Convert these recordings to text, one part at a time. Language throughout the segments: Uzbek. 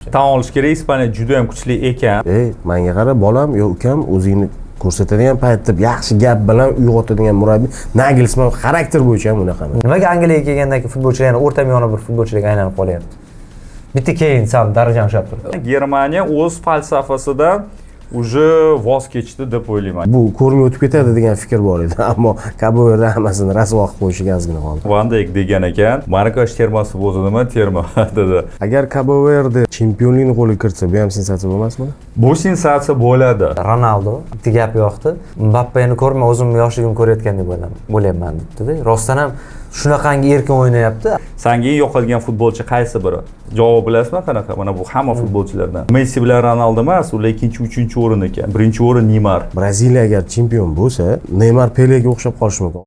Tan olish kerak, Ispaniya juda ham kuchli ekan. Menga qara, bolam yo ukam o'zingni ko'rsatadigan paytda yaxshi gap bilan uyg'otadigan murabbiy. Nagelsmann xarakter bo'yicha ham unaqa. Nimaga Angliyaga kelgandagi futbolchilar yana o'rta miyona bir futbolchilarga aylanib qolyapti? Bitta keyin sam darajani ushlab turibdi. Germaniya o'z falsafasidan уже voz kechdi deb o'ylayman. Bu ko'rinib o'tib ketadi degan fikr bor edi, ammo Cabo Verde hammasini rasvo qilib qo'yishiga ozgina qoldi. Van Dijk degan ekan, Markash termasi bo'lsa nima terma dedi. Agar Cabo Verde chempionlikni qo'lga kiritsa, bu ham sensatsiya bo'lmasmi? Bu sensatsiya bo'ladi. Ronaldo bitta gap yoqdi. Mbappeni ko'rma, o'zim yoshligimni ko'rayotgandek bo'lyapman debdi-da. Rostdan ham shunaqangi erkin o'ynayapti. Senga eng yoqadigan futbolchi qaysi biri? Javob bilasizmi qanaqa? Mana bu hamma futbolchilardan. Messi bilan Ronaldo emas, ular ikkinchi, uchinchi o'rin ekan. Birinchi o'rin Neymar. Braziliya agar chempion bo'lsa, Neymar Pele'ga o'xshab qolishi mumkin.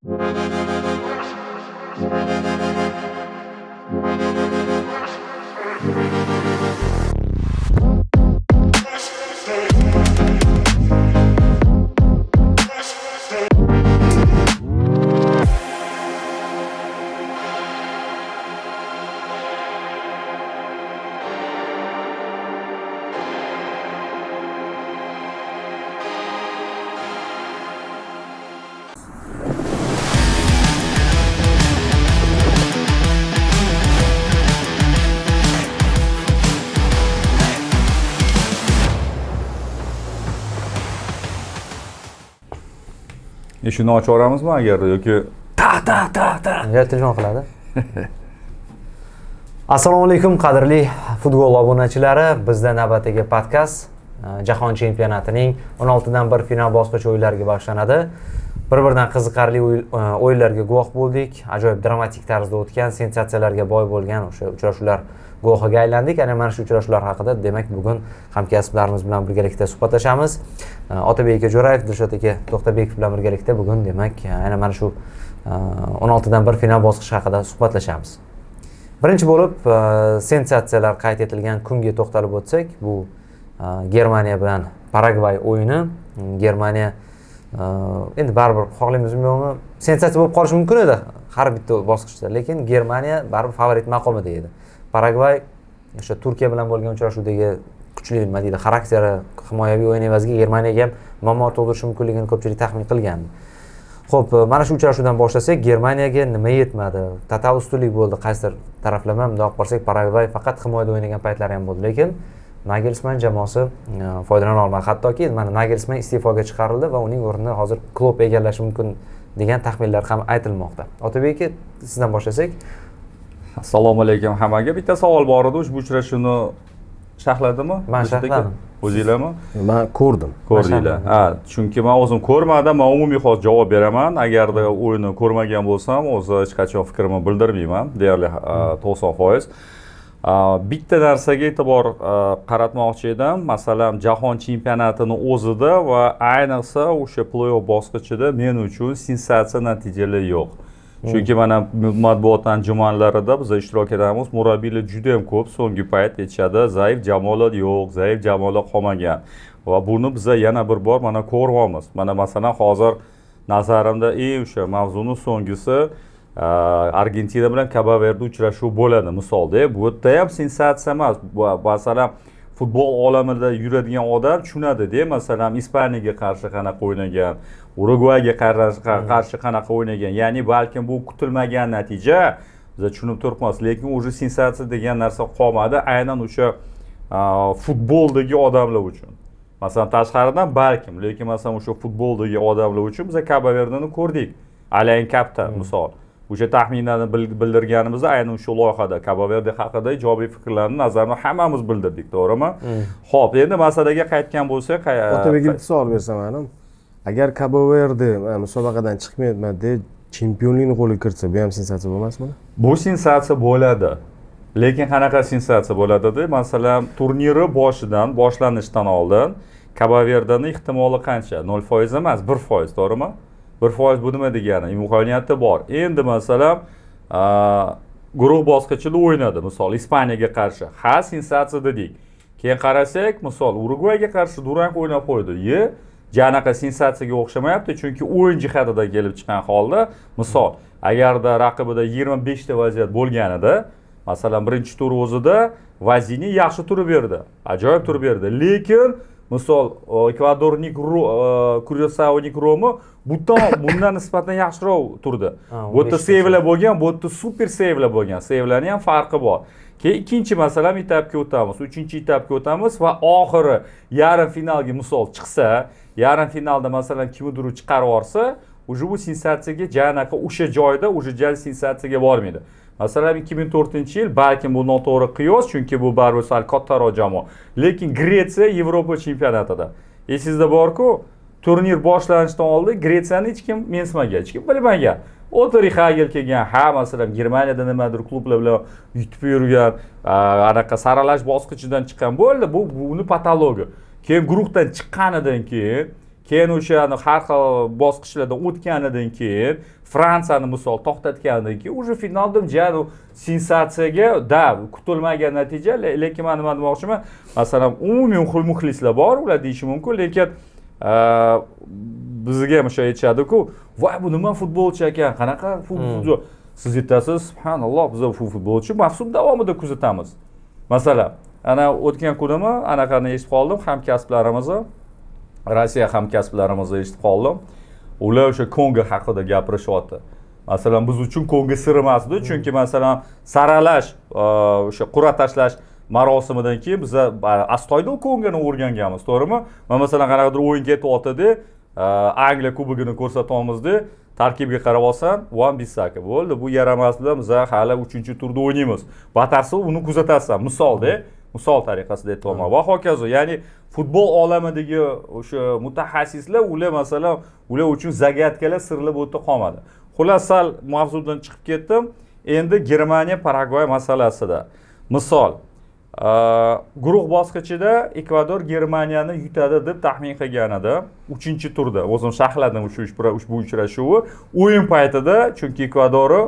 Shuni ochib yuboramizmi agar yoki ta. Ya telefon qiladi. Assalomu alaykum qadrli futbol obunachilari. Bizda navbatdagi podkast Jahon chempionatining 16 dan 1 final bosqichi o'yinlariga boshlanadi. Bir-biridan qiziqarli o'yinlarga guvoh bo'ldik. Ajoyib dramatik tarzda o'tgan, sensatsiyalarga boy bo'lgan o'sha uchrashuvlar guvohiga aylandik. Ana shu uchrashuvlar haqida demak bugun hamkasblarimiz bilan birgalikda suhbatlashamiz. Otabek aka Jo'rayev, Dilshod aka To'xtabekov bilan birgalikda bugun demak mana shu 16 dan 1 final bosqichi haqida suhbatlashamiz. Birinchi bo'lib sensatsiyalar qayd etilgan kunga to'xtalib o'tsak, bu Germaniya bilan Paragvay o'yini. Germaniya endi baribir xohlaymizmi yo'qmi, sensatsiya bo'lib qolishi mumkin edi har bitta bosqichda, lekin Germaniya baribir favorit maqomida edi. Paragvay o'sha Turkiya bilan bo'lgan uchrashuvdagi kuchli nima deydi, xarakteri, himoyaviy o'yin evaziga Germaniyaga ham muammo tug'dirishi mumkinligini ko'pchilik taxmin qilgandi. Xo'p, mana shu uchrashuvdan boshlasak, Germaniyaga nima yetmadi? Total ustunlik bo'ldi qaysidir taraflama. Bundoq qilsak, Paragvay faqat himoyada o'ynagan paytlari ham bo'ldi, lekin Nagelsmann jamoasi foydalana olmadi. Hattoki mana Nagelsmann iste'foga chiqarildi va uning o'rnini hozir Klopp egallashi mumkin degan taxminlar ham aytilmoqda. Otabek aka, sizdan boshlasak. Assalomu alaykum hammaga. Bitta savol bor edi, ushbu uchrashuvni sharhladimi? Men sharhladim. O'zingizlarmi? Men ko'rdim. Ko'rdinglar. Ha, chunki men o'zim ko'rmadim, men umumiy xos javob beraman. Agarda o'yinni ko'rmagan bo'lsam, o'zi hech qachon fikrimni bildirmayman, deyarli 90%. Bitta narsaga e'tibor qaratmoqchi edim. Masalan, jahon chempionatining o'zida va ayniqsa o'sha play-off bosqichida men uchun sensatsiya natijalar yo'q. Chunki mana matbuot anjumanlarida biz ishtirok etamiz, murabbiylar juda ham ko'p so'nggi payt aytishadi, zaif jamoalar yo'q, zaif jamoalar qolmagan. Va buni biz yana bir bor mana ko'ryapmiz. Mana masalan hozir nazarimda o'sha mavzuning so'nggisi Argentina bilan Cabo Verde uchrashuv bo'ladi misolda. Bu yerda ham sensatsiya emas. Masalan, futbol olamida yuradigan odam tushunadi-da, masalan, Ispaniyaga qarshi qanaqa o'ynagan, Urugvayga qarshi qanaqa o'ynagan. Ya'ni balkim bu kutilmagan natija, biz tushunib turibmiz, lekin o'sha sensatsiya degan narsa qolmadi, aynan o'sha futboldagi odamlar uchun. Masalan, tashqaridan balkim, lekin masalan o'sha futboldagi odamlar uchun biz Cabo Verdeni ko'rdik. Alain Kapta misol. O'sha taxminlarni bildirganimizda aynan shu loyihada Cabo Verde haqida ijobiy fikrlarni, nazarni hammamiz bildirdik, to'g'rimi? Xo'p, endi masalaga qaytgan bo'lsak, Otabekga bitta savol bersam ham. Agar Cabo Verde musobaqadan chiqmayapman deb chempionlikni qo'lga kiritsa, bu ham sensatsiya bo'lmasmi? Bu sensatsiya bo'ladi. Lekin qanaqa sensatsiya bo'ladi-da? Masalan, turniri boshlanishdan oldin Cabo Verdening ehtimoli qancha? 0% emas, 1%, to'g'rimi? 1% bu nima degani? Imkoniyati bor. Endi masalan, guruh bosqichida o'ynadi, misol Ispaniyaga qarshi. Ha, sensatsiya dedik. Keyin qarasak, misol Urugvayga qarshi durang o'ynab qo'ydi. Janaqa sensatsiyaga o'xshamayapti, chunki o'yin jihatidan kelib chiqqan holda, misol, agarda raqibida 25 ta vaziyat bo'lganida, masalan, birinchi tur o'zida Vazini yaxshi turib berdi. Ajoyib turib berdi. Lekin misol Ekvadorning Kuryosauning Romi bundan nisbatan yaxshiroq turdi. Bu yerda sevlar bo'lgan, bu yerda super sevlar bo'lgan. Sevlarning ham farqi bor. Keyin ikkinchi masalan etapga o'tamiz, uchinchi etapga o'tamiz va oxiri yarim finalga misol chiqsa, yarim finalda masalan kimdir chiqarib yorsa, уже bu sensatsiyaga janaqa o'sha joyda уже jal sensatsiyaga bormaydi. Masalan 2004-yil balkim bu noto'g'ri qiyos, chunki bu baribir sal kattaroq jamoa. Lekin Gretsiya Yevropa chempionatida. Esingizda bor-ku, turnir boshlanishidan oldin Gretsiyani hech kim mensimagan, hech kim bilmagan. O'tirib Hagel kelgan, masalan Germaniyada nimadir klublar bilan yutib yurgan, anaqa saralash bosqichidan chiqqan bo'ldi. Buni patologiya. Keyin guruhdan chiqqanidan keyin o'sha har xil bosqichlardan o'tganidan keyin Fransiyani misol to'xtatganidan keyin уже finalda jadu sensatsiyaga kutilmagan natija, lekin men nima demoqchiman, masalan umumiy muxlislar bor, ular deyishi mumkin, lekin bizga ham o'sha aytishadi-ku, voy bu nima futbolchi ekan, qanaqa futbolchi. Siz aytasiz, subhanalloh, biz bu futbolchi mavsum davomida kuzatamiz. Masalan, ana o'tgan kunimi anaqani eshitib qoldim, hamkasblarimizni, Rossiya hamkasblarimizni eshitib qoldim. Ular o'sha Kongo haqida gapirishyapti. Masalan, biz uchun Kongo sir emasdi, chunki masalan saralash, o'sha qur'a tashlash marosimidan keyin biz astoydil Kongoni o'rganganmiz, to'g'rimi? Men masalan qanaqadir o'yin ketyapti-da, Angliya kubogini ko'rsatamiz-da, tarkibga qarab olsam, Wan-Bissaka bo'ldi. Bu yaramasdi, biz hali 3-turda o'ynaymiz. Batafsil uni kuzatasan, misol tariqasida aytaman va hokazo. Ya'ni futbol olamidagi o'sha mutaxassislar ular masalan ular uchun zagadkalar sirli bo'lib qolmadi. Xullas sal mavzudan chiqib ketdim. Endi Germaniya Paragvay masalasida. Misol, guruh bosqichida Ekvador Germaniyani yutadi deb taxmin qilgan edi. 3-turda o'zim sharhladim ushbu uchrashuvni. O'yin paytida chunki Ekvadorni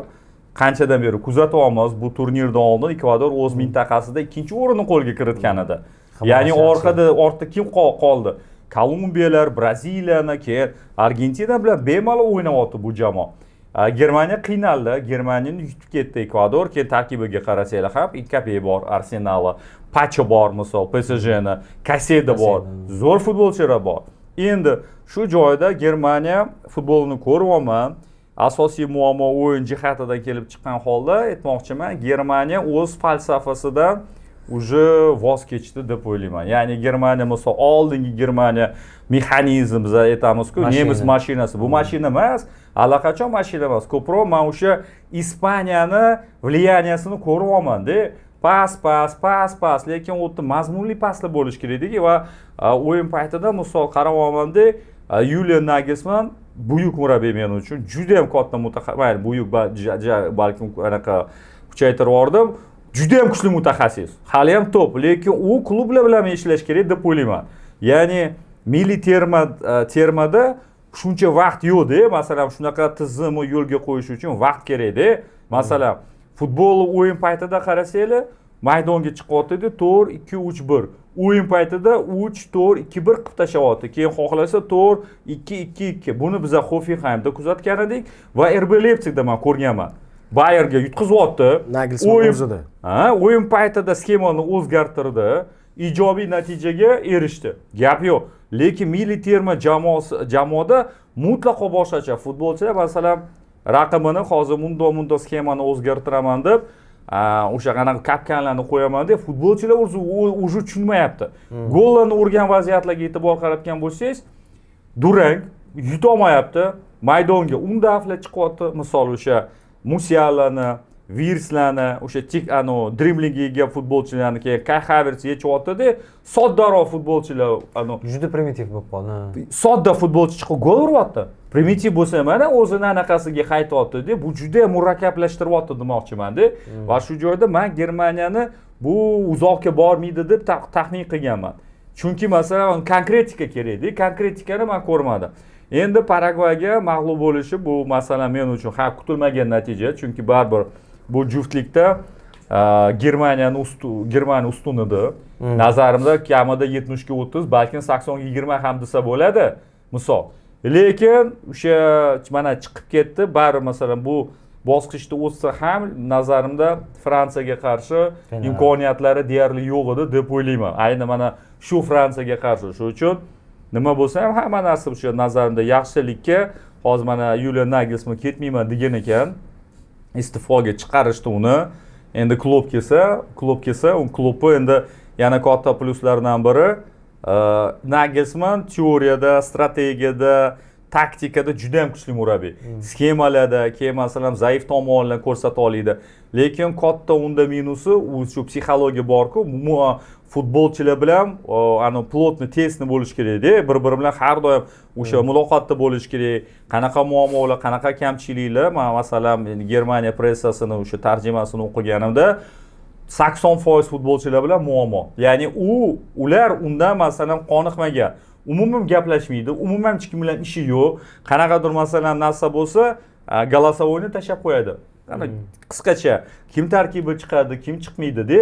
qanchadan beri kuzatyapmiz, bu turnirdan oldin Ekvador o'z mintaqasida 2-o'rinni qo'lga kiritgan edi. Ya'ni ortda kim qoldi? Kolumbiyalar, Braziliyani, keyin Argentina bilan bemalol o'ynayapti bu jamoa. Germaniya qiynaldi, Germaniyani yutib ketdi Ekvador, keyin tarkibiga qarasanglar ham Mbappe bor, Arsenal, Pacho bor, misol PSJni, Kaseda bor, zo'r futbolchilar bor. Endi shu joyda Germaniya futbolini ko'ryapman. Asosiy muammo o'yin jihatidan kelib chiqqan holda aytmoqchiman, Germaniya o'z falsafasidan уже voz kechdi deb o'ylayman. Ya'ni Germaniya misol oldingi Germaniya mexanizm biz aytamiz-ku, nemis mashinasi. Bu mashina emas, allaqachon mashina emas. Ko'proq men o'sha Ispaniyani vliyaniyasini ko'ryapman-da. Pas, lekin u yerda mazmunli paslar bo'lish kerak va o'yin paytida misol qarayapman-da, Julian Nagelsmann buyuk murabbiy men uchun juda ham katta mutaxassis, buyuk balkim anaqa kuchaytirib yubordim. Juda ham kuchli mutaxassis. Hali ham top, lekin u klublar bilan ishlash kerak deb o'ylayman. Ya'ni milliy termada shuncha vaqt yo'q-da, masalan, shunaqa tizimni yo'lga qo'yish uchun vaqt kerak-da. Masalan, futbol o'yin paytida qarasanglar, maydonga chiqyapti-da, 4-2-3-1. O'yin paytida 3-4-2-1 qilib tashyapti. Keyin xohlasa 4-2-2-2. Buni biz Hoffenheimda kuzatgan edik va RB Leipzigda men ko'rganman. Bayerga yutqizyapti. Nagelsmann o'zida. O'yin paytida sxemani o'zgartirdi, ijobiy natijaga erishdi. Gap yo'q. Lekin milliy terma jamoada mutlaqo boshqacha futbolchilar, masalan, raqibini hozir mundo sxemani o'zgartiraman deb, o'sha qanaqa kapkanlarni qo'yaman deb futbolchilar o'zi tushunmayapti. Gollarni urgan vaziyatlarga e'tibor qaratgan bo'lsangiz, durang yutolmayapti, maydonga undaflar chiqyapti. Misol o'sha Musialani, Virslarni, o'sha driblingiga futbolchilarni keyin Kai Havertz yechyapti-da, soddaroq futbolchilar, juda primitiv bo'lib qoldi. Sodda futbolchi chiqib gol uryapti. Primitiv bo'lsa mana o'zini anaqasiga qaytyapti-da, bu juda murakkablashtiryapti demoqchiman-da. Va shu joyda men Germaniyani bu uzoqqa bormaydi deb taxmin qilganman. Chunki masalan konkretika kerak-da, konkretikani men ko'rmadim. Endi Paragvayga mag'lub bo'lishi bu masalan men uchun kutilmagan natija, chunki baribir bu juftlikda Germaniya ustun edi. Nazarimda kamida 70 ga 30, balkim 80 ga 20 ham desa bo'ladi, misol. Lekin o'sha mana chiqib ketdi, baribir masalan bu bosqichda o'tsa ham nazarimda Fransiyaga qarshi Qiynaladi. imkoniyatlari deyarli yo'q edi deb o'ylayman. Ayni mana shu Fransiyaga qarshi. Shuning uchun nima bo'lsa ham hamma narsa o'sha nazarimda yaxshilikka hozir mana Julian Nagelsmann ketmayman degan ekan. Iste'foga chiqarishdi uni. Endi klub kelsa, u klubni endi yana katta pluslardan biri Nagelsmann teoriyada, strategiyada, taktikada juda ham kuchli murabbiy. Skemalarda, keyin masalan zaif tomonlarni ko'rsata oladi. Lekin katta unda minusi u shu psixologiya bor-ku, futbolchilar bilan ana plotni testni bo'lish kerak-da, bir-biri bilan har doim o'sha muloqotda bo'lish kerak. Qanaqa muammolar, qanaqa kamchiliklar, men masalan Germaniya pressasini o'sha tarjimasini o'qiganimda 80% futbolchilar bilan muammo. Ya'ni ular undan masalan qoniqmagan. Umuman gaplashmaydi, umuman hech kim bilan ishi yo'q. Qanaqadir masalan narsa bo'lsa, голосовойni tashlab qo'yadi. Qani qisqacha kim tarkibi chiqadi, kim chiqmaydi de,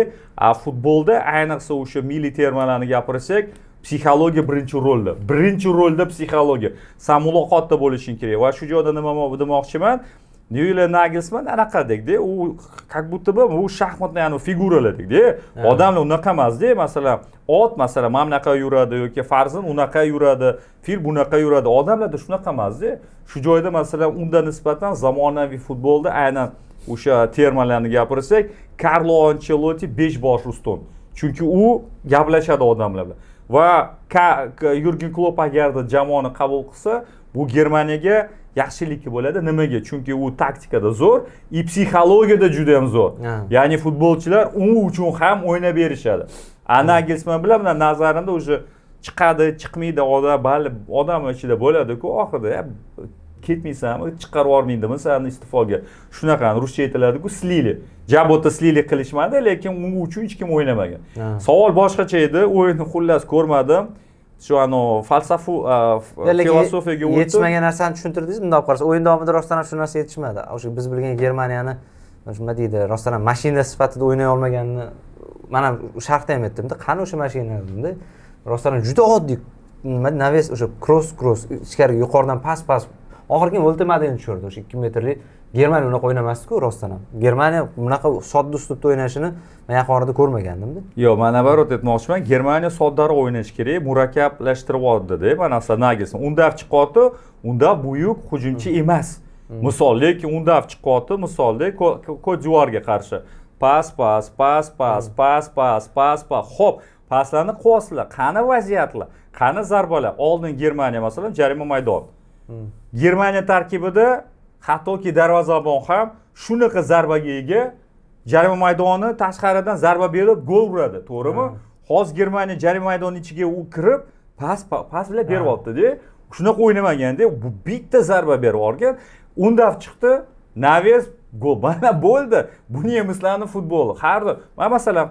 futbolda ayniqsa o'sha milliy termalarni gapirsak, psixologiya birinchi rolda. Birinchi rolda psixologiya. Sen muloqotda bo'lishing kerak. Va shu joyda nima demoqchiman? Julian Nagelsmann anaqadek-da, u как будто бы bu shaxmatni yani figuralardek-da. Odamlar unaqa emas-da, masalan, ot masalan mana bunaqa yuradi yoki farzand unaqa yuradi, fil bunaqa yuradi. Odamlarda shunaqa emas-da. Shu joyda masalan unda nisbatan zamonaviy futbolda aynan o'sha termalarni gapirsak, Carlo Ancelotti 5 bosh ustun. Chunki u gaplashadi odamlar bilan. Va Jurgen Klopp agarda jamoani qabul qilsa, bu Germaniyaga yaxshiligi bo'ladi. Nimaga? Chunki u taktikada zo'r, psixologiyada juda ham zo'r. Ya'ni futbolchilar u uchun ham o'ynab berishadi. Nagelsmann bilan nazarimda o'sha chiqadi, chiqmaydi, odam ichida bo'ladi-ku, oxirida ketmaysanmi, chiqarib yubormaydimi seni iste'foga. Shunaqa ruscha aytiladi-ku, slili. Jabota slili qilishmadi, lekin u uchun hech kim o'ynamagan. Savol boshqacha edi, o'yinni xullas ko'rmadim. Shu filosofiyaga o'tib yetishmagan narsani tushuntirdingiz. Bunday olib qarasa, o'yin davomida rostdan ham shu narsa yetishmadi. O'sha biz bilgan Germaniyani nima deydi, rostdan ham mashina sifatida o'ynay olmaganini mana sharhda ham aytdim-da, qani o'sha mashina dedim-da. Rostdan ham juda oddiy nima naves o'sha cross ichkariga yuqoridan pas oxirgi ultimadini tushirdi. O'sha 2 metrlik Germaniya unaqa o'ynamasdi-ku rostdan ham. Germaniya bunaqa sodda uslubda o'ynashini men yaqinda ko'rmagandim-da. Yo'q, men navarot aytmoqchiman, Germaniya soddaroq o'ynash kerak, murakkablashtirib oldi-da, mana Nagelsmann. Unda chiqyapti, unda buyuk hujumchi emas. Misol, lekin unda chiqyapti, misolda Cote d'Ivoire'ga qarshi pas, hop, paslarni qilyapsizlar. Qani vaziyatlar, qani zarbalar. Oldin Germaniya masalan jarima maydon. Germaniya tarkibida hattoki darvozabon ham shunaqa zarbaga ega, jarima maydoni tashqaridan zarba berib gol uradi, to'g'rimi? Hozir Germaniya jarima maydoni ichiga u kirib, pas bilan beryapti-da. Shunaqa o'ynamaganda, bu bitta zarba berib olgan, unda chiqdi, Naves gol. Mana bo'ldi. Bu nemislarning futboli. Har doim. Masalan,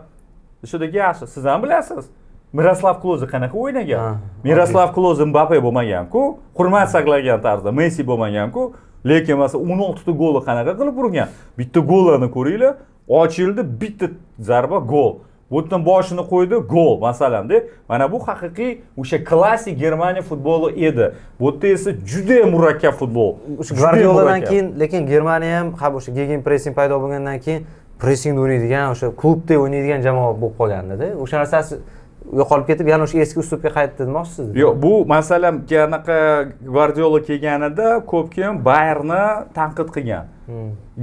shudagi yaxshi, siz ham bilasiz. Miroslav Klose qanaqa o'ynagan? Miroslav Klose Mbappe bo'lmagan-ku, hurmat saqlagan tarzda Messi bo'lmagan-ku, lekin masalan 16 ta golni qanaqa qilib urgan? Bitta gollarni ko'ringlar, ochildi, bitta zarba gol. Butun boshini qo'ydi, gol masalan-da. Mana bu haqiqiy o'sha klassik Germaniya futboli edi. Bu yerda esa juda murakkab futbol. O'sha Guardioladan keyin, lekin Germaniya ham o'sha gegen pressing paydo bo'lgandan keyin pressing o'ynaydigan, o'sha klubda o'ynaydigan jamoa bo'lib qolgandi-da. O'sha narsasi yo'qolib ketib, yana o'sha eski uslubga qaytdi demoqchisiz? Yo'q, bu masalan qanaqa Guardiola kelganida ko'p kim Bayernni tanqid qilgan.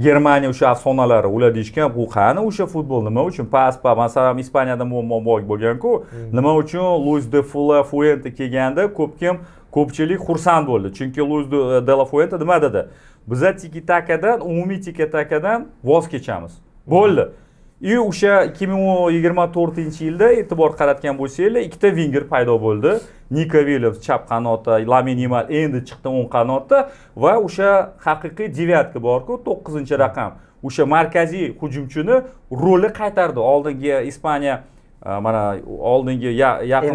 Germaniya o'sha afsonalari ular deyishgan, bu qani o'sha futbol, nima uchun pas, masalan Ispaniyada muammo bo'lgan-ku, nima uchun Luis de la Fuente kelganda ko'pchilik xursand bo'ldi. Chunki Luis de la Fuente nima dedi? Biz tiki-takadan, umumiy tiki-takadan voz kechamiz. Bo'ldi. O'sha 2024-yilda e'tibor qaratgan bo'lsanglar, ikkita winger paydo bo'ldi. Nico Williams chap qanotda, Lamine Yamal endi chiqdi o'ng qanotda va o'sha haqiqiy devatka bor-ku, 9-raqam. O'sha markaziy hujumchini roli qaytardi. Oldingi Ispaniya mana oldingi yaqin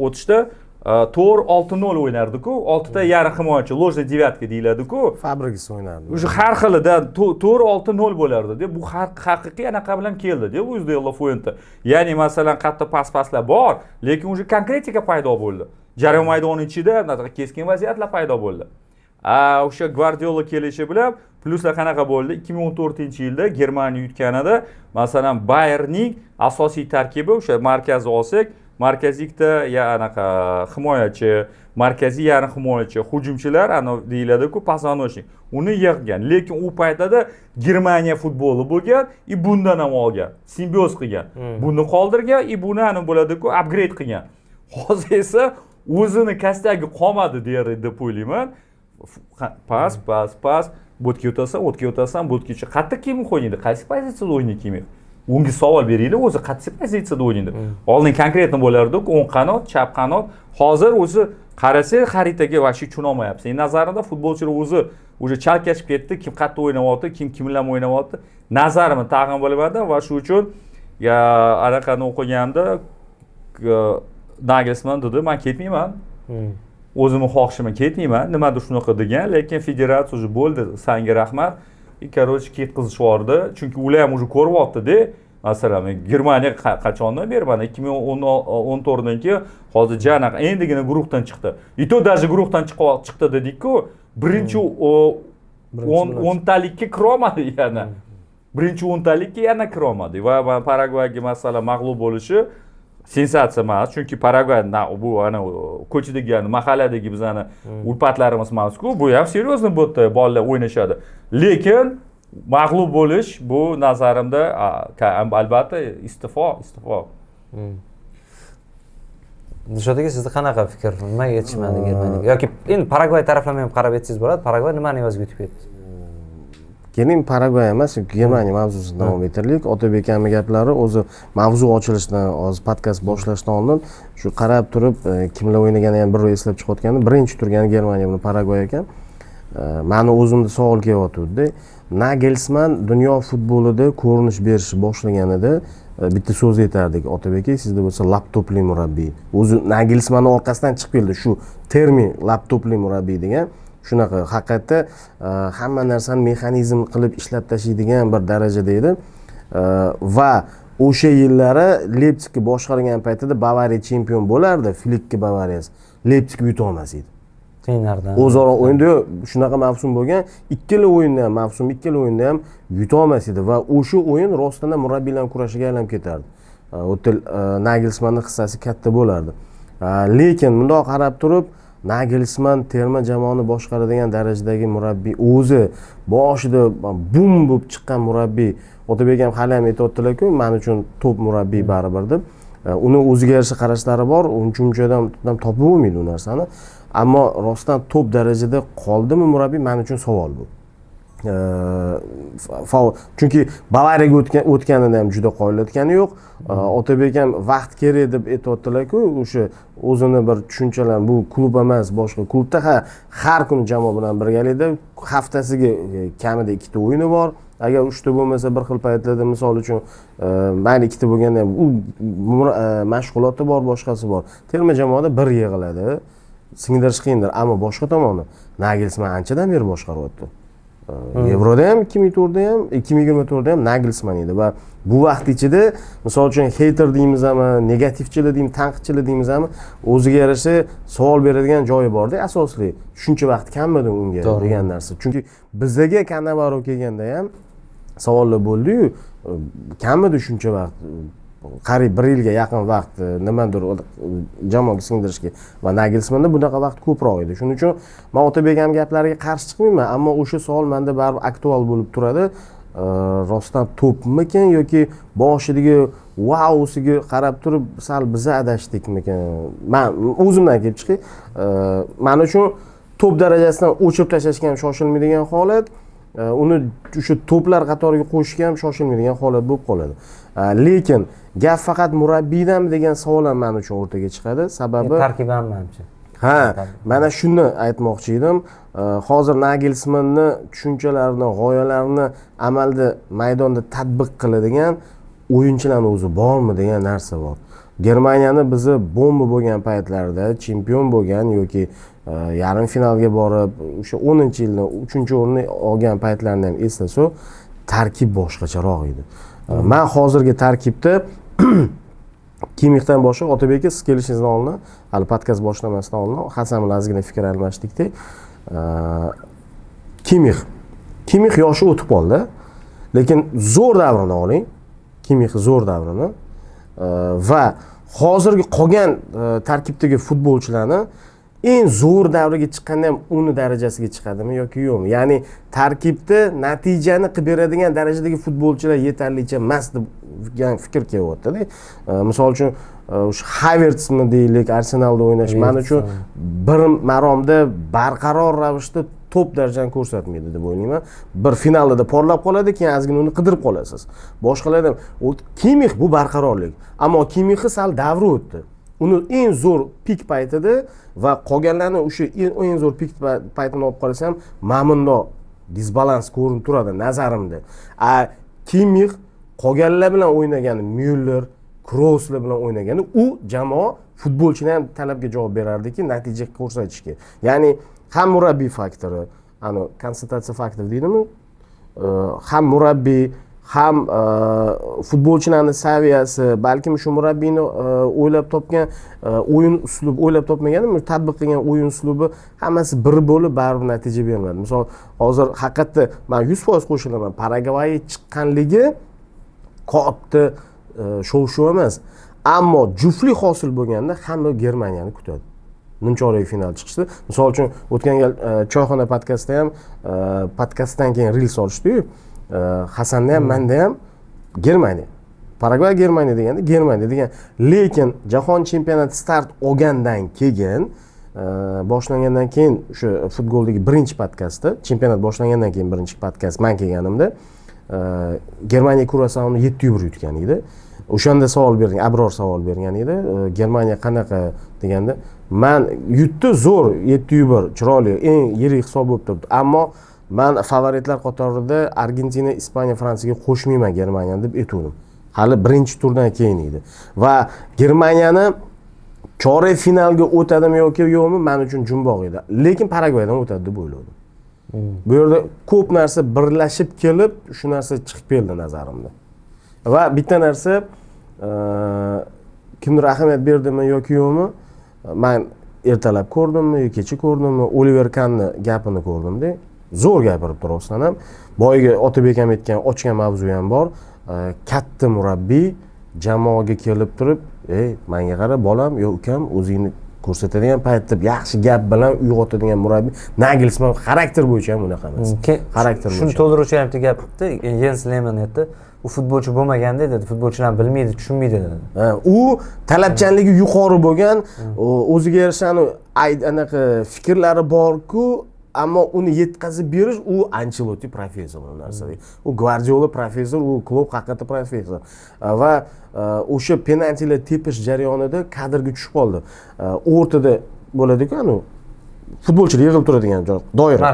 o'tishda 4-6-0 o'ynardi-ku, 6 ta yarim himoyachi, ложный devatka deyiladi-ku. Fabregas o'ynardi. O'sha har xilidan 4-6-0 bo'lardi-da. Bu haqiqiy anaqa bilan keldi-da, Luis de la Fuente. Ya'ni masalan katta paslar bor, lekin o'sha konkretika paydo bo'ldi. Jarima maydoni ichida keskin vaziyatlar paydo bo'ldi. O'sha Guardiola kelishi bilan plyuslar qanaqa bo'ldi? 2014-yilda Germaniya yutganida, masalan, Bayernning asosiy tarkibi o'sha markazni olsak, markazlikda anaqa himoyachi, markaziy yarim himoyachi, hujumchilar ana deyiladi-ku, pozonochnik. Uni yig'gan, lekin u paytda Germaniya futboli bo'lgan, bundan ham olgan, simbioz qilgan. Buni qoldirgan, buni ana bo'ladi-ku, upgrade qilgan. Hozir esa o'zini kastagi qolmadi deb o'ylayman. Pas, bo'tga o'tasan, bo'tgacha qattiq kiyim qo'yadi. Qaysi pozitsiyada o'ynaydi kiyim? Unga savol beringlar, o'zi qaysi pozitsiyada o'ynaydi? Oldin konkretni bo'lardi, o'ng qanot, chap qanot. Hozir o'zi qarasa xaritaga vashi tushunolmayapti. Sen nazarimda futbolchilar o'zi chalkashib ketdi, kim qayerda o'ynayapti, kim bilan o'ynayapti. Nazarimni tag'in bo'lmadi va shu uchun anaqani o'qiganimda Nagelsmann dedi, men ketmayman. O'zimni xohishimga ketmayman. Nimadir shunaqa degan, lekin federatsiya bo'ldi, senga rahmat. Короче, ketkazib yubordi. Chunki ular ham уже ko'ryapti-da. Masalan, Germaniya qachondan beri mana 2014dan keyin hozir jana endigina guruhdan chiqdi. To даже guruhdan chiqdi dedik-ku, birinchi 10talikka kirolmadi yana. Birinchi 10talikka yana kirolmadi va Paragvayga masalan mag'lub bo'lishi sensatsiya emas, chunki Paragvay bu ana ko'chadagi, mahalladagi bizani ulpatlarimiz emas-ku, bu ham seryozni bo'tda bolalar o'ynashadi. Lekin mag'lub bo'lish bu nazarimda albatta iste'fo. Dilshod aka, sizda qanaqa fikr? Nimaga yetishmadi Germaniyaga? Yoki endi Paragvay taraflama ham qarab etsangiz bo'ladi. Paragvay nimani evaziga yutib ketdi? Keling Paragvay emas, Germaniya mavzusini davom ettiraylik. Otabek aka gaplari o'zi mavzu ochilishidan, hozir podkast boshlashdan oldin shu qarab turib, kimlar o'ynaganini ham bir eslab chiqayotganda, birinchi turgani Germaniya bilan Paragvay ekan. Meni o'zimda savol kelyapti-da. Nagelsmann dunyo futbolida ko'rinish berish boshlaganida bitta so'z aytardik. Otabek aka, sizda bo'lsa laptopli murabbiy. O'zi Nagelsmanning orqasidan chiqib keldi shu termin laptopli murabbiy degan. Shunaqa haqiqatda hamma narsani mexanizm qilib ishlab tashlaydigan bir darajada edi. Va o'sha yillari Leipzigni boshqargan paytida Bavariya chempion bo'lardi, Flickki Bavariyasi. Leipzig yuta olmas edi. Qiynardan. O'zaro o'yinda shunaqa mavsum bo'lgan, ikkala o'yinda ham yuta olmas edi va o'sha o'yin rostdan murabbiylar kurashiga aylanib ketardi. O'tel Nagelsmanning hissasi katta bo'lardi. Lekin bundoq qarab turib, Nagelsmann terma jamoani boshqaradigan darajadagi murabbiy, o'zi boshida bum bo'lib chiqqan murabbiy. Otabek ham hali ham aytayotdilar-ku, men uchun top murabbiy baribir deb. Uni o'ziga yarasha qarashlari bor, uncha-munchadan topib bo'lmaydi u narsani. Ammo rostdan top darajada qoldimi murabbiy, men uchun savol bu. Chunki Bavariyaga o'tganida ham juda qoyillatgani yo'q. Otabek ham vaqt kerak deb aytayotdilar-ku, o'sha o'zini bir tushunchalar, bu klub emas, boshqa klubda har kuni jamoa bilan birgalikda haftasiga kamida 2 ta o'yini bor. Agar 3 ta bo'lmasa bir xil paytlarda, misol uchun, mayli 2 ta bo'lganda ham u mashg'uloti bor, boshqasi bor. Terma jamoada bir yig'iladi. Singdirish qiyindir, ammo boshqa tomoni Nagelsmann anchadan beri boshqaryapti. Yevroda ham 2004da ham 2024da ham Nagelsmann edi va bu vaqt ichida misol uchun hater deymizmi, negativchilar deymiz, tanqidchilar deymizmi, o'ziga yarasha savol beradigan joyi bor-da, asosli. Shuncha vaqt kammidi unga degan narsa. Chunki bizga Cannavaro kelganda ham savollar bo'ldi-yu, kammidi shuncha vaqt, qariyb 1 yilga yaqin vaqt nimadir jamoaga singdirishga va Nagelsmanda bunaqa vaqt ko'proq edi. Shuning uchun men Otabek ham gaplariga qarshi chiqmayman, ammo o'sha savol menda baribir aktual bo'lib turadi. Rostdan topmikan yoki boshidagi wow-siga qarab turib sal biza adashdikmikan? Men o'zimdan kelib chiqay. Men uchun top darajasidan o'chirib tashlashga ham shoshilmaydigan holat, uni o'sha toplar qatoriga qo'shishga ham shoshilmaydigan holat bo'lib qoladi. Lekin gap faqat murabbiydanmi degan savol ham men uchun o'rtaga chiqadi. Sababi tarkibdan menimcha. Mana shuni aytmoqchi edim. Hozir Nagelsmanning tushunchalarini, g'oyalarini amalda maydonda tatbiq qiladigan o'yinchilarning o'zi bormi degan narsa bor. Germaniyani bizni bomba bo'lgan paytlarda, chempion bo'lgan yoki yarim finalga borib, o'sha 10-yilni 3-o'rinni olgan paytlarni ham eslasak, tarkib boshqacharoq edi. Men hozirgi tarkibda Kimixdan boshqa Otabek aka siz kelishingizdan oldin, hali podkast boshlamasdan oldin Hasan bilan ozgina fikr almashdikda, Kimix yoshi o'tib qoldi, lekin zo'r davrini oling, Kimix zo'r davrini va hozirgi qolgan tarkibdagi futbolchilarni eng zo'r davriga chiqqanda ham uni darajasiga chiqadimi yoki yo'qmi? Ya'ni tarkibda natijani qilib beradigan darajadagi futbolchilar yetarlicha emas degan fikr kelyapti-da. Misol uchun o'sha Havertzmi deylik, Arsenalda o'ynash men uchun bir maromda barqaror ravishda top darajani ko'rsatmaydi deb o'ylayman. Bir finalda porlab qoladi, keyin ozgina uni qidirib qolasiz. Boshqalarda Kimix bu barqarorlik, ammo Kimixni sal davri o'tdi. Uni eng zo'r pik paytida va qolganlarni o'sha eng zo'r pik paytini olib qarasam, mamnunno disbalans ko'rinib turadi nazarimda. Kimix qolganlar bilan o'ynagani, Müller, Krooslar bilan o'ynagani, u jamoa futbolchini ham talabga javob berardiki, natija ko'rsatishga. Ya'ni ham murabbiy faktori, ana konsentratsiya faktori deydimi? Ham murabbiy, ham futbolchilarning saviyasi, balkim shu murabbiyni o'ylab topgan o'yin uslubi, o'ylab topmaganmi, tatbiq qilgan o'yin uslubi hammasi bir bo'lib baribir natija bermadi. Misol, hozir haqiqatda men 100% qo'shilaman, Paragvay chiqqanligi katta shov-shuv emas, ammo juftlik hosil bo'lganda hamma Germaniyani kutadi. Nimchorak final chiqishdi. Misol uchun o'tgan gal choyxona podkastda ham podkastdan keyin reel solishdi-yu. Hasanda ham, menda ham Germaniya. Paragvay Germaniya deganda Germaniya degan. Lekin jahon chempionati start olgandan keyin boshlangandan keyin o'sha futboldagi birinchi podkastda, chempionat boshlangandan keyin birinchi podkast men kelganimda Germaniya Kurasavni 7-1 yutgan edi. O'shanda savol bergan, Abror savol bergan edi. Germaniya qanaqa deganda, men yutdi zo'r 7-1, chiroyli, eng yirik hisob bo'lib turibdi. Ammo men favoritlar qatorida Argentina, Ispaniya, Fransiyaga qo'shmayman Germaniyani deb aytdim. Hali birinchi turdan keyin edi. Va Germaniyani chorak finalga o'tadimi yoki yo'qmi, men uchun jumboq edi. Lekin Paragvaydan o'tadi deb o'yladim. Bu yerda ko'p narsa birlashib kelib, shu narsa chiqib keldi nazarimda. Va bitta narsa, kimdir ahamiyat berdimi yoki yo'qmi, men ertalab ko'rdimmi, kecha ko'rdimmi, Oliver Kahnni gapini ko'rdim-da. Zo'r gapirib turibsan ham. Boyiga Otabek ham aytgan, ochgan mavzu ham bor. Katta murabbiy jamoaga kelib turib, menga qara bolam, yo ukam, o'zingni ko'rsatadigan paytda yaxshi gap bilan uyg'otadigan murabbiy. Nagelsmann xarakter bo'yicha ham unaqa emas. Xarakter bo'yicha. Shuni to'ldiruvchi ham gapda, Jens Lehmann aytdi. U futbolchi bo'lmaganda dedi, futbolchilar bilmaydi, tushunmaydi dedi. U talabchanligi yuqori bo'lgan, o'ziga yarasha anaqa fikrlari bor-ku, ammo uni yetkazib berish u Ancelotti professor bu narsada. U Guardiola professor, u klub haqiqatda professor. Va o'sha penaltilar tepish jarayonida kadrga tushib qoldi. O'rtada bo'ladi-ku, futbolchilar yig'ilib turadigan joy, doira.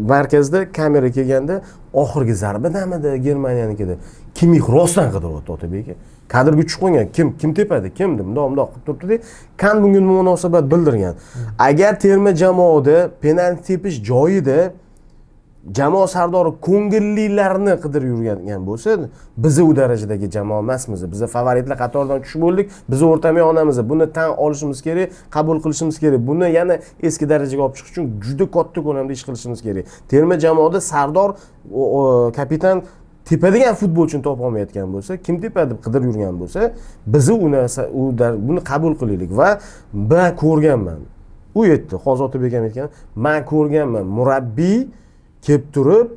Markazda kamera kelganda oxirgi zarba namida Germaniyanikida Kimix rostdan qidiryapti Otabekka. Kadrga tushib qolgan, kim tepadi, kim deb bundoq qilib turibdi-da, kan bunga munosabat bildirgan. Agar terma jamoada penalti tepish joyida jamoa sardori ko'ngillilarni qidirib yurgan bo'lsa, biz u darajadagi jamoa emasmiz. Biz favoritlar qatoridan tushib bo'ldik. Biz o'rtamay onamiz. Buni tan olishimiz kerak, qabul qilishimiz kerak. Buni yana eski darajaga olib chiqish uchun juda katta ko'lamda ish qilishimiz kerak. Terma jamoada sardor kapitan tepadigan futbolchini topa olmayotgan bo'lsa, kim tepadi deb qidirib yurgan bo'lsa, biz buni qabul qilaylik va men ko'rganman. U aytdi, hozir Otabek ham aytgan, men ko'rganman. Murabbiy kelib turib,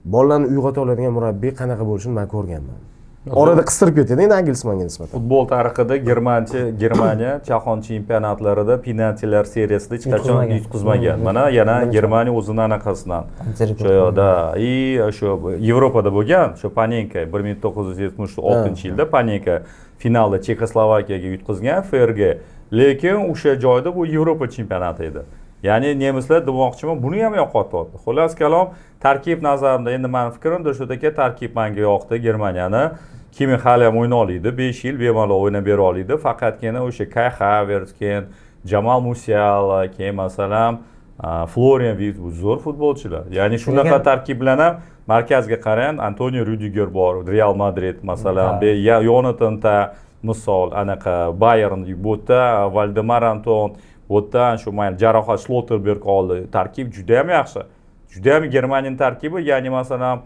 bolalarni uyg'ota oladigan murabbiy qanaqa bo'lishini men ko'rganman. Orada qistirib ketadi Nagelsmannga nisbatan. Futbol tarixida Germaniya jahon chempionatlarida penaltilar seriyasida hech qachon yutqizmagan. Mana yana Germaniya o'zining anaqasidan. Shu yoqda shu Yevropada bo'lgan, shu Panenka 1976-yilda Panenka finalda Chekoslovakiyaga yutqizgan FRG. Lekin o'sha joyda bu Yevropa chempionati edi. Ya'ni nemislar demoqchiman, buni ham yo'qotdi. Xolos kalom, tarkib nazarimda endi mening fikrimda shundaki tarkib menga yoqdi Germaniyani. Kimix hali ham o'yna oladi, 5 yil bemalol o'ynab bera oladi. Faqatgina o'sha Kai Havertz, keyin Jamal Musiala, keyin masalan Florian Wirtz bu zo'r futbolchilar. Ya'ni shunaqa tarkib bilan ham markazga qarang, Antonio Rudiger bor, Real Madrid masalan, Jonathan Ta misol anaqa Bayern yubotda, Valdemar Anton bu yerdan shu mayli jarohat Schlotterberg oldi. Tarkib juda ham yaxshi. Juda ham Germaniyaning tarkibi, ya'ni masalan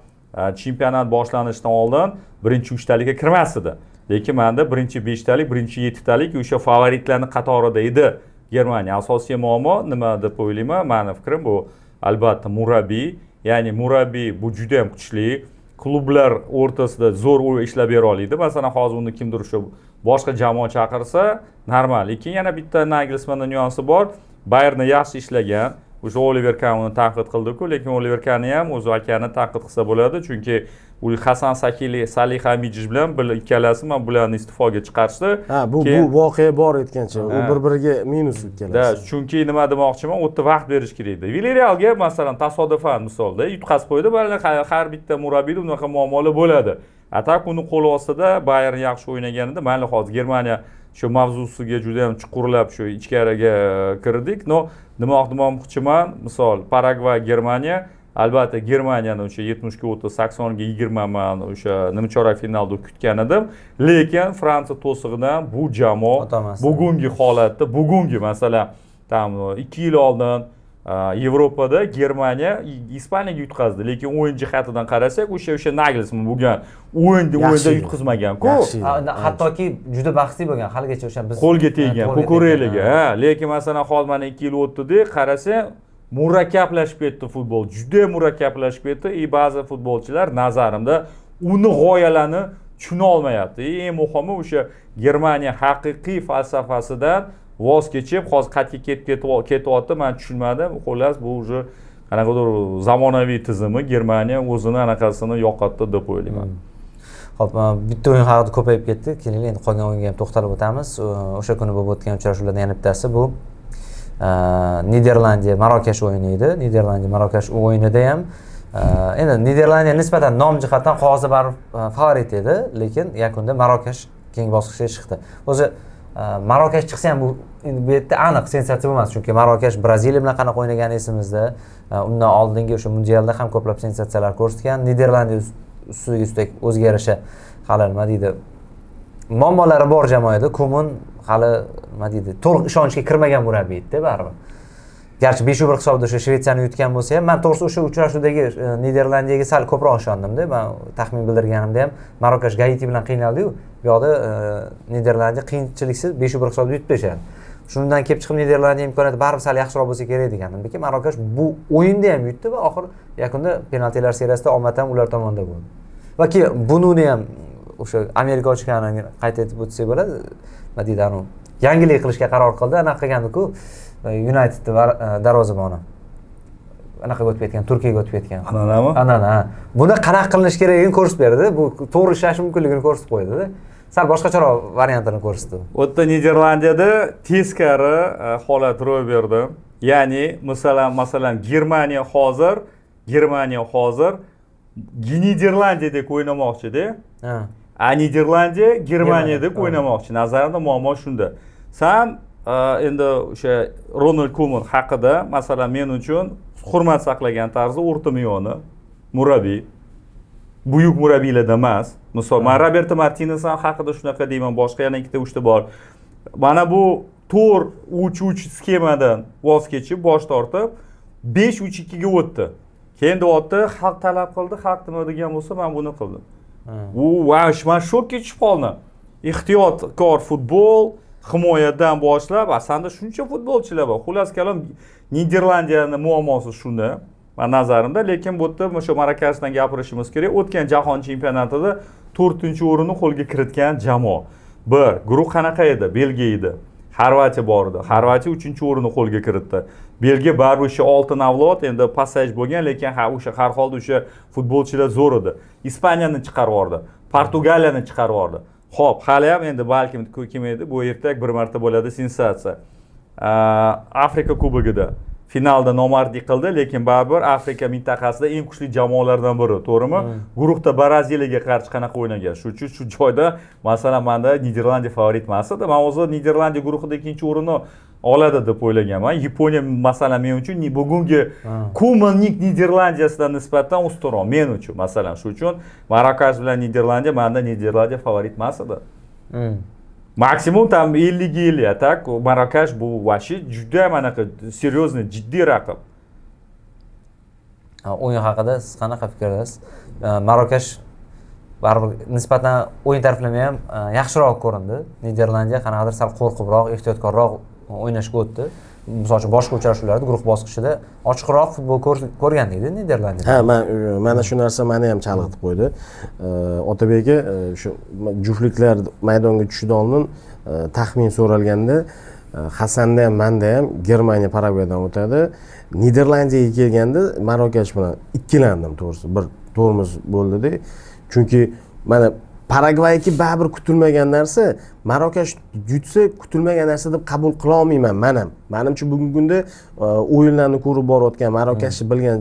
chempionat boshlanishidan oldin birinchi 3talikka kirmas edi. Lekin menda birinchi 5talik, birinchi 7talik o'sha favoritlarning qatorida edi. Germaniya asosiy muammo nima deb o'ylayman? Meni fikrim bu albatta murabbiy. Ya'ni murabbiy bu juda ham kuchli. Klublar o'rtasida zo'r ishlab bera oladi. Masalan, hozir uni kimdir o'sha boshqa jamoa chaqirsa normal. Lekin yana bitta Nagelsmanning nyuansi bor. Bayernni yaxshi ishlagan. O'sha Oliver Kahnni tanqid qildi-ku, lekin Oliver Kahn ham o'z akani tanqid qilsa bo'ladi, chunki u Hasan Salih Hamidjic bilan ikkalasi men bularni iste'foga chiqarishdi. Ha, bu voqea bor aytgancha, u bir-biriga minus ikkalasi. Chunki nima demoqchiman, u yerda vaqt berish kerak edi. Villarrealga masalan tasodifan misolda yutqazib qo'ydi, balki har bitta murabbiyda unaqa muammolar bo'ladi. Atak uni qo'l ostida Bayern yaxshi o'ynaganida, mayli hozir Germaniya shu mavzusiga juda ham chuqurlab shu ichkariga kirdik. Demoqchiman, misol Paragvay, Germaniya, albatta Germaniyani o'sha 70 ga 30, 80 ga 20 man o'sha nimchorak finalda kutgan edim. Lekin Fransiya to'sig'idan bu jamoa bugungi holatda, bugungi masalan, tam 2 yil oldin Yevropada Germaniya Ispaniyaga yutqazdi, lekin o'yin jihatidan qarasak, o'sha Nagelsmann bo'lgan o'yinda yutqazmagan-ku. Hattoki juda bahsli bo'lgan, haligacha o'sha biz qo'lga teggan, Kukureliga. Lekin masalan, hozir mana 2 yil o'tdi-da, qarasang, murakkablashib ketdi futbol. Juda murakkablashib ketdi. Ba'zi futbolchilar nazarimda uni g'oyalarini tushuna olmayapti. Eng muhimi o'sha Germaniya haqiqiy falsafasidan voz kechib, hozir qat'iy ketyapti, men tushunmadim. Xullas, bu уже qanaqadir zamonaviy tizimi Germaniya o'zini anaqasini yo'qotdi deb o'ylayman. Xo'p, bitta o'yin haqida ko'payib ketdi. Keling, endi qolgan o'yinga ham to'xtalib o'tamiz. O'sha kuni bo'lib o'tgan uchrashuvlardan yana bittasi bu Niderlandiya Marokash o'yini edi. Niderlandiya Marokash o'yinida ham endi Niderlandiya nisbatan nom jihatdan qog'ozda baribir favorit edi, lekin yakunda Marokash keyingi bosqichga chiqdi. O'zi Marokash chiqsa ham bu yerda aniq sensatsiya bo'lmas, chunki Marokash Braziliya bilan qanaqa o'ynagani esimizda. Undan oldingi o'sha mundialda ham ko'plab sensatsiyalar ko'rsatgan. Niderlandiya ustiga ustak o'ziga yarasha hali nima deydi, muammolari bor jamoa edi. Ko'min hali nima deydi, to'liq ishonchga kirmagan murabbiy edi baribir. Garchi 5-1 hisobda o'sha Shvetsiyani yutgan bo'lsa ham, men to'g'risi o'sha uchrashuvdagi Niderlandiyaga sal ko'proq ishondim-da. Men taxmin bildirganimda ham Marokash Gaiti bilan qiynaldi-yu, bu yoqda Niderlandiya qiyinchiliksiz 5-1 hisobda yutib berishadi. Shundan kelib chiqib Niderlandiya imkoniyati baribir sal yaxshiroq bo'lsa kerak degandim. Lekin Marokash bu o'yinda ham yutdi va oxir yakunda penaltilar seriyasida omad ham ular tomonda bo'ldi. Va keyin buni ham o'sha Amerika ochganini qayd etib o'tsak bo'ladi. Nima deydi, yangilik qilishga qaror qildi. Anaqa qilgandi-ku, United darvozaboni. Anaqa o'tib ketgan, Turkiyaga o'tib ketgan. Anana. Buni qanaqa qilinish kerakligini ko'rsatib berdi. Bu to'g'ri ishlash mumkinligini ko'rsatib qo'ydi-da. Sal boshqacharoq variantini ko'rsatdi. U yerda Niderlandiyada teskari holat ro'y berdi. Ya'ni, masalan Germaniya hozir Niderlandiyadek o'ynamoqchi-da. Niderlandiya Germaniyadek o'ynamoqchi. Nazarimda muammo shunda. Sen endi o'sha Ronald Koeman haqida masalan men uchun hurmat saqlagan tarzda o'rta miyoni murabbiy. Buyuk murabbiylarda emas. Misol, men Roberto Martinez haqida shunaqa deyman, boshqa yana ikkita uchta bor. Mana bu 4-3-3 skemadan voz kechib, bosh tortib 5-3-2 ga o'tdi. Keyin deyapti, xalq talab qildi, xalq nima degan bo'lsa, men buni qildim. Men shokka tushib qoldim. Ehtiyotkor futbol, himoyadan boshlab, asanda shuncha futbolchilar bor. Xullas kalom, Niderlandiyaning muammosi shunda. Men nazarimda, lekin bu yerda o'sha Marokashdan gapirishimiz kerak. O'tgan jahon chempionatida 4-o'rinni qo'lga kiritgan jamoa. Bir guruh qanaqa edi? Belgiya edi. Xorvatiya bor edi. Xorvatiya 3-o'rinni qo'lga kiritdi. Belgiya baribir o'sha oltin avlod, endi passaj bo'lgan, lekin o'sha har holda o'sha futbolchilar zo'r edi. Ispaniyani chiqarib yubordi. Portugaliyani chiqarib yubordi. Xo'p, hali ham endi balkim kim edi, bu ertak bir marta bo'ladi sensatsiya. Afrika Kubogida finalda nomardlik qildi, lekin baribir Afrika mintaqasida eng kuchli jamoalardan biri, to'g'rimi? Guruhda Braziliyaga qarshi qanaqa o'ynagan. Shu uchun shu joyda masalan menda Niderlandiya favorit emas edi. Men o'zi Niderlandiya guruhida 2-o'rinni oladi deb o'ylaganman. Yaponiya masalan men uchun bugungi Koemanning Niderlandiyasidan nisbatan ustunroq men uchun. Masalan, shu uchun Marokash bilan Niderlandiya, menda Niderlandiya favorit emas edi. Maksimum tam 50 yil tak Marokash bu vashi juda anaqa серьезный jiddiy raqib. O'yin haqida siz qanaqa fikrdasiz? Marokash baribir nisbatan o'yin taraflama ham yaxshiroq ko'rindi. Niderlandiya qanaqadir sal qo'rqibroq, ehtiyotkorroq o'ynashga o'tdi. Misol uchun boshqa uchrashuvlarda guruh bosqichida ochiqroq futbol ko'rgandek-da Niderlandiya. Ha, mana shu narsa meni ham chalg'itib qo'ydi. Otabek aka, shu juftliklar maydonga tushidan oldin taxmin so'ralganda Hasanda ham, menda ham Germaniya Paragvaydan o'tadi. Niderlandiyaga kelganda Marokash bilan ikkilandim to'g'risi. Bir tormoz bo'ldi-da. Chunki mana Paragvayniki baribir kutilmagan narsa, Marokash yutsa kutilmagan narsa deb qabul qila olmayman men ham. Menimcha bugungi kunda o'yinlarni ko'rib borayotgan Marokashni bilgan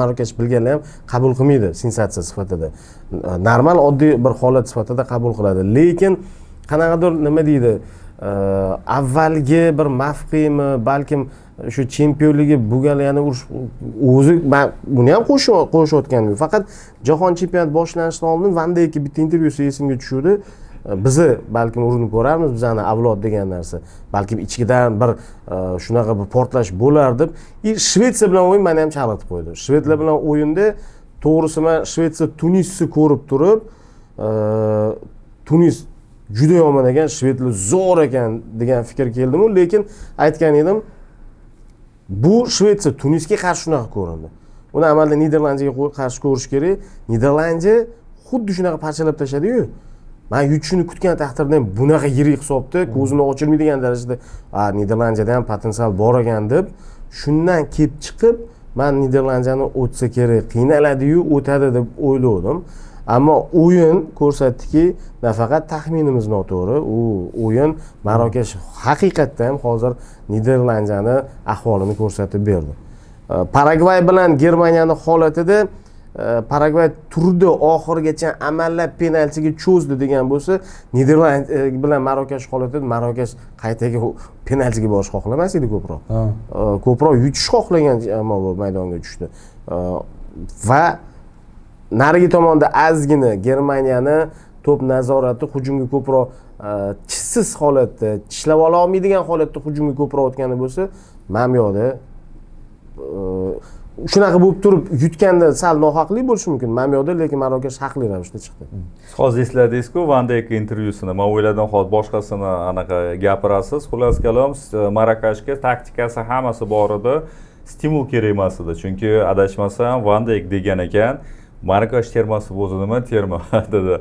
Marokash bilganlar ham qabul qilmaydi sensatsiya sifatida. Normal oddiy bir holat sifatida qabul qiladi. Lekin qanaqadir nima deydi, avvalgi bir mavqemi, balkim shu chempionligi bo'lganligini o'zi men buni ham qo'shayotganim. Faqat jahon chempionati boshlanishidan oldin Van Deyk bitta intervyusi esimga tushdi. Bizni balkim urinib ko'rarmiz, bizani avlod degan narsa. Balkim ichkidan bir shunaqa bir portlash bo'lar deb. Shvetsiya bilan o'yin meni ham chalg'itib qo'ydi. Shvedlar bilan o'yinda to'g'risi men Shvetsiya Tunisni ko'rib turib, Tunis juda yomon ekan, shvedlar zo'r ekan degan fikr keldi-mu, lekin aytgan edim, bu Shvetsiya Tunisga qarshi shunaqa ko'rindi. Uni amalda Niderlandiyaga qarshi ko'rish kerak. Niderlandiya xuddi shunaqa parchalab tashadi-yu. Men yutishini kutgan taqdirda ham bunaqa yirik hisobda ko'zini ochilmaydigan darajada Niderlandiyada ham potensial bor ekan deb, shundan kelib chiqib, men Niderlandiyani o'tsa kerak, qiynaladi-yu, o'tadi deb o'yladim. Ammo o'yin ko'rsatdiki, nafaqat taxminimiz noto'g'ri, u o'yin Marokash haqiqatdan ham hozir Niderlandiyani ahvolini ko'rsatib berdi. Paragvay bilan Germaniyani holatida Paragvay turdi oxirigacha amallab penaltiga cho'zdi degan bo'lsa, Niderlandiya bilan Marokash holatida Marokash qaytaga penaltiga borish xohlamas edi ko'proq. Ko'proq yutish xohlagan ammo maydonga tushdi. Va narigi tomonda azgina Germaniyani to'p nazorati hujumga ko'proq tishsiz holatda, tishlab ola olmaydigan holatda hujumga ko'proq o'tgani bo'lsa, men bu yoqda shunaqa bo'lib turib yutganda sal nohaqlik bo'lishi mumkin. Men bu yoqda lekin Marokash haqli ravishda chiqdi. Hozir esladingiz-ku Van Deyk intervyusini. Men o'yladim hozir boshqasini anaqa gapirasiz. Xullas kalom, Marokashga taktikasi hammasi bor edi. Stimul kerak emas edi. Chunki adashmasam Van Deyk degan ekan, Marokash termasi bo'lsa nima terma dedi.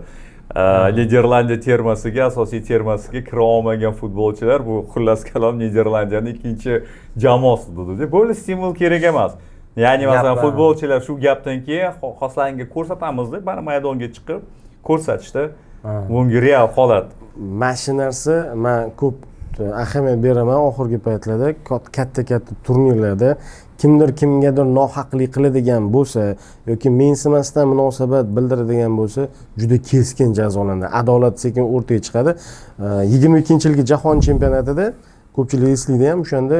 Niderlandiya termasiga, asosiy termasiga kira olmagan futbolchilar bu xullas kalom Niderlandiyaning ikkinchi jamoasi dedi. Bo'ldi stimul kerak emas. Ya'ni masalan futbolchilar shu gapdan keyin xohlaringga ko'rsatamiz deb mana maydonga chiqib ko'rsatishdi. Bunga real holat. Mana shu narsa men ko'p ahamiyat beraman oxirgi paytlarda katta turnirlarda kimdir kimgadir nohaqlik qiladigan bo'lsa yoki mensimasdan munosabat bildiradigan bo'lsa, juda keskin jazolanadi. Adolat sekin o'rtaga chiqadi. 22-yilgi jahon chempionatida ko'pchilik eslaydi ham o'shanda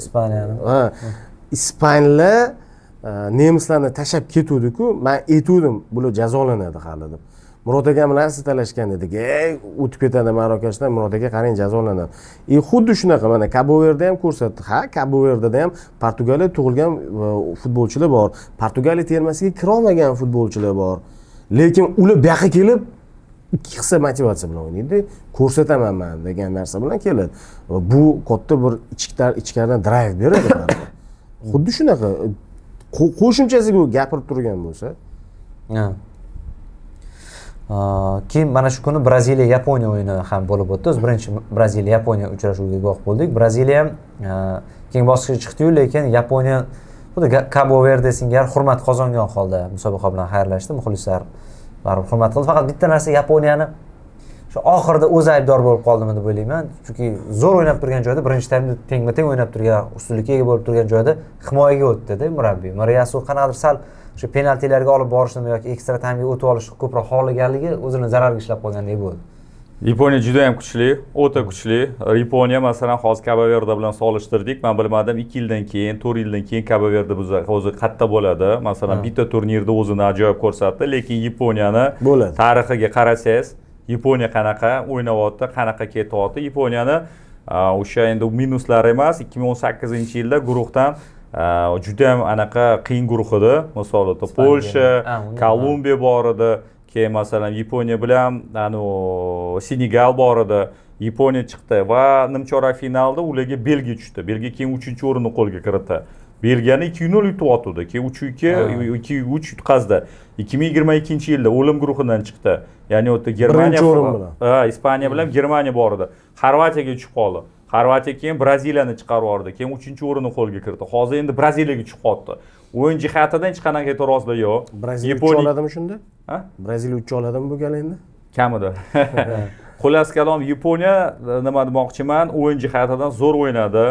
Ispaniyani. Ispanlar nemislarni tashab ketuvdi-ku, men aytuvdim, bular jazolanadi hali deb. Murod aka bilan talashgan edik. O'tib ketadi Marokashdan, Murod aka qarang jazolanadi. Xuddi shunaqa mana Cabo Verde ham ko'rsatdi. Ha, Cabo Verdeda ham Portugaliya tug'ilgan futbolchilar bor. Portugaliya termasiga kira olmagan futbolchilar bor. Lekin ular bu yoqqa kelib ikki hissa motivatsiya bilan o'ynaydi. Ko'rsataman men degan narsa bilan keladi. Bu katta bir ichkaridan drive beradi. Xuddi shunaqa qo'shimchasiga gapirib turgan bo'lsa. Keyin mana shu kuni Braziliya Yaponiya o'yini ham bo'lib o'tdi. Biz birinchi Braziliya Yaponiya uchrashuviga guvoh bo'ldik. Braziliya ham keyingi bosqichga chiqdi-yu, lekin Yaponiya xuddi Cabo Verde singari hurmat qozongan holda musobaqa bilan xayrlashdi. Muxlislar baribir hurmat qildi. Faqat bitta narsa Yaponiyani shu oxirida o'zi aybdor bo'lib qoldimi deb o'ylayman. Chunki zo'r o'ynab turgan joyda, birinchi taymda tengma-teng o'ynab turgan, ustunlikka ega bo'lib turgan joyda himoyaga o'tdi-da murabbiy. Mariyasu qanaqadir sal shu penaltilarga olib borishni yoki ekstra taymga o'tib olishni ko'proq xohlaganligi o'zini zararga ishlab qo'ygandek bo'ldi. Yaponiya juda ham kuchli, o'ta kuchli. Yaponiya masalan hozir Cabo Verde bilan solishtirdik. Men bilmadim 2 yildan keyin, 4 yildan keyin Cabo Verde o'zi qatta bo'ladi. Masalan bitta turnirda o'zini ajoyib ko'rsatdi, lekin Yaponiyani tarixiga qarasangiz, Yaponiya qanaqa o'ynayapti, qanaqa ketyapti. Yaponiyani o'sha endi minuslari emas, 2018-yilda guruhdan juda ham anaqa qiyin guruh edi. Masalan, Polsha, Kolumbiya bor edi. Keyin masalan Yaponiya bilan Senegal bor edi. Yaponiya chiqdi va nimchorak finalda ularga Belgiya tushdi. Belgiya keyin 3-o'rinni qo'lga kiritdi. Belgiyani 2-0 yutib o'tdi. Keyin 3-2, 2-3 yutqazdi. 2022-yilda o'lim guruhidan chiqdi. Ya'ni o'tda Germaniya bilan, Ispaniya bilan Germaniya bor edi. Xorvatiyaga tushib qoldi. Xorvatiya keyin Braziliyani chiqarib yubordi. Keyin 3-o'rinni qo'lga kiritdi. Hozir endi Braziliyaga tushib qoldi. O'yin jihatidan hech qanaqa e'tirozlar yo'q. Braziliya 3 oladimi shunda? Ha? Braziliya 3 oladimi bu gal endi? Kamida. Xullas kalom, Yaponiya nima demoqchiman, o'yin jihatidan zo'r o'ynadi.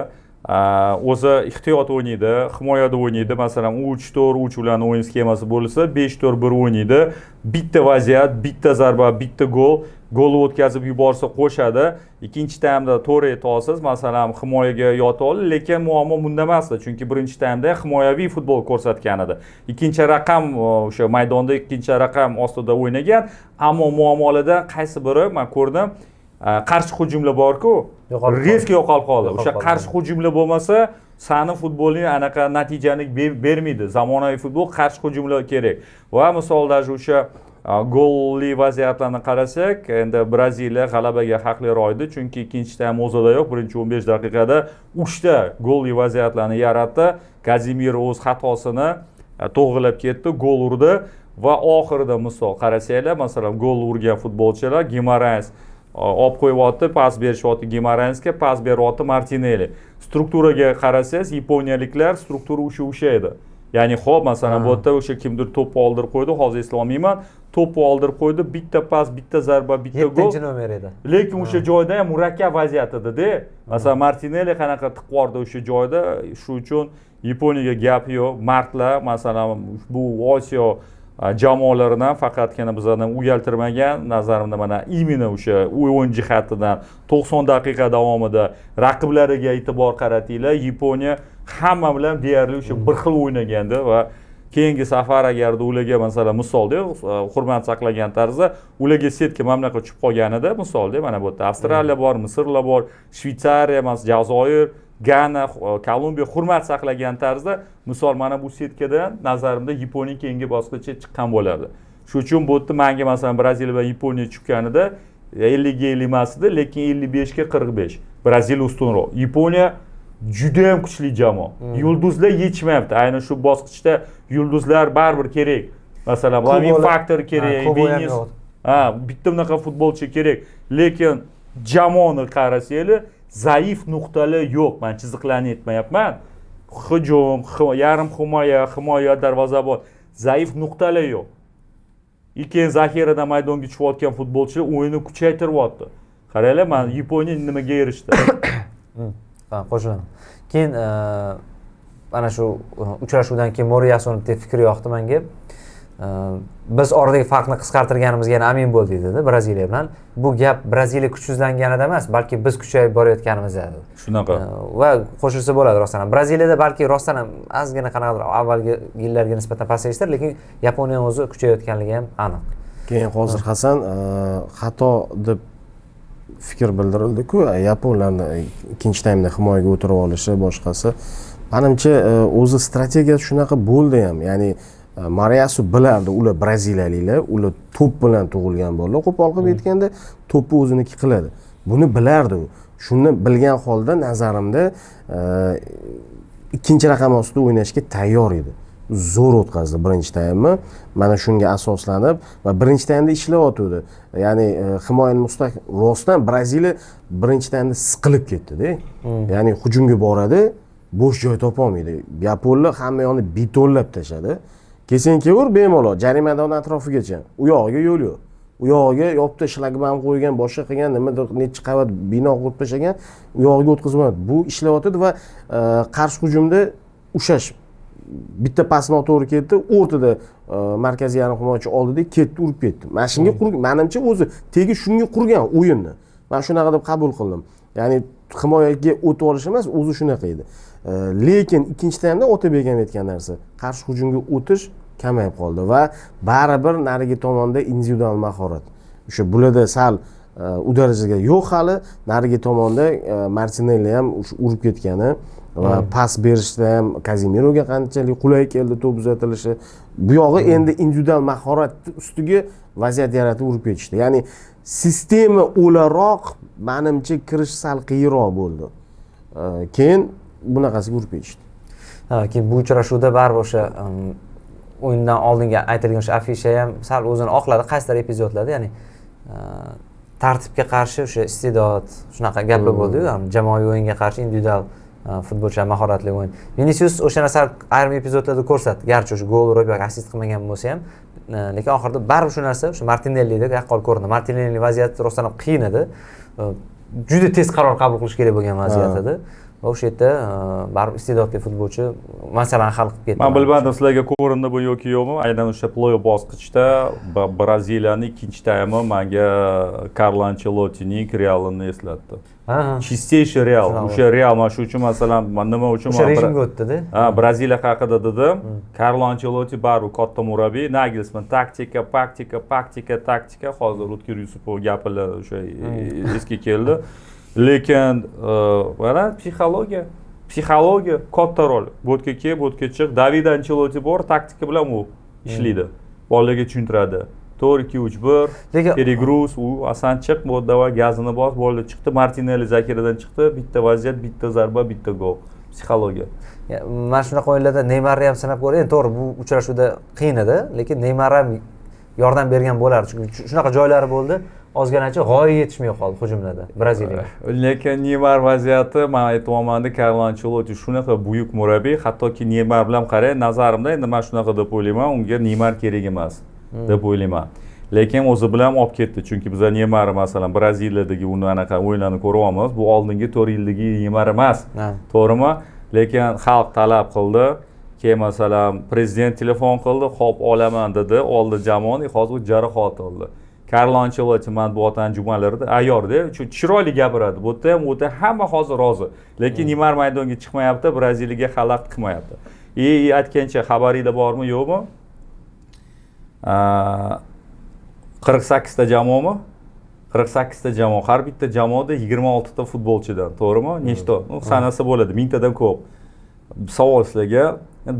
O'zi ehtiyot o'ynaydi, himoyada o'ynaydi. Masalan, 3-4-3 bilan o'yin sxemasi bo'lsa, 5-4-1 o'ynaydi. Bitta vaziyat, bitta zarba, bitta gol o'tkazib yuborsa qo'shadi. Ikkinchi taymda to'g'ri ayta olasiz, masalan, himoyaga yota oldi, lekin muammo bunda emasdi, chunki birinchi taymda himoyaviy futbol ko'rsatgan edi. Ikkinchi raqam o'sha maydonda ikkinchi raqam ostida o'ynagan, ammo muammolardan qaysi biri men ko'rdim, qarshi hujumlar bor-ku, risk yo'qolib qoldi. O'sha qarshi hujumlar bo'lmasa, sani futbolning anaqa natijani bermaydi. Zamonaviy futbol qarshi hujumlar kerak. Va misol даже o'sha golli vaziyatlarni qarasak, endi Braziliya g'alabaga haqliroq edi, chunki ikkinchi taym o'zida yo'q, birinchi 15 daqiqada 3 ta golli vaziyatlarni yaratdi. Kazimiro o'z xatosini to'g'rilab ketdi, gol urdi va oxirida misol qarasanglar, masalan, gol urgan futbolchilar Gimarayes olib qo'yyapti, pas berishyapti Gimarayesga, pas beryapti Martinelli. Strukturaga qarasangiz, yaponiyaliklar struktura o'sha edi. Ya'ni xo'p, masalan, bu yerda o'sha kimdir to'pni oldirib qo'ydi, hozir eslolmayman. To'pni oldirib qo'ydi, bitta pas, bitta zarba, bitta gol. 7-nomer edi. Lekin o'sha joyda ham murakkab vaziyat edi-da. Masalan, Martinelli qanaqa tiqib yubordi o'sha joyda, shu uchun Yaponiyaga gap yo'q. Martlar, masalan, bu Osiyo jamoalaridan faqatgina bizlardan uyaltirmagan, nazarimda mana imенно o'sha o'yin jihatidan 90 daqiqa davomida raqiblariga e'tibor qaratinglar. Yaponiya hamma bilan deyarli o'sha bir xil o'ynagandi va keyingi safar agarda ularga masalan misolda hurmat saqlagan tarzda ularga setka mamlakat tushib qolganida, misolda mana bu yerda Avstraliya bor, Misrlar bor, Shvetsariya, Jazoir, Gana, Kolumbiya hurmat saqlagan tarzda misol mana bu setkadan nazarimda Yaponiya keyingi bosqichga chiqqan bo'ladi. Shu uchun bu yerda menga masalan Braziliya va Yaponiya chiqqanida 50 ga 50 emas edi, lekin 55 ga 45. Braziliya ustunroq. Yaponiya juda ham kuchli jamoa. Yulduzlar yetishmayapti. Aynan shu bosqichda yulduzlar baribir kerak. Masalan, Lamin faktor kerak, Vinis. Bitta bunaqa futbolchi kerak. Lekin jamoani qarasanglar, zaif nuqtalar yo'q. Men chiziqlarni aytmayapman. Hujum, yarim himoya, darvozabon, zaif nuqtalar yo'q. Keyin zaxiradan maydonga tushayotgan futbolchilar o'yinni kuchaytiryapti. Qaranglar, men Yaponiya nimaga erishdi. Qo'shilaman. Keyin ana shu uchrashuvdan keyin Moriyasuni fikri yoqdi menga. Biz oradagi farqni qisqartirganimizga amin bo'ldik dedi Braziliya bilan. Bu gap Braziliya kuchsizlanganida emas, balki biz kuchayib borayotganimizda. Shunaqa. Va qo'shilsa bo'ladi rostdan ham. Braziliyada balki rostdan ham ozgina qanaqadir avvalgi yillarga nisbatan pasayishdir, lekin Yaponiya o'zi kuchayotganligi ham aniq. Keyin hozir Hasan xato deb fikr bildirildi-ku, yaponlarni ikkinchi taymda himoyaga o'tirib olishi, boshqasi. Menimcha o'zi strategiyasi shunaqa bo'ldi ham. Ya'ni Mariyasu bilardi, ular braziliyaliklar, ular to'p bilan tug'ilgan bolalar, qo'pol qilib aytganda to'pni o'ziniki qiladi. Buni bilardi u. Shuni bilgan holda nazarimda ikkinchi raqam ostida o'ynashga tayyor edi. Zo'r o'tkazdi birinchi taymni. Mana shunga asoslanib va birinchi taymda ishlayotdi. Ya'ni himoyani mustahkam rostdan Braziliya birinchi taymda siqilib ketdi-da. Ya'ni hujumga boradi, bo'sh joy topa olmaydi. Yaponlar hamma yoqni betollab tashladi. Kesin-kevur bemalol jarimadan atrofigacha. U yog'iga yo'l yo'q. U yog'iga yopda shlagbaum qo'ygan, boshqa qilgan, nimadir necha qavat bino qurib tashlagan, u yog'iga o'tkazmayapti. Bu ishlayotdi va qarshi hujumda ushlash bitta pas noto'g'ri ketdi, o'rtada markaziy yarim himoyachi oldida ketdi, urib ketdi. Mana shunga menimcha o'zi tegi shunga qurgan o'yinni. Men shunaqa deb qabul qildim. Ya'ni himoyaga o'tib olish emas, o'zi shunaqa edi. Lekin ikkinchi taymda Otabek ham aytgan narsa, qarshi hujumga o'tish kamayib qoldi va baribir narigi tomonda individual mahorat. o'sha bularda sal u darajaga yo'q hali. Narigi tomonda Martinelli ham urib ketgani va pas berishda ham Kazemiroga qanchalik qulay keldi to'p uzatilishi. Bu yog'i endi individual mahorat ustiga vaziyat yaratib urib ketishdi. Ya'ni sistema o'laroq menimcha kirish sal qiyinroq bo'ldi. Keyin bunaqasiga urib ketishdi. Keyin bu uchrashuvda baribir o'sha o'yindan oldinga aytilgan o'sha afisha ham sal o'zini oqladi qaysidir epizodlarda, ya'ni tartibga qarshi o'sha iste'dod shunaqa gaplar bo'ldi-yu, jamoaviy o'yinga qarshi individual futbolchilar mahoratli o'yin. Vinicius o'sha narsani ayrim epizodlarda ko'rsatdi. Garchi o'sha gol urib yoki assist qilmagan bo'lsa ham, lekin oxirida baribir shu narsa o'sha Martinellida yaqqol ko'rindi. Martinellining vaziyati rostdan ham qiyin edi. Juda tez qaror qabul qilish kerak bo'lgan vaziyat edi. Va o'sha yerda baribir iste'dodli futbolchi masalani hal qilib ketdi. Men bilmadim sizlarga ko'rindi bu yoki yo'qmi. Aynan o'sha play-off bosqichda Braziliyaning ikkinchi taymi menga Carlo Ancelottining Realini eslatdi. Чистейший Real. O'sha Real mana shu uchun masalan nima uchun o'sha rejimga o'tdi-da. Braziliya haqida dedim. Carlo Ancelotti baribir katta murabbiy, Nagelsmann taktika, hozir O'tkir Yusupov gapilar o'sha eski keldi. Lekin mana psixologiya katta rol. Bo'tga kelib, bo'tga chiq. David Ancelotti bor, taktika bilan u ishlaydi. Bolalarga tushuntiradi. 4-2-3-1, Perigrus, u asan chiq, modda gazini bos, bo'ldi chiqdi. Martinelli zakiradan chiqdi, bitta vaziyat, bitta zarba, bitta gol. Psixologiya. Mana shunaqa o'yinlarda Neymarni ham sanab ko'ring. To'g'ri, bu uchrashuvda qiyin edi, lekin Neymar ham yordam bergan bo'lardi. Chunki shunaqa joylari bo'ldi, ozginacha g'oya yetishmay qoldi hujumlarda Braziliya. Lekin Neymar vaziyati, men aytmoqmandim, Carlo Ancelotti shunaqa buyuk murabbiy, hattoki Neymar bilan qarang, nazarimda endi men shunaqa deb o'ylayman, unga Neymar kerak emas deb o'ylayman. Lekin o'zi bilan olib ketdi, chunki biz Neymar masalan Braziliyadagi uni anaqa o'yinlarni ko'ryapmiz. Bu oldingi 4 yildagi Neymar emas. To'g'rimi? Lekin xalq talab qildi. Keyin masalan prezident telefon qildi, "Xo'p, olaman" dedi, oldi jamoani, hozir jarohat oldi. Carlo Ancelotti matbuot anjumanlarida ayyorda, chiroyli gapiradi. Bu yerda ham o'ta hamma hozir rozi. Lekin Neymar maydonga chiqmayapti, Braziliyaga xalaqit qilmayapti. Aytgancha xabaringda bormi, yo'qmi? 48 ta jamoami? 48 ta jamoa. Har bitta jamoada 26 ta futbolchidan, to'g'rimi? Nechta? Sanasi bo'ladi, 1000 tadan ko'p. Savol sizlarga,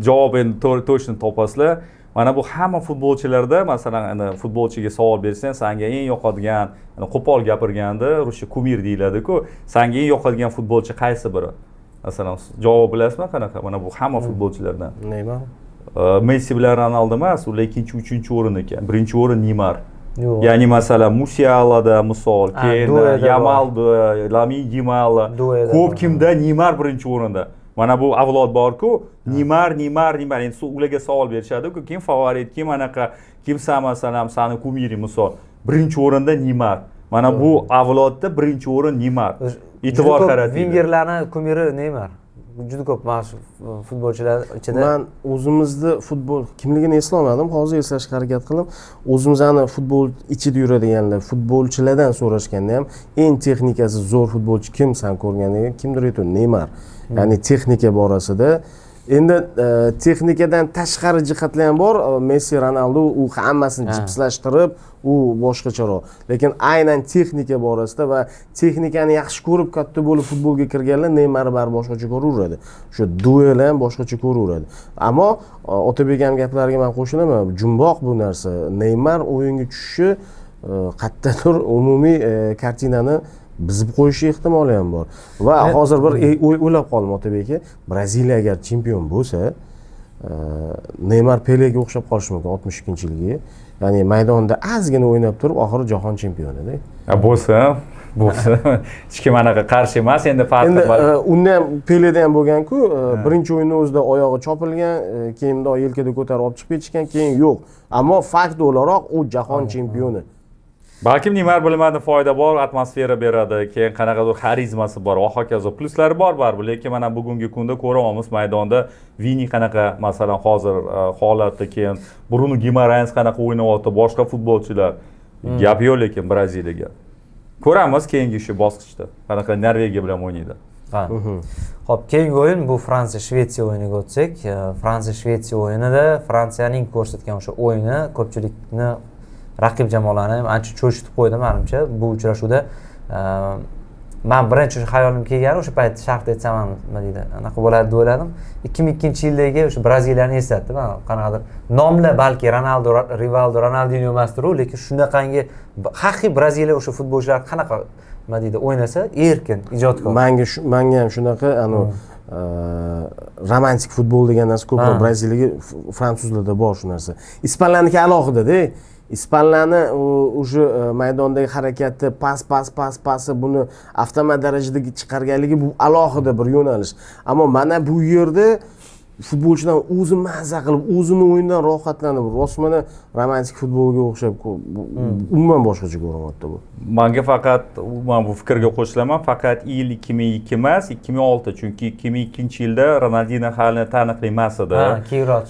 javob endi to'g'ri topasizlar. Mana bu hamma futbolchilarda, masalan, futbolchiga savol bersang, senga eng yoqadigan, qo'pol gapirganda, ruscha kumir deyiladi-ku, senga eng yoqadigan futbolchi qaysi biri? Masalan, javob bilasizmi qanaqa? Mana bu hamma futbolchilardan. Neymar. Messi bilan Ronaldo emas, ular ikkinchi, uchinchi o'rin ekan. Birinchi o'rin Neymar. Ya'ni masalan Musialada misol, keyin Yamalda, Lamine Yamal, ko'p kimda Neymar birinchi o'rinda. Mana bu avlod bor-ku, Neymar. Endi ularga savol berishadi-ku, kim favorit, kim anaqa, kim masalan sani kumiri misol. Birinchi o'rinda Neymar. Mana bu avlodda birinchi o'rin Neymar. E'tibor qarating. Vingerlarning kumiri Neymar. Juda ko'p mashhur futbolchilar ichida. Men o'zimizni futbol kimligini eslolmadim, hozir eslashga harakat qildim. O'zimizni futbol ichida yuradiganlar, futbolchilardan so'rashganda ham eng texnikasi zo'r futbolchi kim san ko'rganiga kimdir aytadi, Neymar. Ya'ni texnika borasida. Endi texnikadan tashqari jihatlar ham bor. Messi, Ronaldo u hammasini jipslashtirib, u boshqacharoq. Lekin aynan texnika borasida va texnikani yaxshi ko'rib katta bo'lib futbolga kirganlar Neymar bar boshqacha ko'raveradi. O'sha duel ham boshqacha ko'raveradi. Ammo Otabek ham gaplariga men qo'shilaman, jumboq bu narsa. Neymar o'yinga tushishi qattiqdir umumiy kartinani bizib qo'yishi ehtimoli ham bor. Va hozir bir o'ylab qoldim Otabek aka, Braziliya agar chempion bo'lsa, Neymar Pelega o'xshab qolishi mumkin 62-yilga. Ya'ni maydonda ozgina o'ynab turib, oxiri jahon chempioni-da. Bo'lsa, hech kim anaqa qarshi emas, endi farqi bor. Endi unda ham Peleda ham bo'lgan-ku, birinchi o'yinda o'zida oyog'i chopilgan, keyin bundoq yelkada ko'tarib olib chiqib ketishgan, keyin yo'q. Ammo fakt o'laroq u jahon chempioni. Balkim Neymar bilmadim, foyda bor, atmosfera beradi, keyin qanaqadir xarizmasi bor va hokazo. Pluslari bor baribir, lekin mana bugungi kunda ko'ryapmiz maydonda Vini qanaqa, masalan, hozir holatda, keyin Bruno Guimaraes qanaqa o'ynayapti, boshqa futbolchilar. Gap yo'q lekin Braziliyaga. Ko'ramiz keyingi shu bosqichda qanaqa Norvegiya bilan o'ynaydi. Xo'p, keyingi o'yin bu Fransiya-Shvetsiya o'yiniga o'tsak, Fransiya-Shvetsiya o'yinida Fransiyaning ko'rsatgan o'sha o'yini ko'pchilikni raqib jamoalarni ham ancha cho'chitib qo'ydi menimcha bu uchrashuvda. Men birinchi xayolim kelgani o'sha payt sharh etsam ham nima deydi anaqa bo'ladi deb o'yladim. 2002-yildagi o'sha Braziliyani eslatdi. Men qanaqadir nomlar balki Ronaldo, Rivaldo, Ronaldinho emasdir-ku, lekin shunaqangi haqiqiy Braziliya o'sha futbolchilar qanaqa nima deydi o'ynasa erkin, ijodkor. Menga ham shunaqa romantik futbol degan narsa ko'proq Braziliyaga fransuzlarda bor shu narsa. Ispanlarniki alohida-da. Ispanlarni o'sha maydondagi harakati pasi buni avtomat darajada chiqarganligi bu alohida bir yo'nalish. Ammo mana bu yerda futbolchidan o'zi mazza qilib, o'zini o'yindan rohatlanib, rostmana romantik futbolga o'xshab umuman boshqacha ko'rinyapti bu. Menga faqat men bu fikrga qo'shilaman, faqat yil 2002 emas, 2006, chunki 2002-yilda Ronaldinho hali taniqli emas edi. Keyinroq.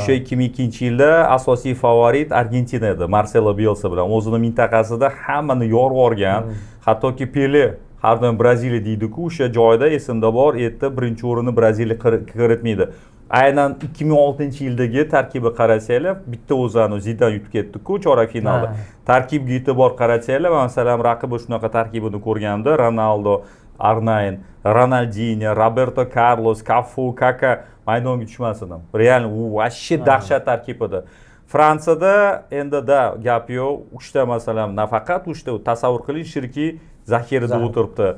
O'sha 2002-yilda asosiy favorit Argentina edi, Marcelo Bielsa bilan. O'zining mintaqasida hammani yorib olgan, hattoki Pele har doim Braziliya deydi-ku, o'sha joyda esimda bor, erta birinchi o'rinni Braziliya kiritmaydi. Aynan 2006-yildagi tarkibga qarasanglar, bitta o'zani Zidane yutib ketdi-ku chorak finalda. Tarkibga e'tibor qarasanglar, masalan, raqibi shunaqa tarkibini ko'rganimda, Ronaldo, Arnain, Ronaldinho, Roberto Carlos, Cafu, Kaka maydonga tushmas edim. Real u vashshi dahshat tarkib edi. Fransiyada endi gap yo'q. 3 ta masalan, nafaqat 3 ta tasavvur qiling, Shirki zaxirada o'tiribdi.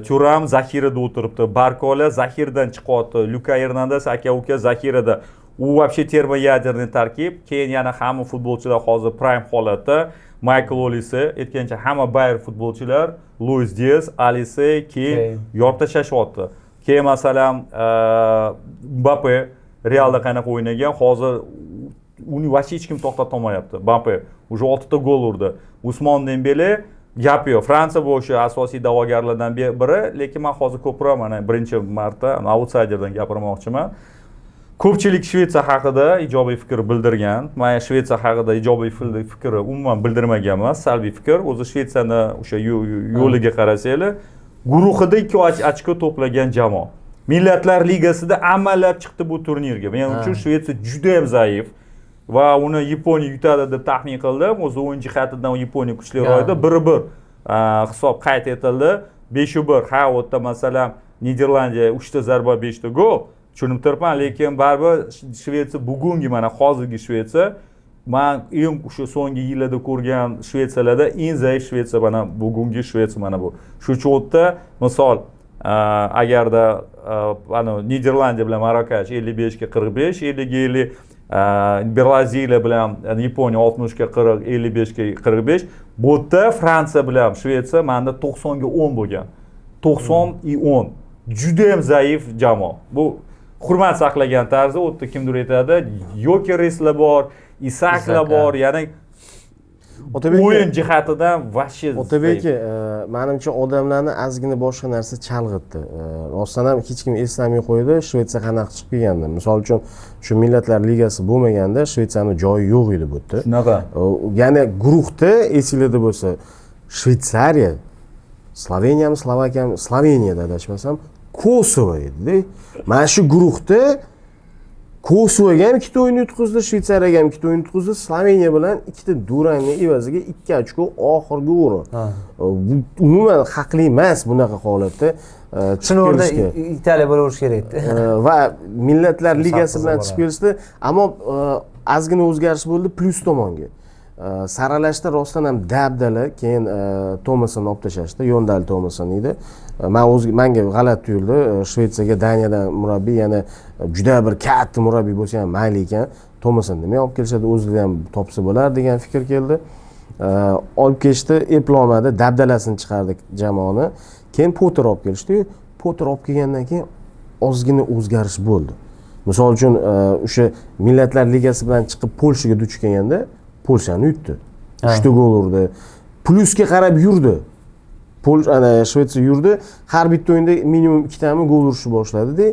Turam zaxirada o'tiribdi. Barkola zaxiradan chiqyapti. Luka Hernandez aka-uka zaxirada. U вообще termoyaderniy tarkib. Keyin yana hamma futbolchilar hozir prime holatda. Michael Olise, aytgancha hamma Bayer futbolchilar, Luis Diaz, Olise, keyin yorib tashlashyapti. Keyin masalan Mbappe Realda qanaqa o'ynagan, hozir uni вообще hech kim to'xtata olmayapti. Mbappe уже 6 ta gol urdi. Usmon Dembele gap yo'q. Fransiya bu o'sha asosiy da'vogarlardan biri, lekin men hozir ko'proq mana birinchi marta outsiderdan gapirmoqchiman. Ko'pchilik Shvetsiya haqida ijobiy fikr bildirgan. Men Shvetsiya haqida ijobiy fikr umuman bildirmagan emas, salbiy fikr. O'zi Shvetsiyani o'sha yo'liga qarasanglar, guruhida 2 ochko to'plagan jamoa. Millatlar Ligasida amallab chiqdi bu turnirga. Men uchun Shvetsiya juda ham zaif. Va uni Yaponiya yutadi deb taxmin qildim. O'zi o'yin jihatidan Yaponiya kuchliroq edi. 1-1 hisob qayd etildi. 5-1. Ha, u yerda masalan Niderlandiya 3 ta zarba, 5 ta gol. Tushunib turibman, lekin baribir Shvetsiya bugungi mana hozirgi Shvetsiya men eng o'sha so'nggi yillarda ko'rgan Shvetsiyalarda eng zaif Shvetsiya mana bugungi Shvetsiya mana bu. Shu chotda misol agarda ana Niderlandiya bilan Marokash 55 ga 45, 50 ga 50 Braziliya bilan Yaponiya 60 ga 40, 55 ga 45. Bu yerda Fransiya bilan Shvetsiya menda 90 ga 10 bo'lgan. 90-10. Juda ham zaif jamoa. Bu hurmat saqlagan tarzda u yerda kimdir aytadi, Yokereslar bor, Isaklar bor, ya'ni o'yin jihatidan vashshi. Otabek, menimcha odamlarni ozgina boshqa narsa chalg'itdi. Rostdan ham hech kim eslamay qo'ydi, Shvetsiya qanaqa chiqib kelgandi. Misol uchun, shu Millatlar Ligasi bo'lmaganda Shvetsiyaning joyi yo'q edi bu yerda. Shunaqa. Ya'ni guruhda esingizda bo'lsa, Shveysariya, Sloveniyami, Slovakiyami, Sloveniyada adashmasam, Kosovo edi. Mana shu guruhda Kosovoga ham 2 o'yin yutqizdi, Shveysariyaga ham 2 o'yin yutqizdi, Sloveniya bilan 2 ta durangni evaziga 2 ochko oxirgi o'rin. Bu umuman haqli emas bunaqa holatda. Shuni o'rda Italiya bo'lishi kerak edi. Va Millatlar Ligasi bilan chiqib kelishdi, ammo ozgina o'zgarish bo'ldi plus tomonga. Saralashda rostdan ham dabdala, keyin Tomasni olib tashlashdi, Yondal Tomasni edi. Menga g'alati tuyuldi. Shvetsiyaga Daniyadan murabbiy, yana juda bir katta murabbiy bo'lsa ham mayli ekan, Tomasni nima olib kelishadi, o'zida ham topsa bo'lar degan fikr keldi. Olib kelishdi, eplomadi, dabdalasini chiqardi jamoani. Keyin Potter olib kelishdi. Potter olib kelgandan keyin ozgina o'zgarish bo'ldi. Misol uchun, o'sha Millatlar Ligasi bilan chiqib Polshaga duch kelganda Polshani yutdi. 3 ta gol urdi. Plusga qarab yurdi. Shvetsiya yurdi. Har bitta o'yinda minimum 2 tami gol urishni boshladi-da.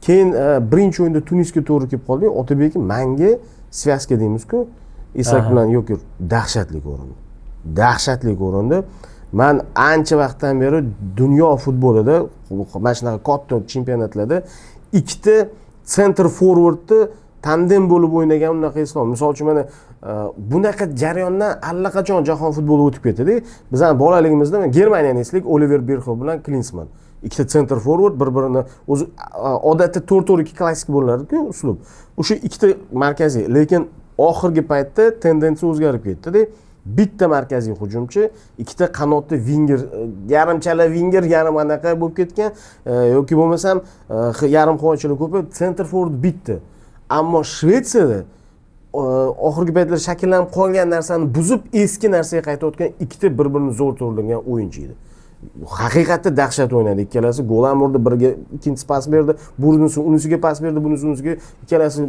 Keyin birinchi o'yinda Tunisga to'g'ri kelib qoldi. Otabek menga svязка deymiz-ku, Isak bilan yo'q, dahshatli ko'rindi. Dahshatli ko'rindi. Men ancha vaqtdan beri dunyo futbolida, mana shunaqa katta chempionatlarda 2 ta center forwardni tandem bo'lib o'ynagan unaqa eslom. Misol uchun mana bunaqa jarayondan allaqachon jahon futboli o'tib ketdi-da. Bizning bolaligimizda Germaniyani eslaylik, Oliver Bierhoff bilan Klinsmann. Ikkita center forward bir-birini o'zi odatda 4-4-2 klassik bo'lardi-ku uslub. O'sha ikkita markaziy, lekin oxirgi paytda tendensiya o'zgarib ketdi-da. Bitta markaziy hujumchi, ikkita qanotli winger, yarimchala winger, yarim anaqa bo'lib ketgan yoki bo'lmasam yarim himoyachilar ko'p, center forward bitta. Ammo Shvetsiyada oxirgi paytlar shakllanib qolgan narsani buzib eski narsaga qaytayotgan ikkita bir-birini zo'r to'rlagan o'yinchi edi. Haqiqatda dahshat o'ynadi ikkalasi. Gol ham urdi, biriga ikkinchi pas berdi, bunisi unisiga pas berdi, bunisi unisiga, ikkalasi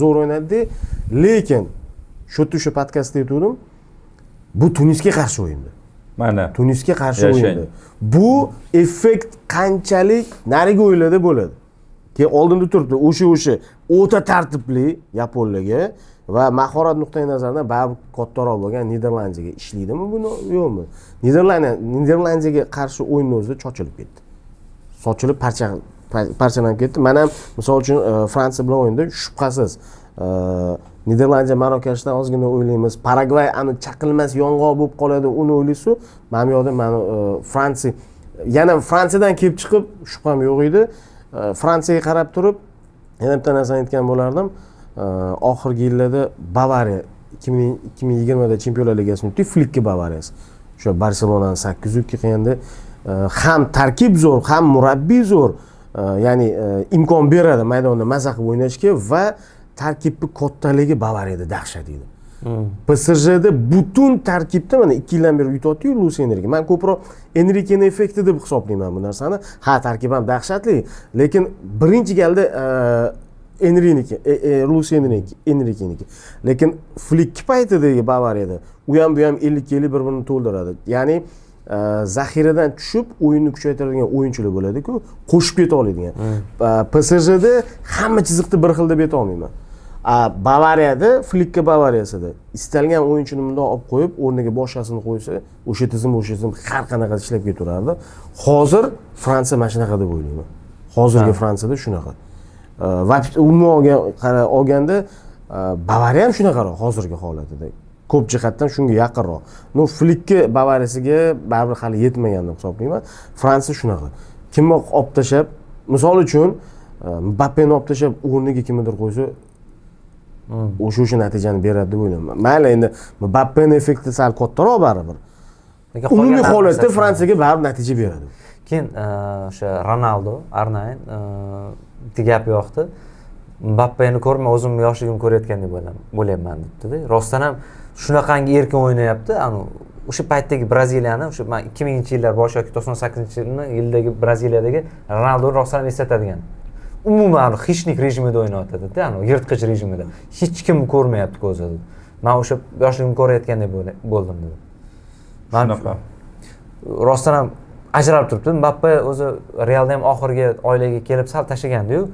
zo'r o'ynadi. Lekin shu podkastda aytdim, bu Tunisga qarshi o'yindi. Mana Tunisga qarshi o'yindi. Bu effekt qanchalik nariga o'yladi bo'ladi. Keyin oldinda turibdi o'sha o'ta tartibli yaponlarga va mahorat nuqtai nazaridan baribir kattaroq bo'lgan Niderlandiyaga ishlaydimi buni yo'qmi? Niderlandiyaga qarshi o'yinni o'zida chochilib ketdi. Sochilib parchalanib ketdi. Men ham misol uchun Fransiya bilan o'yinda shubhasiz Niderlandiya Marokashdan ozgina o'ylaymiz. Paragvay ani chaqilmas yong'oq bo'lib qoladi, uni o'ylaysiz. Men yo'qda Fransiya yana Fransiyadan kelib chiqib shubham yo'q edi. Fransiyaga qarab turib yana bitta narsani aytgan bo'lardim. Oxirgi yillarda Bavariya 2020 da Chempionlar Ligasini o'tdi, Flickga Bavariyasi. O'sha Barselonani 8-2 qilganda ham tarkib zo'r, ham murabbiy zo'r. Ya'ni imkon beradi maydonda maza qilib o'ynashga va tarkibni kattaligi Bavariyada dahshat edi. PSJda butun tarkibda mana 2 yildan beri yutyapti-yu Luis Enrique. Men ko'proq Enriquening effekti deb hisoblayman bu narsani. Ha, tarkib ham dahshatli, lekin birinchi galda Luis Enrique'niki. Lekin Flick paytidagi Bavariyada u ham bu ham 50-50 bir-birini to'ldiradi. Ya'ni zaxiradan tushib o'yinni kuchaytiradigan o'yinchilar bo'ladi-ku, qo'shib keta oladigan. PSJda hamma chiziqni bir xil deb ayta olmayman. Bavariyada, Flickka Bavariyasida istalgan o'yinchini bundoq olib qo'yib, o'rniga boshqasini qo'ysa, o'sha tizim har qanaqa ishlab ketaverardi. Hozir Fransiya mana shunaqa deb o'ylayman. Hozirgi Fransiyada shunaqa. Va umuman olganda Bavariya ham shunaqaroq hozirgi holatida. Ko'p jihatdan shunga yaqinroq. Flickka Bavariyasiga baribir hali yetmagan deb hisoblayman. Fransiya shunaqa. Kimni olib tashab, misol uchun Mbappeni olib tashab o'rniga kimnidir qo'ysa, o'sha natijani beradi deb o'ylayman. Mayli, endi Mbappeni effekti sal kattaroq baribir. Umumiy holatda Fransiyaga baribir natija beradi. Keyin o'sha Ronaldo, Arnayn gap yo'qdi. Mbappeni ko'rmay o'zim yoshligim ko'rayotgandek bo'lyapman debdi-da. Rostdan ham shunaqangi erkin o'ynayapti. O'sha paytdagi Braziliyani, o'sha 2000-yillar boshi yoki 98-yildagi Braziliyadagi Ronaldoni rostdan ham eslatadigan. Umuman xishnik rejimida o'ynayotdi-da, yirtqich rejimida. Hech kim ko'rmayapti ko'zida. Men o'sha yoshligimni ko'rayotgandek bo'ldim dedi. Shunaqa. Rostdan ham ajralib turibdi. Mbappe o'zi Realda ham oxirgi oylarga kelib sal tashlagandi-yu.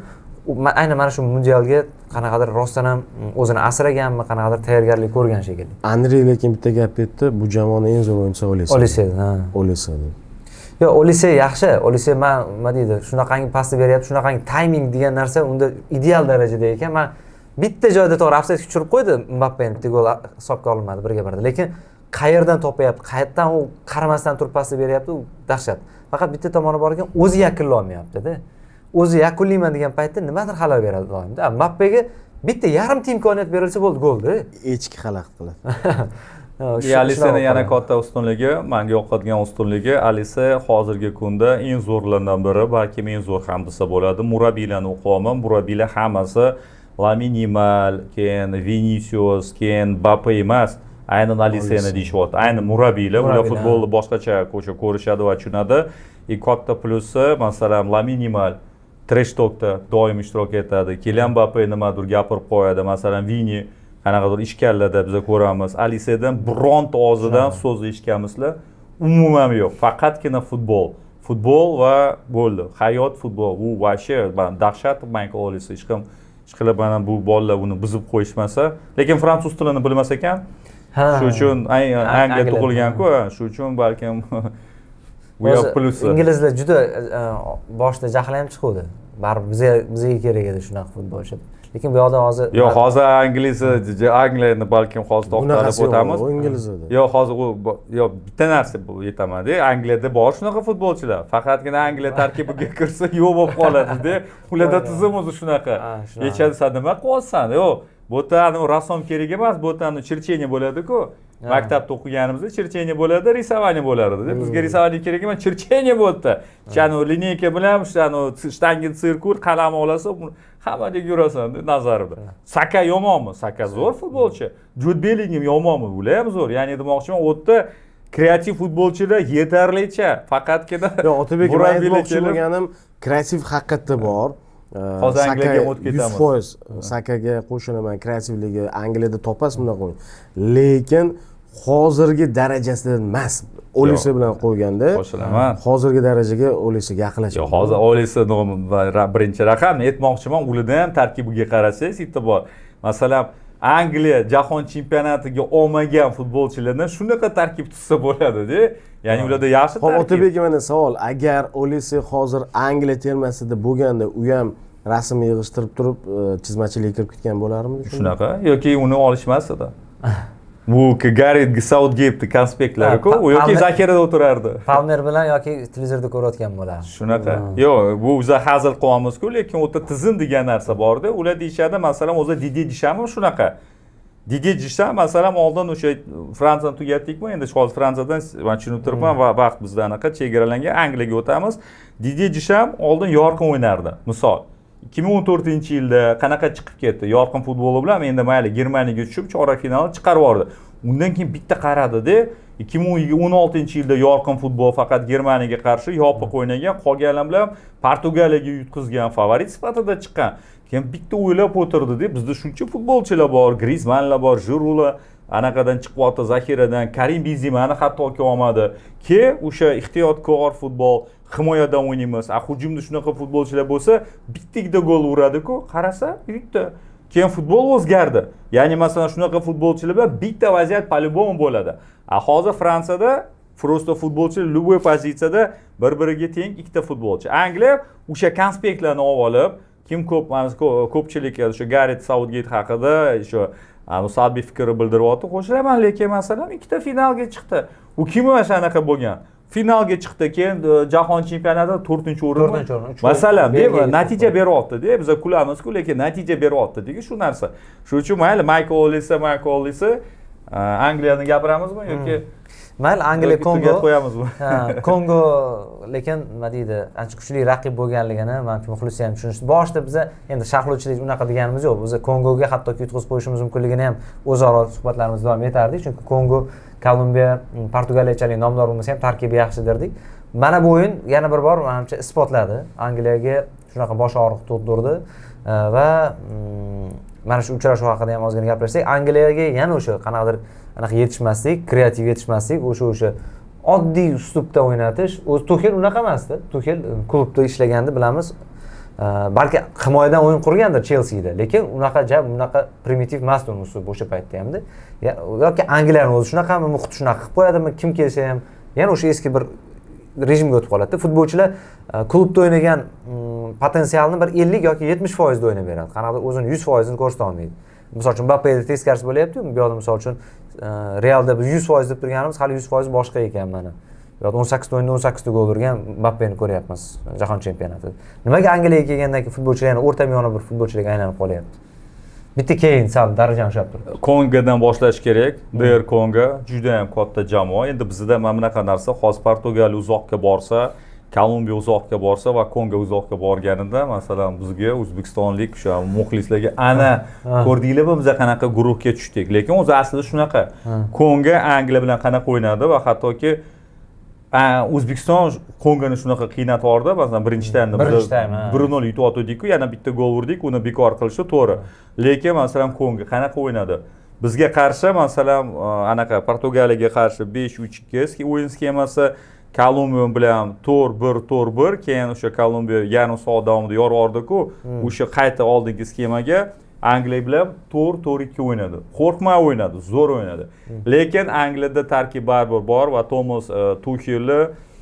Aynan mana shu mundialga qanaqadir rostdan ham o'zini asraganmi, qanaqadir tayyorgarlik ko'rgan shekilli. Anri lekin bitta gap aytdi, bu jamoaning eng zo'r o'yinchisi Olise. Olise. Yo, Olise yaxshi. Olise nima deydi? Shunaqangi pasni beryapti, shunaqangi timing degan narsa unda ideal darajada ekan. Men bitta joyda to'g'ri ofsaydga tushirib qo'ydi Mbappeni, bitta gol hisobga olinmadi birga birda. Lekin qayerdan topayapti, qayerdan u qaramasdan turib pasni beryapti, u dahshat. Faqat bitta tomoni bor ekan, o'zi yakunlay olmayapti-da. O'zi yakunlayman degan paytda nimadir xalal beradi doimda. Mbappega bitta yarimta imkoniyat berilsa bo'ldi, golda. Echki xalaqit qiladi. Aliseni yana katta ustunligi, menga yoqadigan ustunligi, Alise hozirgi kunda eng zo'rlardan biri, balki eng zo'r ham desa bo'ladi. Murabbiylarni o'qiyman, murabbiylar hammasi Lamine Yamal, keyin Vinicius, keyin Mbappe emas, aynan Aliseni deyishyapti. Aynan murabbiylar, ular futbolni boshqacha ko'rishadi va tushunadi. Katta plusi, masalan, Lamine Yamal trash talkda doim ishtirok etadi. Kylian Mbappe nimadir gapirib qo'yadi, masalan, Vini qanaqadir ishkallada biz ko'ramiz. Alisedan bironta og'zidan so'z eshitganmizlar umuman yo'q. Faqatgina futbol. Futbol va bo'ldi. Hayot futbol. Bu vashye dahshat bank olisi. Hech qilib mana bu bolalar uni buzib qo'yishmasa, lekin fransuz tilini bilmas ekan. Shuning uchun Angliya tug'ilgan-ku, shuning uchun balkim bu yoq plusi. Inglizlar juda boshida jahli ham chiqdi. Baribir bizga kerak edi shunaqa futbolchi. lekin bu yoqda hozir yo'q hozir angliyani balkim hozir to'xtalib o'tamiz. inglizada. Yo'q hozir u yo'q bitta narsa aytaman-da, Angliyada bor shunaqa futbolchilar. Faqatgina Angliya tarkibiga kirsa yo'q bo'lib qoladi-da. Ularda tizim o'zi shunaqa. Yechadi, nima qilyapsan? Yo'q, bu yerda rassom kerak emas, bu yerda chircheniya bo'ladi-ku. Maktabda o'qiganimizda chircheniya bo'ladi, risovaniya bo'lardi. Bizga risovaniya kerak emas, chircheniya bo'ldi. Chano lineyka bilan shano shtangin sirkur qalam olasa, hammadek yurasan nazarimda. Saka yomonmi? Saka zo'r futbolchi. Jud Bellingham yomonmi? Ular ham zo'r. Ya'ni demoqchiman, u yerda kreativ futbolchilar yetarlicha, faqatgina Yo'q, Otabek men aytmoqchi bo'lganim, kreativ haqiqatda bor. Hozir Angliyaga o'tib ketamiz. 100% Sakaga qo'shilaman, kreativligi Angliyada topasiz bunaqa o'yin. Lekin hozirgi darajasida emas. Olisi bilan qo'yganda qo'shilaman. Hozirgi darajaga Olisiga yaqinlashadi. Yo'q, hozir Olisi birinchi raqam. Aytmoqchiman, ularni ham tarkibiga qarasangiz, e'tibor. Masalan, Angliya jahon chempionatiga olmagan futbolchilarni shunaqa tarkib tuzsa bo'ladi-da. Ya'ni ularda yaxshi tarkib. Hop, Otabek, mana savol, agar Olisi hozir Angliya termasida bo'lganda, u ham rasm yig'ishtirib turib, chizmachilikka kirib ketgan bo'larmidi? Shunaqa yoki uni olishmasdi. Bu Gareth Southgate konspektlari-ku, yoki zaxirada o'tirardi. Palmer bilan yoki televizorda ko'rayotgan bo'lar. Shunaqa. Yo'q, bu o'zi hazil qilyapmiz-ku, lekin o'ta tizim degan narsa bor-da. Ular deyshadi, masalan, o'zi Didier Deschamps shunaqa. Didier Deschamps masalan oldin o'sha Fransiyani tugatdikmi? Endi hozir Fransiyadan men tushunib turibman va vaqt bizda anaqa chegaralangan. Angliyaga o'tamiz. Didier Deschamps oldin yorqin o'ynardi. Misol 2014-yilda qanaqa chiqib ketdi? Yorqin futboli bilan endi mayli Germaniyaga tushib, chorak finalni chiqarib yubordi. Undan keyin bitta qaradi-da, 2016-yilda yorqin futbol faqat Germaniyaga qarshi yopiq o'ynagan, qolganlar bilan Portugaliyaga yutqizgan favorit sifatida chiqqan. Keyin bitta o'ylab o'tirdi-da, bizda shuncha futbolchilar bor, Griezmannlar bor, Jirular anaqadan chiqyapti zaxiradan, Karim Benzemani hattoki olmadi. Ke o'sha ehtiyotkor futbol, himoyadan o'ynaymiz. Hujumda shunaqa futbolchilar bo'lsa, bittagida gol uradi-ku, qarasa, bitta. Keyin futbol o'zgardi. Ya'ni masalan shunaqa futbolchilar bilan bitta vaziyat по-любому bo'ladi. Hozir Fransiyada просто futbolchilar любой pozitsiyada bir-biriga teng ikkita futbolchi. Angliya o'sha konspektlarni olib, kim ko'pchilik o'sha Gareth Southgate haqida o'sha salbiy fikr bildiryapti. Qo'shilaman, lekin masalan ikkita finalga chiqdi. U kim o'sha anaqa bo'lgan? Finalga chiqdi, keyin jahon chempionatida 4-o'rin. Masalan, natija beryapti-da, biz kulamiz-ku, lekin natija beryapti-da, shu narsa. Shuning uchun mayli Michael Olise Angliyani gapiramizmi yoki mayli Angliya Kongo qo'yamizmi? Kongo lekin nima deydi, ancha kuchli raqib bo'lganligini menimcha muxlislar ham tushunishdi. Boshida biz endi sharhlovchilik unaqa deganimiz yo'q. Biz Kongoga hattoki yutqizib qo'yishimiz mumkinligini ham o'zaro suhbatlarimiz davom etardik, chunki Kongo, Kolumbiya, Portugaliyachalik nomlar bo'lmasa ham tarkibi yaxshi derdik. Mana bu o'yin yana bir bor menimcha isbotladi. Angliyaga shunaqa bosh og'riq tug'dirdi va mana shu uchrashuv haqida ham ozgina gapirsak, Angliyaga yana o'sha qanaqadir anaqa yetishmaslik, kreativ yetishmaslik, o'sha oddiy uslubda o'ynatish. O'zi Tuxel unaqa emasdi. Tuxel klubda ishlaganda bilamiz, balki himoyadan o'yin qurgandir Chelsea'da, lekin unaqa primitiv emasdi uning uslubi o'sha paytda hamda. Yoki Angliyaning o'zi shunaqami, muhit shunaqa qilib qo'yadimi, kim kelsa ham yana o'sha eski bir rejimga o'tib qoladi. Futbolchilar klubda o'ynagan potensialni bir 50 yoki 70% da o'ynab beradi. Qanaqadir o'zini 100% ni ko'rsata olmaydi. Misol uchun Mbappeda teskarisi bo'lyapti-ku, bu yoqda misol uchun Realda biz 100% deb turganimiz hali 100% boshqa ekan mana. Bu yoqda 18 o'yinda 18 ta gol urgan Mbappeni ko'ryapmiz jahon chempionatida. Nimaga Angliyaga kelgandan keyin futbolchilar yana o'rtamiyona bir futbolchilarga aylanib qolyapti? Bitta keyin sal darajani ushlab turibdi. Kongodan boshlash kerak. DR Kongo juda ham katta jamoa. Endi bizda mana bunaqa narsa, hozir Portugaliya uzoqqa borsa, Kolumbiya uzoqqa borsa va Kongo uzoqqa borganida, masalan, bizga O'zbekistonlik o'sha muxlislarga ana ko'rdinglarmi biz qanaqa guruhga tushdik. Lekin o'zi aslida shunaqa. Kongo Angliya bilan qanaqa o'ynadi va hattoki O'zbekiston Kongoni shunaqa qiynatib yubordi. Masalan, birinchi taymda 1-0 yutib o'tdik-ku, yana bitta gol urdik, uni bekor qilishdi, to'g'ri. Lekin masalan Kongo qanaqa o'ynadi? Bizga qarshi masalan anaqa Portugaliyaga qarshi 5-3-2 o'yin sxemasi, Kolumbiya bilan 4-1, keyin o'sha Kolumbiya yarim soat davomida yorib yubordi-ku, o'sha qayta oldingi sxemaga Angliya bilan 4-4-2 o'ynadi. Qo'rqmay o'ynadi, zo'r o'ynadi. Lekin Angliyada tarkib baribir bor va Thomas Tuchel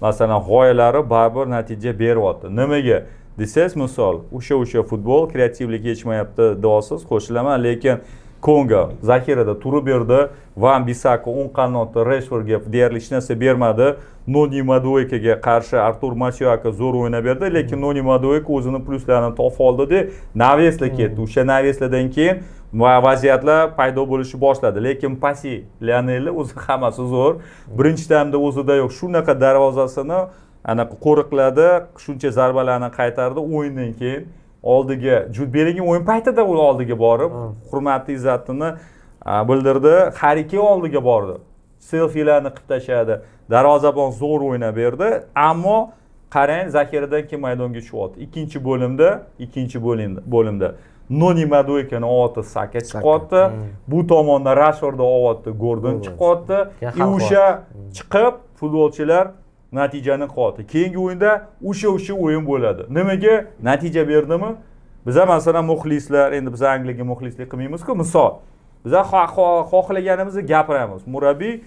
masalan g'oyalari baribir natija beryapti. Nimaga? desangiz, misol o'sha futbol kreativlik yetishmayapti deyapsiz, qo'shilaman, lekin Kongo zaxirada turib berdi, Van Bissaka o'ng qanotda Rashfordga deyarli hech narsa bermadi. Noni Maduekaga qarshi Artur Masyuaka zo'r o'ynab berdi, lekin Noni Madueka o'zini pluslarini topib oldi-da, Navesla ketdi. O'sha Navesladan keyin vaziyatlar paydo bo'lishni boshladi, lekin Pasi Lionelni o'zi hammasi zo'r. Birinchi taymda o'zida yo'q, shunaqa darvozasini anaqa qo'riqladi, shuncha zarbalarni qaytardi. O'yindan keyin oldiga Jude Bellingham o'yin paytida u oldiga borib, hurmatli izzatini bildirdi. Harry Kane oldiga bordi. Selfilarni qilib tashladi. Darvozabon zo'r o'ynab berdi, ammo qarang, zaxiradan kim maydonga tushyapti. Ikkinchi bo'limda Noni Maduekani ovoti Saka chiqyapti. Bu tomonda Rashford ovoti Gordon chiqyapti. O'sha chiqib futbolchilar natijani qilyapti. Keyingi o'yinda o'sha o'yin bo'ladi. Nimaga? Natija berdimi? Biza masalan muxlislar, endi biz Angliyaga muxlislik qilmaymiz-ku, misol. Biza xohlaganimizni gapiramiz. Murabbiy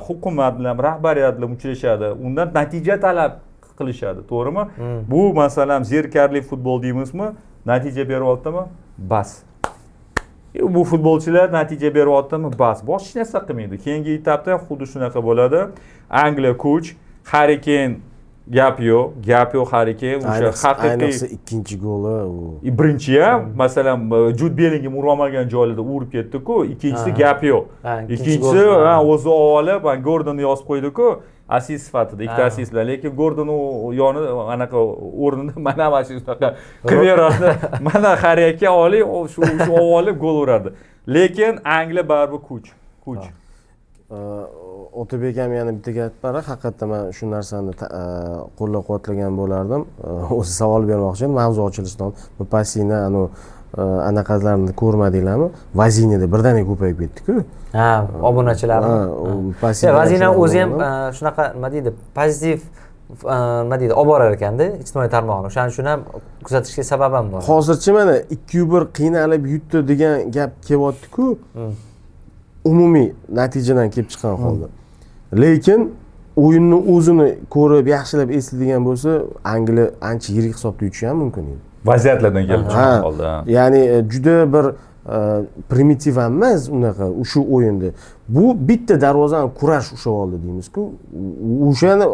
hukumat bilan, rahbariyat bilan uchrashadi. Undan natija talab qilishadi, to'g'rimi? Bu masalan zerikarli futbol deymizmi? Natija beryaptimi? Bas. Bu futbolchilar natija beryaptimi? Bas. Boshqa hech narsa qilmaydi. Keyingi etapda ham xuddi shunaqa bo'ladi. Angliya kuch, Harry Kane gap yo'q Harry Kane, o'sha haqiqiy ayniqsa ikkinchi goli u. Birinchi ham, masalan, Jude Bellingham urolmagan joylarda urib ketdi-ku, ikkinchisi gap yo'q. Ikkinchisi o'zi olib, Gordonni yozib qo'ydi-ku, assist sifatida, ikkita assist bilan, lekin Gordon yoni anaqa o'rnida mana shunaqa Kverasni mana Harry aka olib, shu olib gol uradi. Lekin Angliya baribir kuch. Otabek ham yana bitta gap bor, haqiqatdan men shu narsani qo'llab-quvvatlagan bo'lardim. O'zi savol bermoqchi, mavzu ochilishdan Pasini anaqalarni ko'rmadinglarmi? Vazinada birdaniga ko'payib ketdi-ku. Ha, obunachilarmi? Vazina o'zi ham shunaqa nima deydi, pozitiv nima deydi, olib borar ekanda ijtimoiy tarmoqni. Shuni ham kuzatishga sababim bor. Hozircha mana 2-1 qiynalib yutdi degan gap kelyapti-ku. Umumiy natijadan kelib chiqqan holda. Lekin o'yinni o'zini ko'rib, yaxshilab eslaydigan bo'lsa, Angliya ancha yirik hisobda yutishi ham mumkin edi. Vaziyatlardan kelib chiqqan holda. Ya'ni juda bir primitiv emas unaqa o'sha o'yinda. Bu bitta darvozani kurash ushlab oldi deymiz-ku. O'shani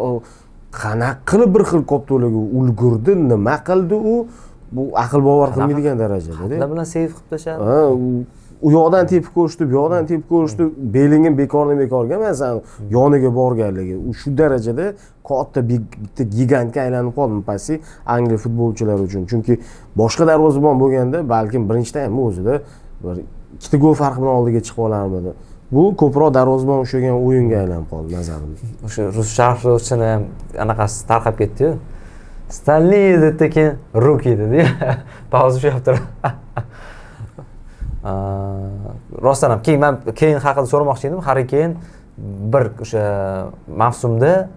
qanaqa qilib bir xil kopto'laga ulgurdi, nima qildi u? Bu aql bovar qilmaydigan darajada. Ular bilan seyf qilib tashladi. U yoqdan tepib ko'rishdi, bu yoqdan tepib ko'rishdi. Bellingham bekorga emas, yoniga borganligi. U shu darajada katta bitta gigantga aylanib qoldi Pasi Angliya futbolchilari uchun. Chunki boshqa darvozabon bo'lganda, balkim birinchi taymda o'zida bir ikkita gol farq bilan oldiga chiqib olarmidi. Bu ko'proq darvozabon ushlagan o'yinga aylanib qoldi nazarimda. O'sha rus sharhlovchini ham anaqasi tarqab ketdi-yu. Stanley dedi keyin Ruki dedi. Pauza ushlab rostdan ham men keyin haqida so'ramoqchi edim. Harry Kane bir o'sha mavsumda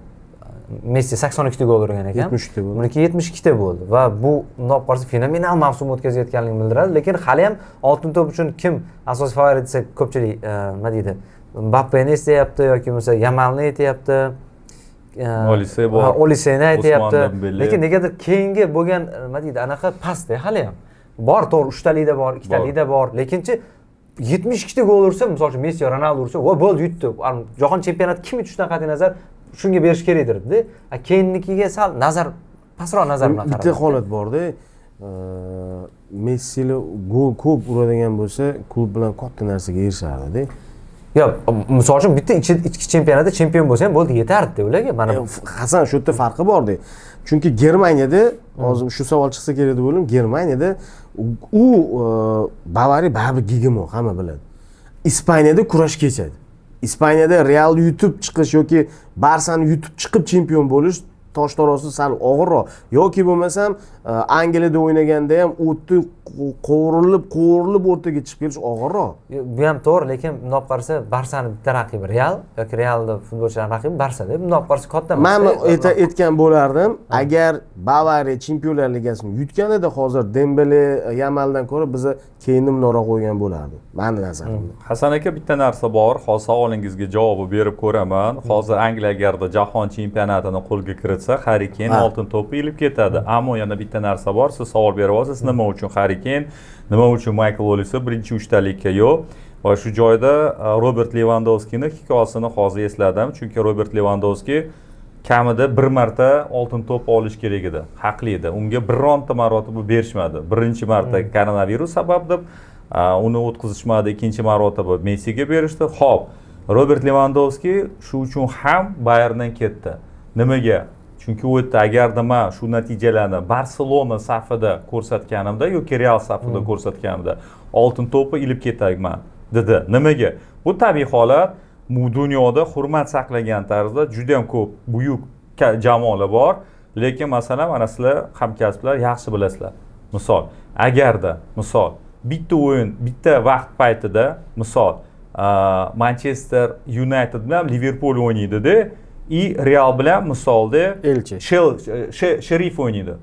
Messi 82 ta gol urgan ekan. 72 bo'ldi. Buniki 72 ta bo'ldi va bu undoq qarasa fenomenal mavsum o'tkazayotganligini bildiradi, lekin hali ham oltin to'p uchun kim asosiy favorit desa ko'pchilik nima deydi? Mbappeni eslayapti yoki bo'lmasa Yamalni aytyapti. Oliseni aytyapti. Lekin negadir keyingi bo'lgan nima deydi? Anaqa pastda hali ham. Bor, to'g'ri, 3 talikda bor, 2 talikda bor, lekinchi 72 ta gol ursa, masalan, Messi yo Ronaldo ursa, va bo'ldi, yutdi. Jahon chempionati kim yutishdan qat'iy nazar shunga berish kerakdir-da. Keyinnikiga sal nazar, pastroq nazar bilan qarab. Bitta holat bor-da. Messi gol ko'p uradigan bo'lsa, klub bilan katta narsaga erishardi-da. Yo'q, misol uchun bitta ichki chempionatda chempion bo'lsa ham bo'ldi, yetardi ularga. Mana Hasan, shu yerda farqi bor-da. Chunki Germaniyada, hozir shu savol chiqsa kerak deb o'yladim, Germaniyada u Bavariya baribir gigimo, hamma biladi. Ispaniyada kurash kechadi. Ispaniyada Real yutib chiqish yoki Barsani yutib chiqib chempion bo'lish tosh tarozi sal og'irroq. Yoki bo'lmasam Angliyada o'ynaganda ham o'tni qovurilib o'rtaga chiqib kelish og'irroq. Bu ham to'g'ri, lekin bundoq qarasa Barsani bitta raqibi Real yoki Realda futbolchilar raqibi Barsa-da. Bundoq qarasa katta emas. Men aytgan bo'lardim, agar Bavariya Chempionlar Ligasini yutganida hozir Dembele, Yamaldan ko'ra bizni keyinroq qo'ygan bo'lardi. Meni nazarimda. Hasan aka, bitta narsa bor, hozir savolingizga javob berib ko'raman. Hozir Angliya agarda jahon chempionatini qo'lga kiritsa, Harry Kane oltin to'pni ilib ketadi. Ammo yana bitta narsa bor, siz savol beryapsiz, nima uchun Harry Kane, nima uchun Michael Olise birinchi uchtalikka yo'q? Va shu joyda Robert Lewandowskining hikoyasini hozir esladim, chunki Robert Lewandowski kamida bir marta oltin to'p olish kerak edi, haqli edi. Unga bironta marotaba berishmadi. Birinchi marta koronavirus sabab deb uni o'tkazishmadi, ikkinchi marotaba Messiga berishdi. Xo'p, Robert Lewandowski shu uchun ham Bayerndan ketdi. Nimaga? Chunki u yerda agarda men shu natijalarni Barselona safida ko'rsatganimda yoki Real safida ko'rsatganimda oltin to'pni ilib ketayman dedi. Nimaga? Bu tabiiy holat. Bu dunyoda hurmat saqlagan tarzda juda ham ko'p buyuk jamoalar bor, lekin masalan mana sizlar hamkasblar yaxshi bilasizlar. Misol, agarda bitta o'yin, bitta vaqt paytida misol Manchester United bilan Liverpool o'ynaydi-da, Real bilan misolda Elchi. Sherif o'ynaydi.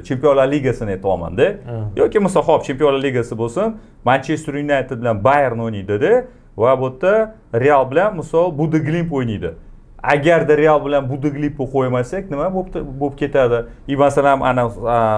Chempionlar Ligasini aytyapman-da. Yoki misol hop Chempionlar Ligasi bo'lsin, Manchester United bilan Bayern o'ynaydi-da. Va bu yerda Real bilan misol Budoglimp o'ynaydi. Agarda Real bilan Budoglimni qo'ymasak, nima bo'lib ketadi? Masalan, ana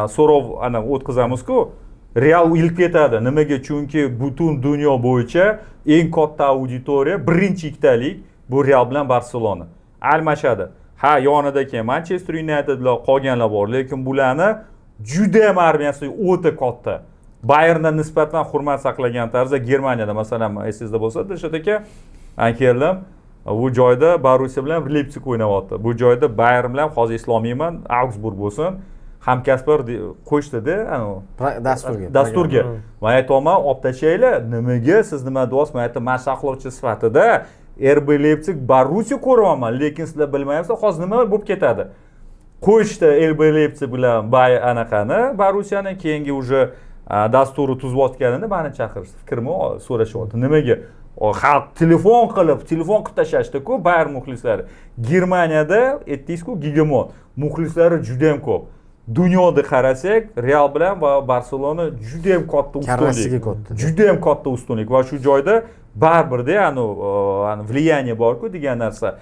so'rov ana o'tkazamiz-ku, Real ilib ketadi. Nimaga? Chunki butun dunyo bo'yicha eng katta auditoriya birinchi ikkitalik bu Real bilan Barselona. Almashadi. Ha, yonida keyin Manchester United bilan qolganlar bor, lekin bularni juda ham armiyasi o'ta katta. Bayerndan nisbatan hurmat saqlagan tarzda Germaniyada masalan esingizda bo'lsa, Dilshod aka, keldim. Bu joyda Borussiya bilan Leipzig o'ynayapti. Bu joyda Bayern bilan hozir eslolmayman, Augsburg bo'lsin. Hamkasblar qo'shdida, dasturga. Men aytaman, olib tashlaylar, nimaga siz nima deyapsiz? Men aytaman, mashg'ulotchi sifatida RB Leipzig Borussiya ko'ryapman, lekin sizlar bilmayapsizlar, hozir nima bo'lib ketadi. Qo'shdi RB Leipzig bilan anaqani, Borussiyani keyingi уже dasturi tuzayotganini meni chaqirishdi, fikrimni so'rashyapti. Nimaga? Xalq telefon qilib tashashdi-ku Bayern muxlislari. Germaniyada aytdingiz-ku, gigamon muxlislari juda ham ko'p. Dunyoda qarasak, Real bilan va Barselona juda ham katta ustunlik. Juda ham katta ustunlik va shu joyda baribirda ani влияние bor-ku degan narsa.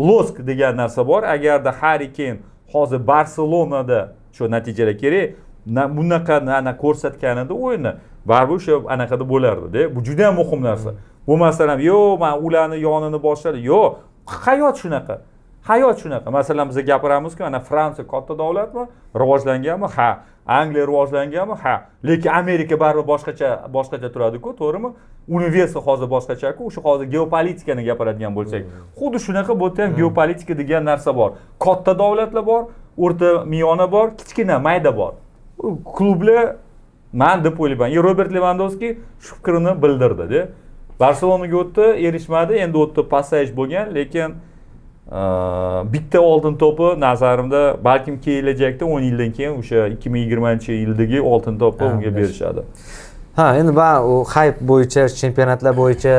Losk degan narsa bor. Agarda Harry Kane hozir Barselonada shu natijalar kerak, bunaqa ko'rsatganida o'yinni baribir o'sha anaqada bo'lardi-da. Bu juda ham muhim narsa. Bu masalan, yo'q, men ularni yonini boshladi. Yo'q, hayot shunaqa. Masalan, biz gapiramiz-ku, ana Fransiya katta davlatmi? Rivojlanganmi? Ha. Angliya rivojlanganmi? Ha. Lekin Amerika baribir boshqacha turadi-ku, to'g'rimi? Universitet hozir boshqacha-ku. O'sha hozir geopolitikani gapiradigan bo'lsak, xuddi shunaqa bu yerda ham geopolitika degan narsa bor. Katta davlatlar bor, o'rta miyona bor, kichkina mayda bor. Klublar men deb o'ylayman. Robert Lewandowski shu fikrini bildirdi-da. Barselonaga o'tdi, erishmadi, endi o'tdi, pasayish bo'lgan, lekin bitta oltin to'pi nazarimda balkim kelajakda 10 yildan keyin o'sha 2020-yildagi oltin to'pni unga berishadi. Ha, endi men u hype bo'yicha, chempionatlar bo'yicha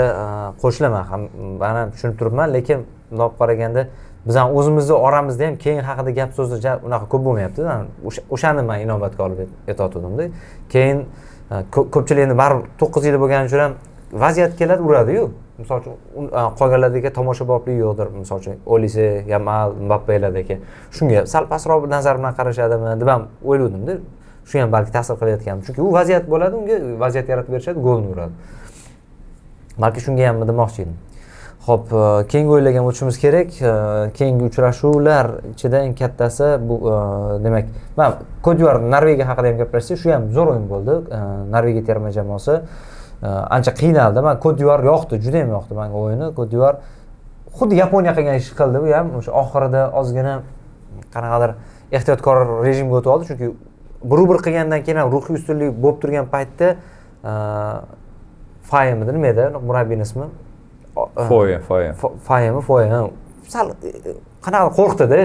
qo'shilaman ham, men ham tushunib turibman, lekin bundoq qaraganda biz ham o'zimizni oramizda ham keyin haqida gap so'zlar unaqa ko'p bo'lmayapti. O'shani men inobatga olib aytayotgandim-da. Keyin ko'pchilik endi baribir 9 yil bo'lgani uchun ham vaziyat keladi, uradi-yu. Misol uchun qolganlardagi tomoshaboblik yo'qdir, misol uchun Olise, Yamal, Mbappelardagi. Shunga sal pastroq nazar bilan qarashadimi deb ham o'yladim-da. Shu ham balki ta'sir qilayotgan. Chunki u vaziyat bo'ladi, unga vaziyat yaratib berishadi, golni uradi. Balki shunga ham demoqchi edim. Xo'p, keyingi o'yinlarga o'tishimiz kerak. Keyingi uchrashuvlar ichida eng kattasi bu demak, men Kodivar Norvegiya haqida ham gapirsak, shu ham zo'r o'yin bo'ldi. Norvegiya terma jamoasi ancha qiynaldi. Men Kodivar yoqdi, juda ham yoqdi menga o'yini. Kodivar xuddi Yaponiya qilgan ish qildi. Bu ham o'sha oxirida ozgina qanaqadir ehtiyotkor rejimga o'tib oldi, chunki 1-1 qilgandan keyin ham ruhiy ustunlik bo'lib turgan paytda Fayemida nima edi murabbiyning ismi? Foye. Sal qanaqa qo'rqdi-da.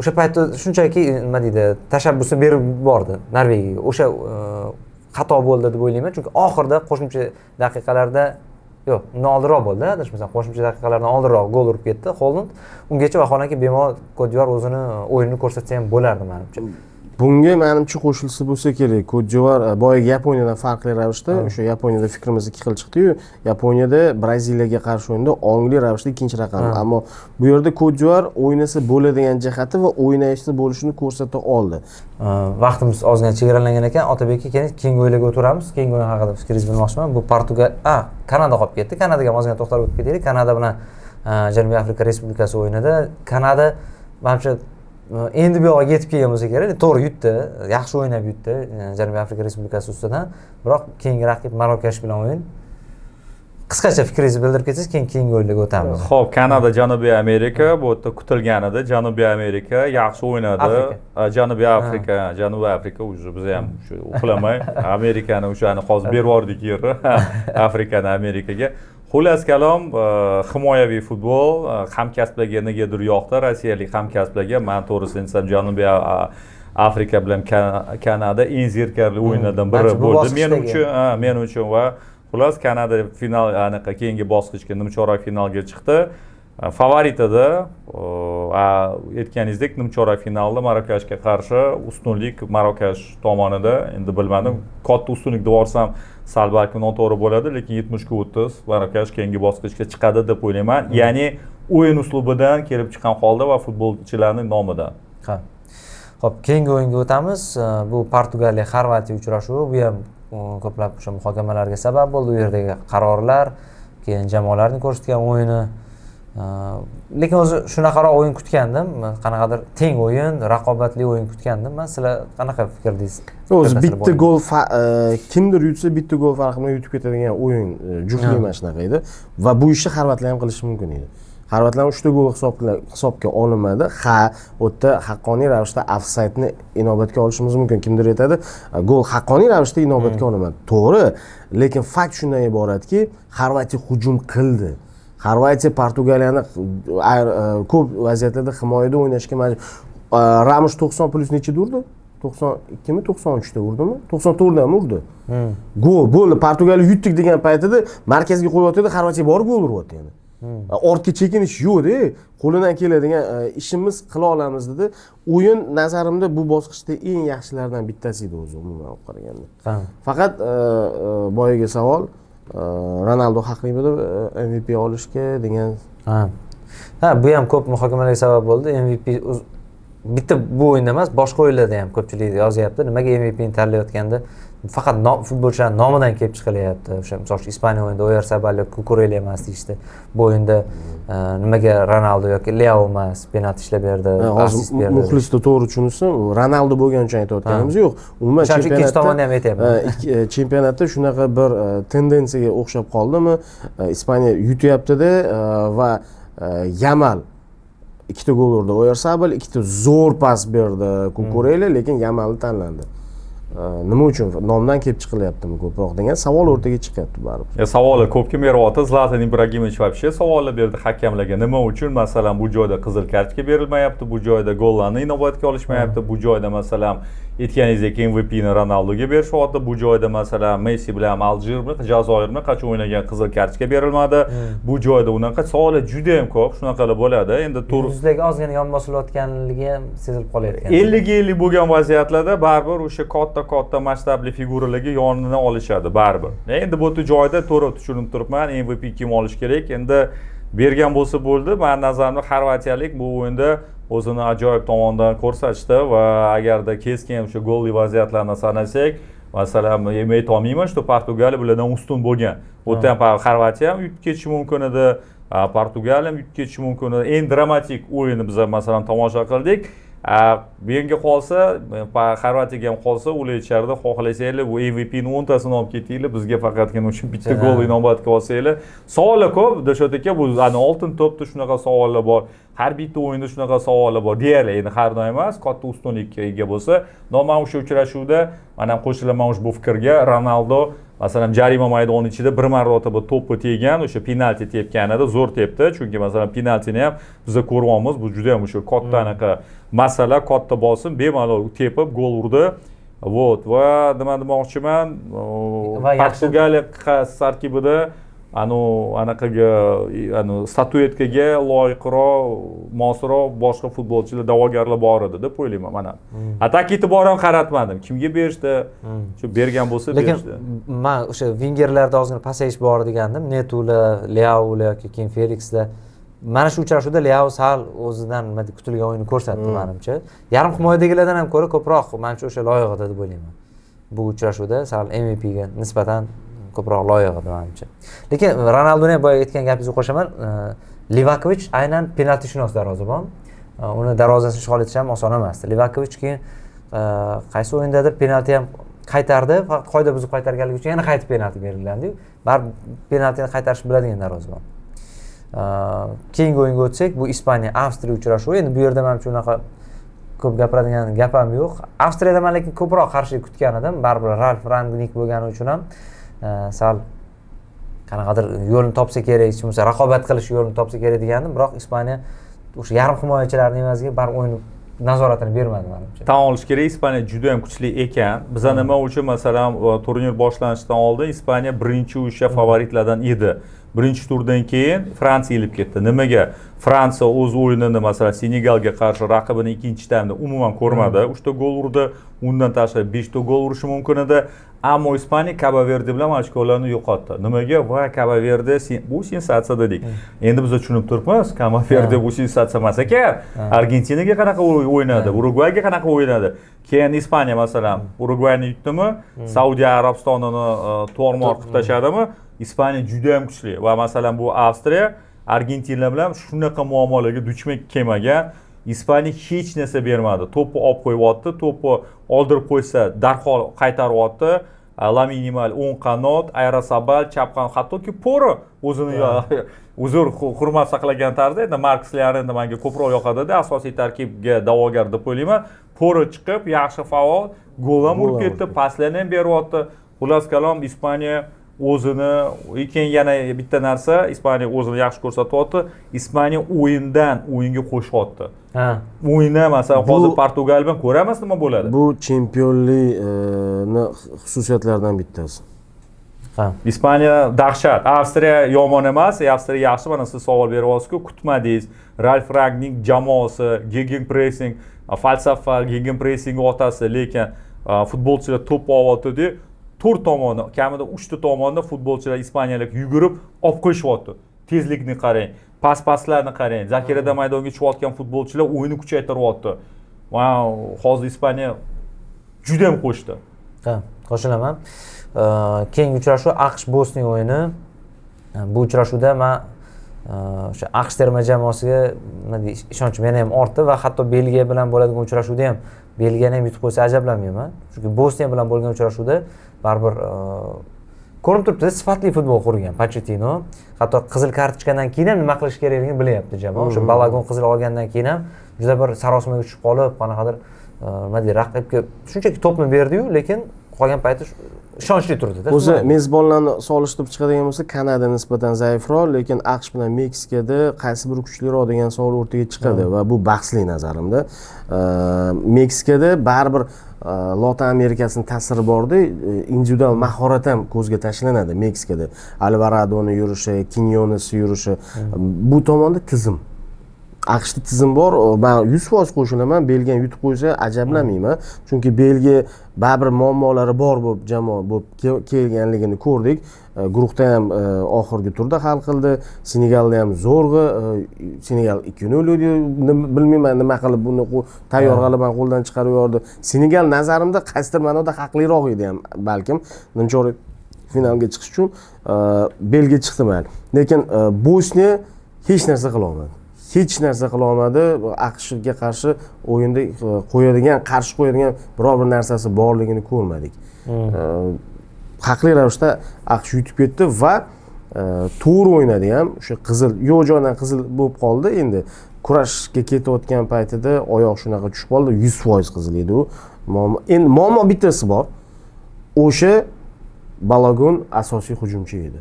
O'sha paytda shunchaki nima deydi, tashabbusni berib bordi Norvegiyaga. O'sha xato bo'ldi deb o'ylayman, chunki oxirida qo'shimcha daqiqalarda yo'q, undan oldinroq bo'ldi, adashmasam, qo'shimcha daqiqalardan oldinroq gol urib ketdi Holland. Ungacha vaholanki bemalol Côte d'Ivoire o'zini o'yinini ko'rsatsa ham bo'lardi menimcha. Bunga menimcha qo'shilsa bo'lsa kerak. Côte d'Ivoire boyagi Yaponiyadan farqli ravishda, o'sha Yaponiyada fikrimiz ikki xil chiqdi-yu, Yaponiyada Braziliyaga qarshi o'yinda ongli ravishda ikkinchi raqam. Ammo bu yerda Côte d'Ivoire o'ynasa bo'ladigan jihati va o'ynashni bo'lishini ko'rsata oldi. Vaqtimiz ozgina chegaralangan ekan. Otabek aka, keyingi o'yinga o'tamiz. Keyingi o'yin haqida fikringizni bilmoqchiman. Bu Kanada qolib ketdi. Kanadaga ozgina to'xtalib o'tib ketaylik. Kanada bilan Janubiy Afrika Respublikasi o'yinida Kanada menimcha endi bu yoqqa yetib kelgan bo'lsa kerak. To'g'ri yutdi, yaxshi o'ynab yutdi Janubiy Afrika Respublikasi ustidan. Biroq keyingi raqib Marokash bilan o'yin. Qisqacha fikringizni bildirib ketsangiz, keyingi o'yinga o'tamiz. Xo'p, Kanada, Janubiy Amerika, bu yerda kutilgan edi. Janubiy Amerika yaxshi o'ynadi. Janubiy Afrika o'zi biz ham shu uxlamay Amerikani o'shani hozir berib yubordik yerni. Afrikani Amerikaga. Xullas kalom, himoyaviy futbol hamkasblarga negadir yoqdi, rossiyalik hamkasblarga. Men to'g'risini aytsam, Janubiy Afrika bilan Kanada eng zerikarli o'yinlardan biri bo'ldi men uchun va xullas Kanada final aniqa keyingi bosqichga nimchorak finalga chiqdi. Favorit edi. Aytganingizdek, nimchorak finalda Marokashga qarshi ustunlik Marokash tomonida. Endi bilmadim, katta ustunlik deb olsam sal balki noto'g'ri bo'ladi, lekin 70-30 Marokash keyingi bosqichga chiqadi deb o'ylayman. Ya'ni o'yin uslubidan kelib chiqqan holda va futbolchilarning nomidan. Ha. Xo'p, keyingi o'yinga o'tamiz. Bu Portugaliya Xorvatiya uchrashuvi. Bu ham ko'plab o'sha muhokamalarga sabab bo'ldi. U yerdagi qarorlar, keyin jamoalarning ko'rsatgan o'yini. Lekin o'zi shunaqaroq o'yin kutgandim. Qanaqadir teng o'yin, raqobatli o'yin kutgandim. Men sizlar qanaqa fikrdingiz? O'zi bitta gol kimdir yutsa bitta gol farq bilan yutib ketadigan o'yin juftlik mana shunaqa edi va bu ishni xorvatlar ham qilishi mumkin edi. Xorvatlar 3 ta gol hisobga olinmadi. U yerda haqqoniy ravishda ofsaydni inobatga olishimiz mumkin. Kimdir aytadi, gol haqqoniy ravishda inobatga olinmadi. To'g'ri, lekin fakt shundan iboratki, Xorvatiya hujum qildi. Xorvatiya Portugaliyani ko'p vaziyatlarda himoyada o'ynashga majbur. Ramos 90 plus nechida urdi? 92 mi 93 da urdimi? 94 da urdi. Gol bo'ldi. Portugaliya yutdik degan paytida markazga qo'yayotdi, Xorvatiya borib gol uryapti yana. Ortga chekinish yo'q-da, qo'lidan keladigan ishimiz qila olamiz dedi. O'yin nazarimda bu bosqichda eng yaxshilardan bittasi edi o'zi umuman olib qaraganda. Faqat boyaga savol Ronaldo haqligida MVP olishga degan. Ha, bu ham ko'p muhokamalarga sabab bo'ldi. MVP bitta bu o'yinda emas, boshqa o'yinlarda ham ko'pchilik yozyapti. Nimaga MVP ni tanlayotganda faqat futbolchilar nomidan kelib chiqilyapti. O'sha misol uchun Ispaniya o'yinida Oyarzabal yoki Cucurella emas deyishdi. Bu o'yinda nimaga Ronaldo yoki Leo emas, penalti ishlab berdi, assist berdi. Muxlisda to'g'ri tushunsa, Ronaldo bo'lgani uchun aytayotganimiz yo'q. Umuman ikkinchi tomonni ham aytyapman. Chempionatda shunaqa bir tendensiyaga o'xshab qoldimi? Ispaniya yutyapti-da va Yamal ikkita gol urdi. Oyarzabal ikkita zo'r pas berdi Cucurella, lekin Yamalni tanlandi. Nima uchun nomdan kelib chiqilyaptimi ko'proq degan savol o'rtaga chiqyapti baribir. Savollar ko'pga beryapti. Zlatan Ibrahimovic вообще savollar berdi hakamlarga. Nima uchun masalan bu joyda qizil kartochka berilmayapti, bu joyda gollarni inobatga olishmayapti, bu joyda masalan aytganingizdek MVP ni Ronaldoga berishyapti, bu joyda masalan Messi bilan Aljerni, Jazoirni qachon o'ynagan qizil kartochka berilmadi. Bu joyda unaqa savollar juda ham ko'p, shunaqalar bo'ladi. Endi yuzdagi ozgina yon bosilayotganligi ham sezilib qolyapti. 50-50 bo'lgan vaziyatlarda baribir o'sha katta masshtabli figuralarga yonini olishadi baribir. Endi bu joyda to'g'ri tushunib turibman, MVP kim olish kerak. Endi bergan bo'lsa bo'ldi. Men nazarimda xorvatiyalik bu o'yinda o'zini ajoyib tomonidan ko'rsatdi va agarda keskin o'sha golli vaziyatlarni sanasak, masalan, aytolmayman, shu Portugaliya bulardan ustun bo'lgan. O'ta ham Xorvatiya ham yutib ketishi mumkin edi, Portugaliya ham yutib ketishi mumkin edi. Eng dramatik o'yinni biz masalan tomosha qildik. Menga qolsa, Xorvatiyaga ham qolsa, ular icharida xohlasanglar bu MVP ni 10 tasini olib ketinglar, bizga faqatgina o'sha bitta gol inobatga olsanglar. Savollar ko'p, Dilshod aka, bu oltin to'pda shunaqa savollar bor. Har bitta o'yinda shunaqa savollar bor. Deyarli endi har doim emas, katta ustunlikka ega bo'lsa, men o'sha uchrashuvda men ham qo'shilaman ushbu fikrga. Ronaldo masalan jarima maydoni ichida bir marotaba to'pni tegan, o'sha penalti tepganida zo'r tepdi, chunki masalan penaltini ham biz ko'ryapmiz, bu juda ham o'sha katta anaqa masala, katta bosim bemalol tepib gol urdi Вот va nima demoqchiman, Va yaxshi- Portugaliya tarkibida anaqaga statuetkaga loyiqroq, mosroq boshqa futbolchilar, da'vogarlar bor edi deb o'ylayman mana. Atak e'tiboran qaratmadim. Kimga berishdi? Shu bergan bo'lsa lekin berishdi. man o'sha vingerlarda ozgina pasayish bor degandim. Netular, Leaolar yoki keyin Felixlar. Mana shu uchrashuvda Leao sal o'zidan nima deb kutilgan o'yinni ko'rsatdi menimcha. Yarim himoyadagilardan ham ko'ra ko'proq menimcha o'sha loyiq edi deb o'ylayman. Bu uchrashuvda sal MVP ga nisbatan ko'proq loyiq edi menimcha. Lekin Ronaldoni boya aytgan gapingizga qo'shaman. Livakovic aynan penaltishunos darvozabon. Uni darvozasini ishg'ol etish ham oson emasdi. Livakovic keyin qaysi o'yindadir penalti ham qaytardi, faqat qoida buzib qaytarganligi uchun yana qaytib penalti berilgandi. Baribir penaltini qaytarishni biladigan darvozabon. Keyingi o'yinga o'tsak, bu Ispaniya Avstriya uchrashuvi. Endi bu yerda menimcha unaqa ko'p gapiradigan gapim yo'q. Avstriyada men lekin ko'proq qarshilik kutgan edim. Baribir Ralf Rangnick bo'lgani uchun ham sal qanaqadir yo'lni topsa kerak, hech bo'lmasa raqobat qilish yo'lini topsa kerak degandim, biroq Ispaniya o'sha yarim himoyachilarning evaziga baribir o'yin nazoratini bermadi menimcha. Tan olish kerak, Ispaniya juda ham kuchli ekan. Biza nima uchun masalan turnir boshlanishidan oldin Ispaniya birinchi o'sha favoritlardan edi. Birinchi turdan keyin Fransiya yilib ketdi. Nimaga? Fransiya o'z o'yinini masalan Senegalga qarshi raqibini ikkinchi taymda umuman ko'rmadi. 3 ta gol urdi, undan tashqari 5 ta gol urishi mumkin edi. Ammo Ispaniya Cabo Verde bilan ochkolarni yo'qotdi. Nimaga? Va Cabo Verde bu sensatsiya dedik. Endi biz tushunib turibmiz, Cabo Verde bu sensatsiya emas ekan. Argentinaga qanaqa o'ynadi, Urugvayga qanaqa o'ynadi. Keyin Ispaniya masalan Urugvayni yutdimi, Saudiya Arabistonini to'g'ri qilib tashladimi? Ispaniya juda ham kuchli va masalan bu Avstriya Argentina bilan shunaqa muammolarga duch kelmagan. Ispaniya hech narsa bermadi. To'pni olib qo'yibdi, to'pni oldirib qo'ysa darhol qaytaryapti. Laminimal o'ng qanot, Aerosabal chap qanot, hattoki Poro o'zini uzr hurmat saqlagan tarzda endi Marcos Llorente menga ko'proq yoqadi-da, asosiy tarkibga da'vogar deb o'ylayman. Poro chiqib, yaxshi faol, gol ham urib ketdi, paslarni ham beryapti. Xullas kalom Ispaniya o'zini, keyin yana bitta narsa, Ispaniya o'zini yaxshi ko'rsatyapti. Ispaniya o'yinga qo'shyapti. O'yinda masalan hozir Portugaliya bilan ko'ramiz nima bo'ladi. Bu chempionlikni xususiyatlaridan bittasi. Ispaniya dahshat. Avstriya yomon emas, Avstriya yaxshi. Mana siz savol beryapsiz-ku, kutmadingiz. Ralf Rangnick jamoasi, gegenpressing, falsafa gegenpressing otasi, lekin futbolchilar to'p olyapti-da, 4 tomonni, kamida 3 ta tomonda futbolchilar ispaniyalik yugurib olib qo'yishyapti. Tezlikni qarang, pas-paslarni qarang, zaxirada maydonga tushayotgan futbolchilar o'yinni kuchaytiryapti. Wow, hozir Ispaniya juda ham qo'shdi. Ha, qo'shilaman. Keyingi uchrashuv AQSh Bosniya o'yini. Bu uchrashuvda men o'sha AQSh terma jamoasiga ishonchim yana ham ortdi va hatto Belgiya bilan bo'ladigan uchrashuvda ham Belgiyani ham yutib qo'ysa ajablanmayman. Chunki Bosniya bilan bo'lgan uchrashuvda baribir ko'rinib turibdi, sifatli futbol qurgan Pochettino. Hatto qizil kartochkadan keyin ham nima qilish kerakligini bilyapti jamoa. O'sha Balagon qizil olgandan keyin ham juda bir sarosimaga tushib qolib, qanaqadir nima deydi, raqibga shunchaki to'pni berdi-yu, lekin qolgan payti ishonchli turdi-da. O'zi mezbonlarni solishtirib chiqadigan bo'lsa, Kanada nisbatan zaifroq, lekin AQSh bilan Meksikada qaysi biri kuchliroq degan savol o'rtaga chiqadi va bu bahsli nazarimda. Meksikada baribir Lotin Amerikasining ta'siri borda, individual mahorat ham ko'zga tashlanadi Meksikada. Alvaradoni yurishi, Quiñones yurishi, bu tomonda tizim. AQShda tizim bor, men 100% qo'shilaman, Belgiya yutib qo'ysa ajablanmayman. Chunki Belgiya baribir muammolari bor bo'lib jamoa bo'lib kelganligini ko'rdik. Guruhda ham oxirgi turda hal qildi. Senegalda ham zo'rg'a, Senegal 2-0 edi, bilmayman nima qilib buni tayyor g'alabani qo'ldan chiqarib yubordi. Senegal nazarimda qaysidir ma'noda haqliroq edi ham balkim nimchorak finalga chiqish uchun Belgiya chiqdi mayli. Lekin Bosniya hech narsa qila olmadi. Hech narsa qila olmadi. AQShga qarshi o'yinda qarshi qo'yadigan biror bir narsasi borligini ko'rmadik. Haqli ravishda AQSh yutib ketdi va to'g'ri o'ynadi ham. O'sha qizil, yo'q joydan qizil bo'lib qoldi. Endi kurashga ketayotgan paytida oyoq shunaqa tushib qoldi. 100% qizil edi u. Endi muammo bittasi bor. O'sha Balagon asosiy hujumchi edi.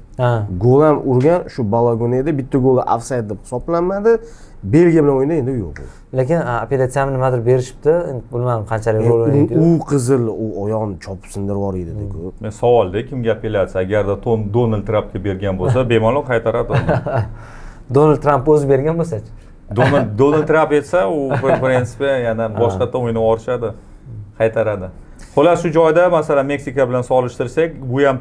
Gol ham urgan shu Balagon edi. Bitta goli ofsayd deb hisoblanmadi. Belgiya bilan o'ynaganda yo'q. Lekin apellyatsiyani nimadir berishibdi. Bilmadim qanchalik rol o'ynaydi. U qizil u oyog'ini chopib sindirib yubordi-ku. Men savolda kimga apellyatsiya agarda Donald Trampga bergan bo'lsa bemalol qaytaradi. Donald Tramp o'zi bergan bo'lsa-chi. Donald Trump etsa u prinsipi yana boshqatdan o'ynab yuborishadi, qaytaradi. Xo'las shu joyda masalan Meksika bilan solishtirsak, bu ham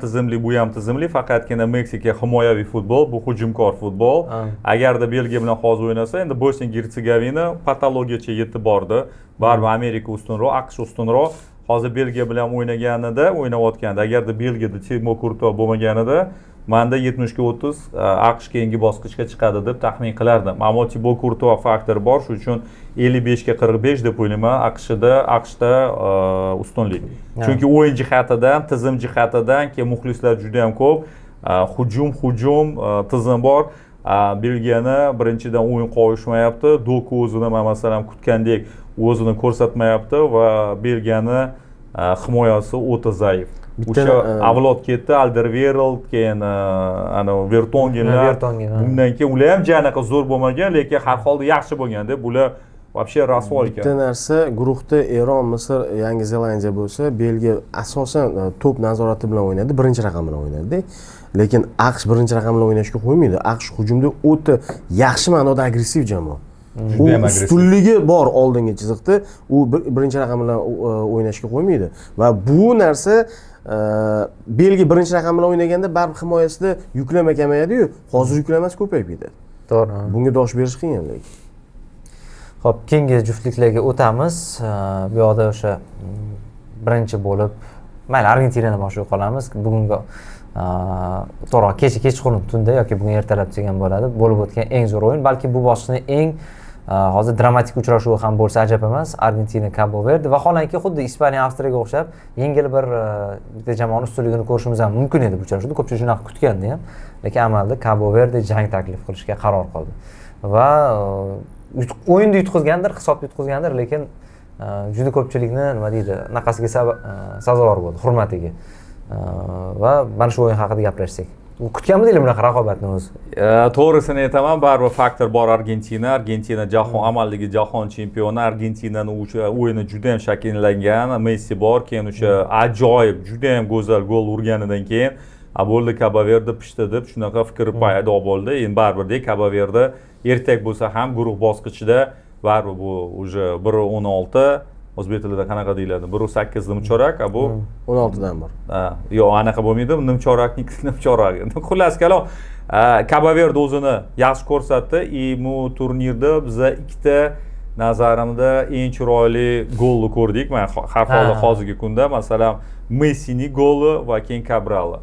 tizimli, faqatgina Meksika himoyaviy futbol, bu hujumkor futbol. Agarda Belgiya bilan hozir o'ynasa, endi Bosniya-Gersegovina patologiyaga yetib bordi. Baribir Amerika ustunroq, AQSh ustunroq. Hozir Belgiya bilan o'ynayotganda, agarda Belgiyada Timo Courtois bo'lmaganida, menda 70-30 AQSh keyingi bosqichga chiqadi deb taxmin qilardim. Ammo Timo Courtois faktori bor, shuning uchun 55 ga 45 deb o'ylayman AQShda ustunlik. Chunki o'yin jihatidan, tizim jihatidan keyin muxlislar juda ham ko'p, hujum tizim bor. Belgiyani birinchidan o'yin qovushmayapti, Doku o'zini masalan kutgandek o'zini ko'rsatmayapti va Belgiyani himoyasi o'ta zaif. O'sha avlod ketdi, Alderweireld, keyin ana Vertonghenlar. Bundan keyin ular ham janaqa zo'r bo'lmagan, lekin har holda yaxshi bo'lganda, bular вообще rasvo ekan. Bitta narsa, guruhda Eron, Misr, Yangi Zelandiya bo'lsa, Belgiya asosan to'p nazorati bilan o'ynadi, birinchi raqam bilan o'ynadi. Lekin AQSh birinchi raqam bilan o'ynashga qo'ymaydi. AQSh hujumda o'ta yaxshi ma'noda agressiv jamoa. Ustunligi bor oldingi chiziqda, u birinchi raqam bilan o'ynashga qo'ymaydi va bu narsa Belgiya birinchi raqam bilan o'ynaganda baribir himoyasida yuklama kamayadi-yu, hozir yuklamasi ko'payib ketadi. To'g'ri. Bunga dosh berish qiyin lekin. Xo'p, keyingi juftliklarga o'tamiz. Bu yoqda o'sha birinchi bo'lib, mayli Argentinadan boshlab qolamiz. Bugungi to'g'ri kechqurun tunda yoki bugun ertalab degan bo'ladi. Bo'lib o'tgan eng zo'r o'yin, balki bu bosqichning eng hozir dramatik uchrashuvi ham bo'lsa ajab emas. Argentina Cabo Verde vaholanki xuddi Ispaniya Avstriyaga o'xshab yengil bir bitta jamoaning ustunligini ko'rishimiz ham mumkin edi bu uchrashuvda. Ko'pchilik shunaqa kutgandi ham. Lekin amalda Cabo Verde jang taklif qilishga qaror qildi. Va o'yinda yutqizgandir, hisobda yutqizgandir, lekin juda ko'pchilikni nima deydi, naqasiga sazovor bo'ldi, hurmatiga. Va mana shu o'yin haqida gaplashsak. Kutganmidinglar bunaqa raqobatni o'zi? To'g'risini aytaman, baribir faktor bor Argentina jahon amaldagi jahon chempioni. Argentinaning o'yini juda ham shakllangan, Messi bor, keyin o'sha ajoyib, juda ham go'zal gol urganidan keyin bo'ldi Cabo Verde pishdi deb shunaqa fikr paydo bo'ldi. Endi baribir Cabo Verde ertak bo'lsa ham guruh bosqichida baribir bu уже 1.16 o'zbek tilida qanaqa deyiladi? 1.8 nimchorak, bu 16 dan bor. Yo'q, anaqa bo'lmaydi, nimchorakning nimchoragi. Xullas kalom, Cabo Verde o'zini yaxshi ko'rsatdi. Bu turnirda biza ikkita nazarimda eng chiroyli golni ko'rdik. Men har holda hozirgi kunda, masalan, Messining goli va keyin Cabral.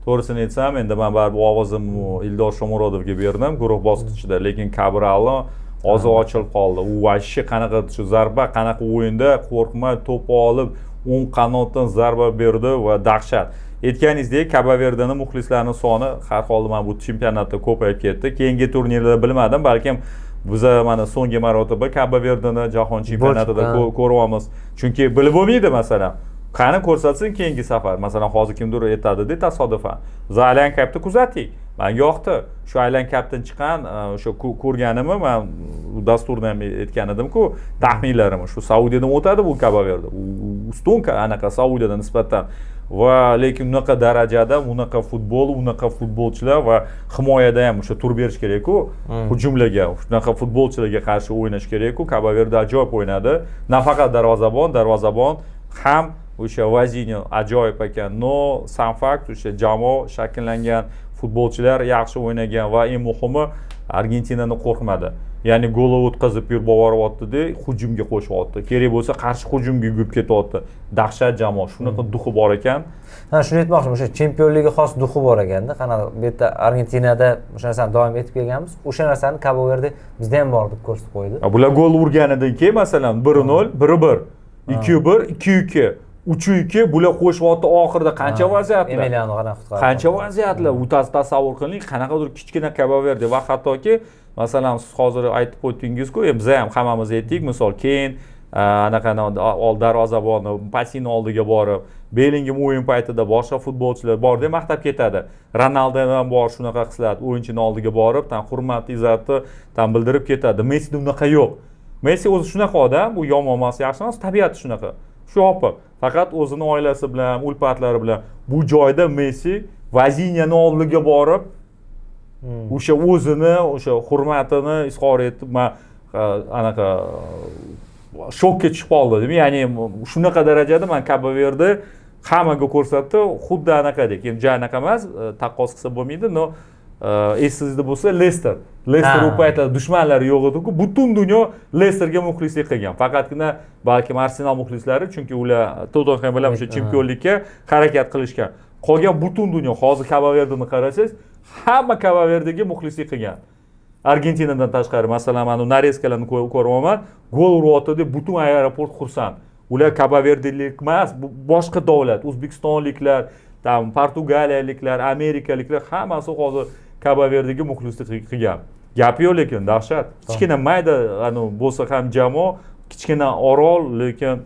To'g'risini aytsam, endi men baribir ovozimni Ildor Shomurodovga berdim guruh bosqichida, lekin Cabralni hozir ochilib qoldi. U vashshi qanaqa shu zarba, qanaqa o'yinda qo'rqmay to'p olib, o'ng qanotdan zarba berdi va dahshat. Aytganingizdek, Cabo Verdening muxlislarining soni har holda mana bu chempionatda ko'payib ketdi. Keyingi turnirlarda bilmadim, balkim biz mana so'nggi marotaba Cabo Verdeni jahon chempionatida ko'ryapmiz. Chunki bilib bo'lmaydi masalan. Qani ko'rsatsin keyingi safar. Masalan, hozir kimdir aytadi-da tasodifan. Biz Aylan Cupni kuzatdik. Menga yoqdi. Shu Aylan Cupdan chiqqan o'sha ko'rganimni men dasturda ham aytgan edim-ku, taxminlarim shu Saudiyadan o'tadi bu Cabo Verde. Ustun anaqa Saudiyadan nisbatan. Va lekin unaqa darajada, unaqa futbol, unaqa futbolchilar va himoyada ham o'sha tur berish kerak-ku, hujumlarga, shunaqa futbolchilarga qarshi o'ynash kerak-ku. Cabo Verde ajoyib o'ynadi. Nafaqat darvozabon ham o'sha Vazinho ajoyib ekan. No, sam fakt o'sha jamoa shakllangan, futbolchilar yaxshi o'ynagan va eng muhimi Argentinani qo'rqmadi. Ya'ni gol o'tkazib yurib boryapti-da, hujumga qo'shyapti. Kerak bo'lsa qarshi hujumga yugurib ketyapti. Dahshat jamoa, shunaqa duxi bor ekan. Shuni aytmoqchiman, o'sha chempionligiga xos duxi bor ekanda. Qanaqa bu yerda Argentinada o'sha narsani davom etib kelganmiz. O'sha narsani Cabo Verde bizda ham bor deb ko'rsatib qo'ydi. Bular gol urganidan keyin masalan 1-0, 1-1, 2-1, 2-2 3-2 bular qo'shyapti oxirida qancha vaziyatlar. Emiliano qanaqa qutqardi. Qancha vaziyatlar. U tasavvur qiling, qanaqadir kichkina Cabo Verde va hattoki masalan siz hozir aytib o'tdingiz-ku, biz ham hammamiz aytdik, misol keyin anaqani darvozabonni pasini oldiga borib Belingem o'yin paytida boshqa futbolchilar borda maqtab ketadi. Ronaldodan bor shunaqa xislat, o'yinchini oldiga borib, hurmat, izzatni bildirib ketadi. Messida unaqa yo'q. Messi o'zi shunaqa odam, bu yomon emas, yaxshi emas, tabiati shunaqa. Shu yopiq. Faqat o'zini oilasi bilan, ulfatlari bilan bu joyda Messi Vaziniyani oldiga borib, o'sha o'zini, o'sha hurmatini izhor etib, men anaqa shokka tushib qoldim. Ya'ni shunaqa darajada men Cabo Verde hammaga ko'rsatdi, xuddi anaqadek. Endi anaqa emas, taqqos qilsa bo'lmaydi, no esingizda bo'lsa Leicester u paytda dushmanlari yo'q edi-ku, butun dunyo Leicesterga muxlislik qilgan. Faqatgina balkim Arsenal muxlislari, chunki ular Tottenham bilan o'sha chempionlikka harakat qilishgan. Qolgan butun dunyo, hozir Cabo Verdeni qarasangiz, hamma Cabo Verdega muxlislik qilgan. Argentinadan tashqari, masalan, mana nareskalarni ko'ryapman, gol uryapti deb butun aeroport xursand. Ular Cabo Verdelik emas, boshqa davlat, O'zbekistonliklar, Portugaliyaliklar, Amerikaliklar hammasi hozir Cabo Verdega muxlislik qilgan. Gap yo'q, lekin dahshat. Kichkina mayda bo'lsa ham jamoa, kichkina orol, lekin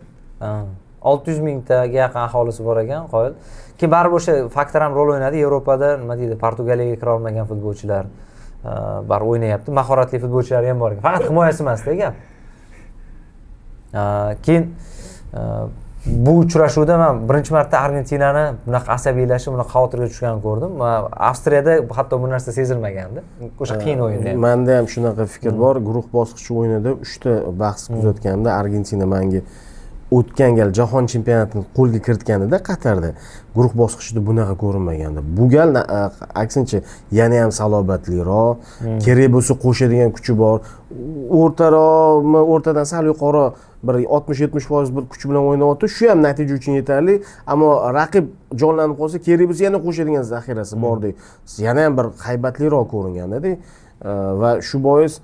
600 mingtaga yaqin aholisi bor ekan, qoyil. Keyin baribir o'sha faktor ham rol o'ynadi. Yevropada nima deydi, Portugaliyaga kira olmagan futbolchilar bar o'ynayapti. Mahoratli futbolchilar ham bor ekan. Faqat himoyasi emas-da gap. Keyin bu uchrashuvda men birinchi marta Argentinani bunaqa asabiylashib, bunaqa xavotirga tushganini ko'rdim. Avstriyada hatto bu narsa sezilmagandi. O'sha qiyin o'yinda. Menda ham shunaqa fikr bor. Guruh bosqichi o'yinida 3 ta bahs kuzatganimda Argentina menga o'tgan gal jahon chempionatini qo'lga kiritganida Qatarda guruh bosqichida bunaqa ko'rinmagandi. Bu gal aksincha yana ham salobatliroq, kerak bo'lsa qo'shadigan kuchi bor. O'rtadan sal yuqori bir 60-70% bir kuch bilan o'ynayapti. Shu ham natija uchun yetarli, ammo raqib jonlanib qolsa, kerak bo'lsa yana qo'shadigan zaxirasi bordek. Yana ham bir haybatliroq ko'ringanda-da. Va shu bois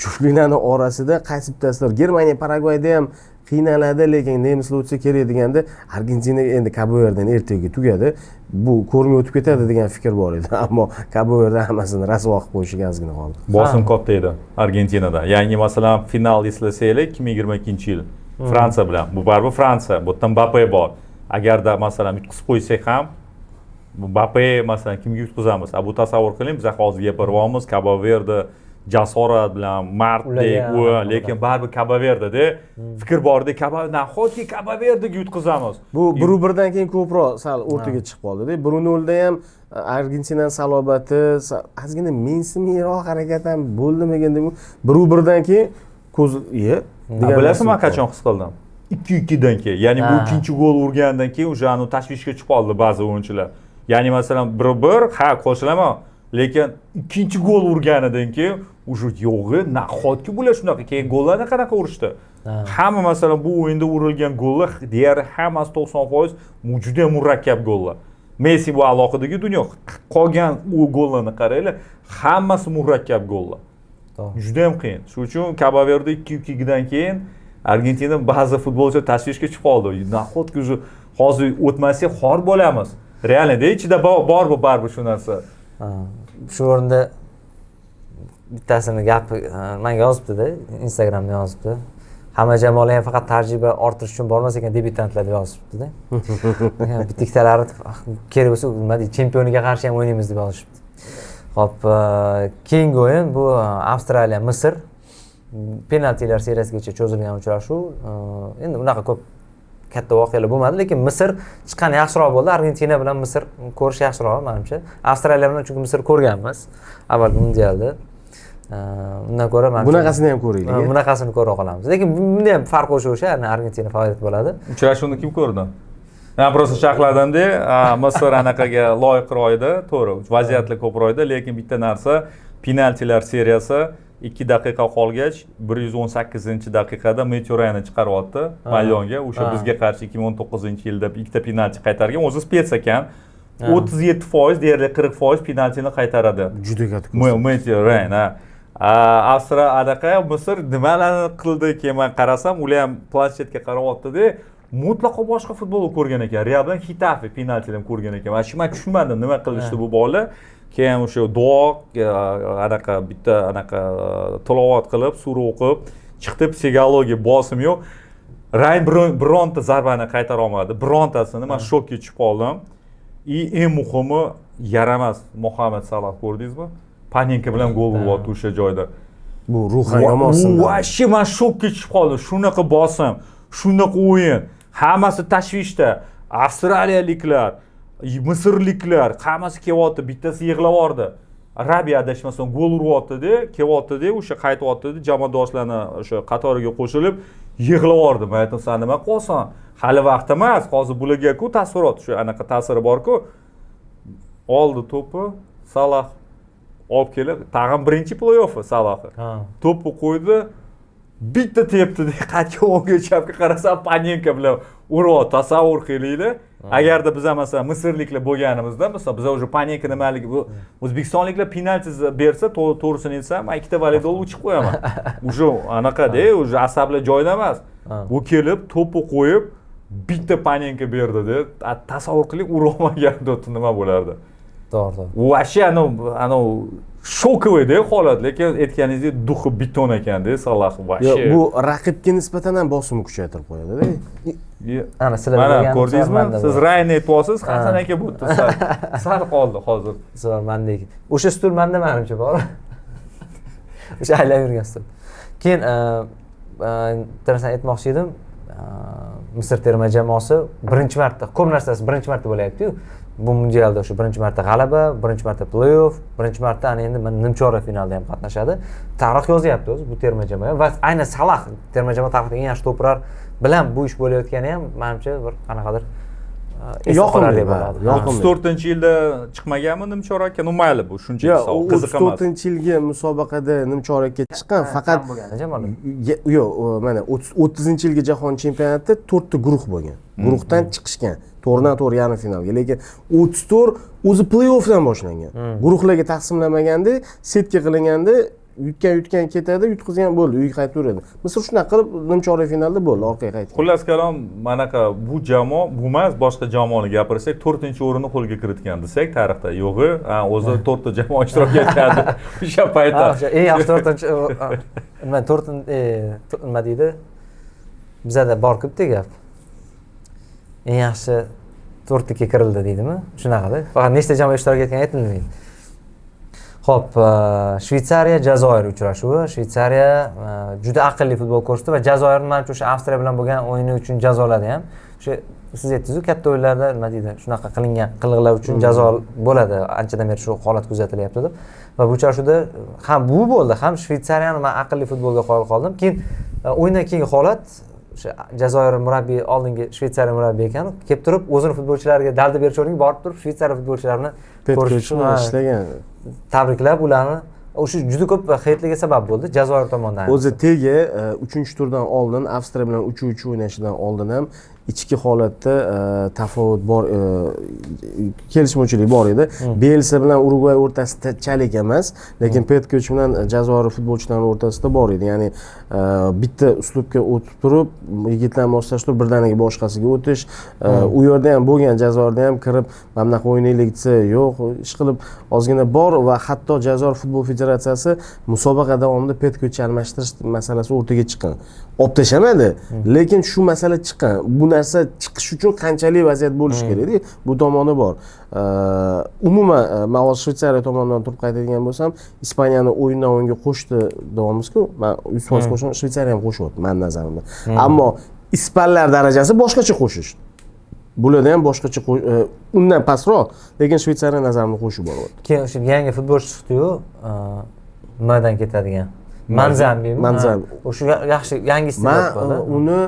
juftliklarning orasida qaysi bittasidir Germaniya, Paragvayda ham qiynaladi, lekin nemislar o'tsa kerak deganda Argentina endi Cabo Verde'ni ertaga tugadi. Bu ko'rinib o'tib ketadi degan fikr bor edi. Ammo Cabo Verde hammasini rasvo qilib qo'yishiga ozgina qoldi. Bosim katta edi Argentinada. Yangi masalan final eslasanglar 2022-yil Fransiya bilan. Bu baribir Fransiya, bu yerda Mbappe bor. Agarda masalan yutqizib qo'ysak ham Mbappe masalan kimga yutqizamiz? Bu tasavvur qiling, biz hozir gapiryapmiz Cabo Verde jasorat bilan martdek, lekin baribir Cabo Verde'da fikr borda, nahotki Cabo Verde'ga yutqizamiz. Bu 1-1dan keyin ko'proq sal o'rtaga chiqib qoldi-da. 1-0da ham Argentina salobati, ozgina mensimliroq harakat ham bo'ldimigan deb 1-1dan keyin ko'z bilasizmi qachon his qildim? 2-2dan keyin. Ya'ni bu ikkinchi gol urgandan keyin o'sha tashvishga tushib qoldi ba'zi o'yinchilar. Ya'ni masalan 1-1, qo'shilaman. Lekin ikkinchi gol urganidan keyin уже yo'g'i, nahotki bular shunaqa keyin gollarni qanaqa urishdi? Hamma masalan bu o'yinda urilgan gollar deyarli hammasi 90% juda murakkab gollar. Messi bu alohidagi dunyo. Qolgan u gollarni qaranglar, hammasi murakkab gollar. Juda ham qiyin. Shuning uchun Cabo Verde 2-2dan keyin Argentina ba'zi futbolchilar tashvishga tushib qoldi. Nahotki hozir o'tmasak xor bo'lamiz. Realda ichida bor bu baribir shu narsa. Shu o'rinda bittasini gapi menga yozibdi-da, Instagramda yozibdi. Hamma jamoalar ham faqat tajriba orttirish uchun bormas ekan, debyutantlar deb yozibdi-da. Bitta ikkitalari kerak bo'lsa, nima deydi, chempioniga qarshi ham o'ynaymiz deb yozishibdi. Xo'p, keyingi o'yin bu Avstraliya, Misr penaltilar seriyasigacha cho'zilgan uchrashuv. Endi unaqa ko'p katta voqealar bo'lmadi, lekin Misr chiqqani yaxshiroq bo'ldi. Argentina bilan Misr ko'rish yaxshiroq menimcha. Avstraliya bilan chunki Misr ko'rganmiz avvalgi mundialda. Undan ko'ra menimcha bunaqasini ham ko'raylik. Bunaqasini ko'ra qolamiz. Lekin bunda ham farq o'sha, ya'ni Argentina favorit bo'ladi. Uchrashuvni kim ko'rdi? Men prosta sharhladimda, Misr anaqaga loyiqroq edi, to'g'ri. Vaziyatlar ko'proq edi, lekin bitta narsa, penaltilar seriyasi 2 daqiqa qolgach 118-daqiqada Meteorani chiqaryapti maydonga. O'sha bizga qarshi 2019-yilda ikkita penalti qaytargan. O'zi spets ekan. 37% deyarli 40% penaltini qaytaradi. Juda katta. Meteorani. Avstriya anaqa Misr nimalarni qildi keyin men qarasam, ular ham planshetga qarayapti-da. Mutlaqo boshqa futbol ko'rgan ekan. Real bilan Xetafe penaltidan ko'rgan ekan. Men tushunmadim nima qilishdi bu bolalar. Keyin o'sha duo anaqa bitta anaqa tilovat qilib, sura o'qib, chiqdi psixologiya bosim yo'q. Rayn bironta zarbani qaytara olmadi. Birontasini men shokka tushib qoldim. Eng muhimi yaramas Muhammad Salah ko'rdingizmi? Panenka bilan gol uryapti o'sha joyda. Bu ruhan yomonsin. Voshie men shokka tushib qoldim. Shunaqa bosim, shunaqa o'yin, hammasi tashvishda. Avstraliyaliklar, Misrliklar hammasi kelyapti, bittasi yig'lavordi. Rabi adashmasam gol uryapti-da, kelyapti-da, o'sha qaytyapti-da, jamoadoshlarni o'sha qatoriga qo'shilib yig'lavordi. Men aytdim, "Sen nima qilsan? Hali vaqt emas. Hozir bularga-ku taassurot, shu anaqa ta'siri bor-ku." Oldi to'pni, Salah olib kelib, tag'in birinchi play-offi Salahni. To'pni qo'ydi, bitta tepdi-da, qaytga o'ngga chapga qarasam, Panenka bilan uryapti. Tasavvur qilinglar. Agarda biz masalan Misrliklar bo'lganimizda, masalan biz o'sha Panenka nimaligi bu O'zbekistonliklar penalti bersa, to'g'risini aytsam, men ikkita voleybolni uchib qo'yaman. O'sha anaqa-da, o'sha asablar joyida emas. Bu kelib to'pni qo'yib, bitta Panenka berdi-da, tasavvur qiling, urolmaganda nima bo'lardi. To'g'ri. Voshie anov shokovida holat, lekin aytganingizdek duxi beton ekanda Salah voshie. Bu raqibga nisbatan ham bosimni kuchaytirib qo'yadi-da. Ana sizlar mana bilgan ko'rdingizmi? Siz Rayni aytyapsiz, Hasan aka bu sal qoldi hozir. Zo'r mendagi. O'sha stul menda menimcha bor. O'sha aylab yurgan stul. Keyin tarafdan aytmoqchi edim, Misr terma jamoasi birinchi marta, ko'p narsasi birinchi marta bo'layapti-yu. Bu mundialda o'sha birinchi marta g'alaba, birinchi marta play-off, birinchi marta ana endi nimchorak finalda ham qatnashadi. Tarix yozyapti o'zi bu terma jamoa va aynan Salah terma jamoa tarixidagi eng yaxshi to'plar bilan bu ish bo'layotgani ham menimcha bir qanaqadir yoqimli bo'ladi. 34-yilda chiqmaganmi nimchorakka? No mayli bu shunchaki savol, qiziq emas. 34-yilgi musobaqada nimchorakka chiqqan, faqat yo'q, mana 30-yilgi jahon chempionatida 4 ta guruh bo'lgan. Guruhdan chiqishgan. To'rdan to'g'ri yarim finalga. Lekin 34 o'zi play-offdan boshlangan. Guruhlarga taqsimlamaganda, setga qilinganda yutgan ketadi, yutqizgan bo'ldi, uyga qaytib yuradi. Misr shunaqa qilib nimchorak finalda bo'ldi, orqaga qaytdi. Xullas kalom, manaqa bu jamoa, bu emas, boshqa jamoani gapirsak, 4-o'rinni qo'lga kiritgan desak, tarixda yo'g'i, o'zi 4 ta jamoa ishtirok etgandi o'sha paytda. O'sha eng yaxshi 4-chi nima 4 nima deydi? Bizada bor-ku bitta gap. Eng yaxshi 4 ga kirildi deydimi? Shunaqada. Faqat nechta jamoa ishtirok etgani aytilmaydi. Xo'p, Shveysariya Jazoir uchrashuvi. Shveysariya juda aqlli futbol ko'rsatdi va Jazoirni menimcha o'sha Avstriya bilan bo'lgan o'yini uchun jazoladi ham. O'sha siz aytdingiz-ku, katta o'yinlarda nima deydi? Shunaqa qilingan qilg'inlar uchun jazo bo'ladi. Anchadan beri shu holat kuzatilyapti deb. Va bu uchrashuvda ham bu bo'ldi, ham Shveysariyani men aqlli futbolga qoyil qoldim. Keyin o'yindan keyingi holat o'sha Jazoir murabbiy oldingi Shveysariya murabbiyi ekan, kelib turib o'zini futbolchilariga dalda berish o'rniga borib turib Shveysariya futbolchilarini ko'rish uchun ishlagan. Tabriklab ularni o'sha juda ko'p xayrliga sabab bo'ldi Jazoir tomonidan. O'zi tegi 3-turdan oldin Avstriya bilan 3-3 o'ynashidan oldin ham ichki holatda tafovut bor, kelishmovchilik bor edi. Belsa bilan Urugvay o'rtasida chalik emas, lekin Petkoch bilan Jazoir futbolchilarining o'rtasida bor edi. Ya'ni bitta uslubga o'tib turib, yigitlarni moslashtirib birdaniga boshqasiga o'tish, u yerda ham bo'lgan, Jazoirda ham kirib, "Mana bunaqa o'ynaylik" desa, yo'q, ish qilib ozgina bor va hatto Jazoir futbol federatsiyasi musobaqa davomida Petkoch almashtirish masalasi o'rtaga chiqqan. Olib tashamadi, lekin shu masala chiqqan. Bu narsa chiqish uchun qanchalik vaziyat bo'lishi kerak-ku, bu tomoni bor. Umuman men hozir Shveysariya tomonidan turib qaytadigan bo'lsam, Ispaniyani o'yindan o'yinga qo'shdi deyapmiz-ku. Men 100% qo'shaman, Shveysariya ham qo'shyapti men nazarimda. Ammo ispanlar darajasi boshqacha qo'shish. Bularda ham boshqacha undan pastroq, lekin Shveysariya nazarimda qo'shib boryapti. Keyin o'sha yangi futbolchi chiqdi-yu, nimadan ketadigan. Manzambimi? Manzambi. O'sha yaxshi yangi iste'dod bo'ldi. Men uni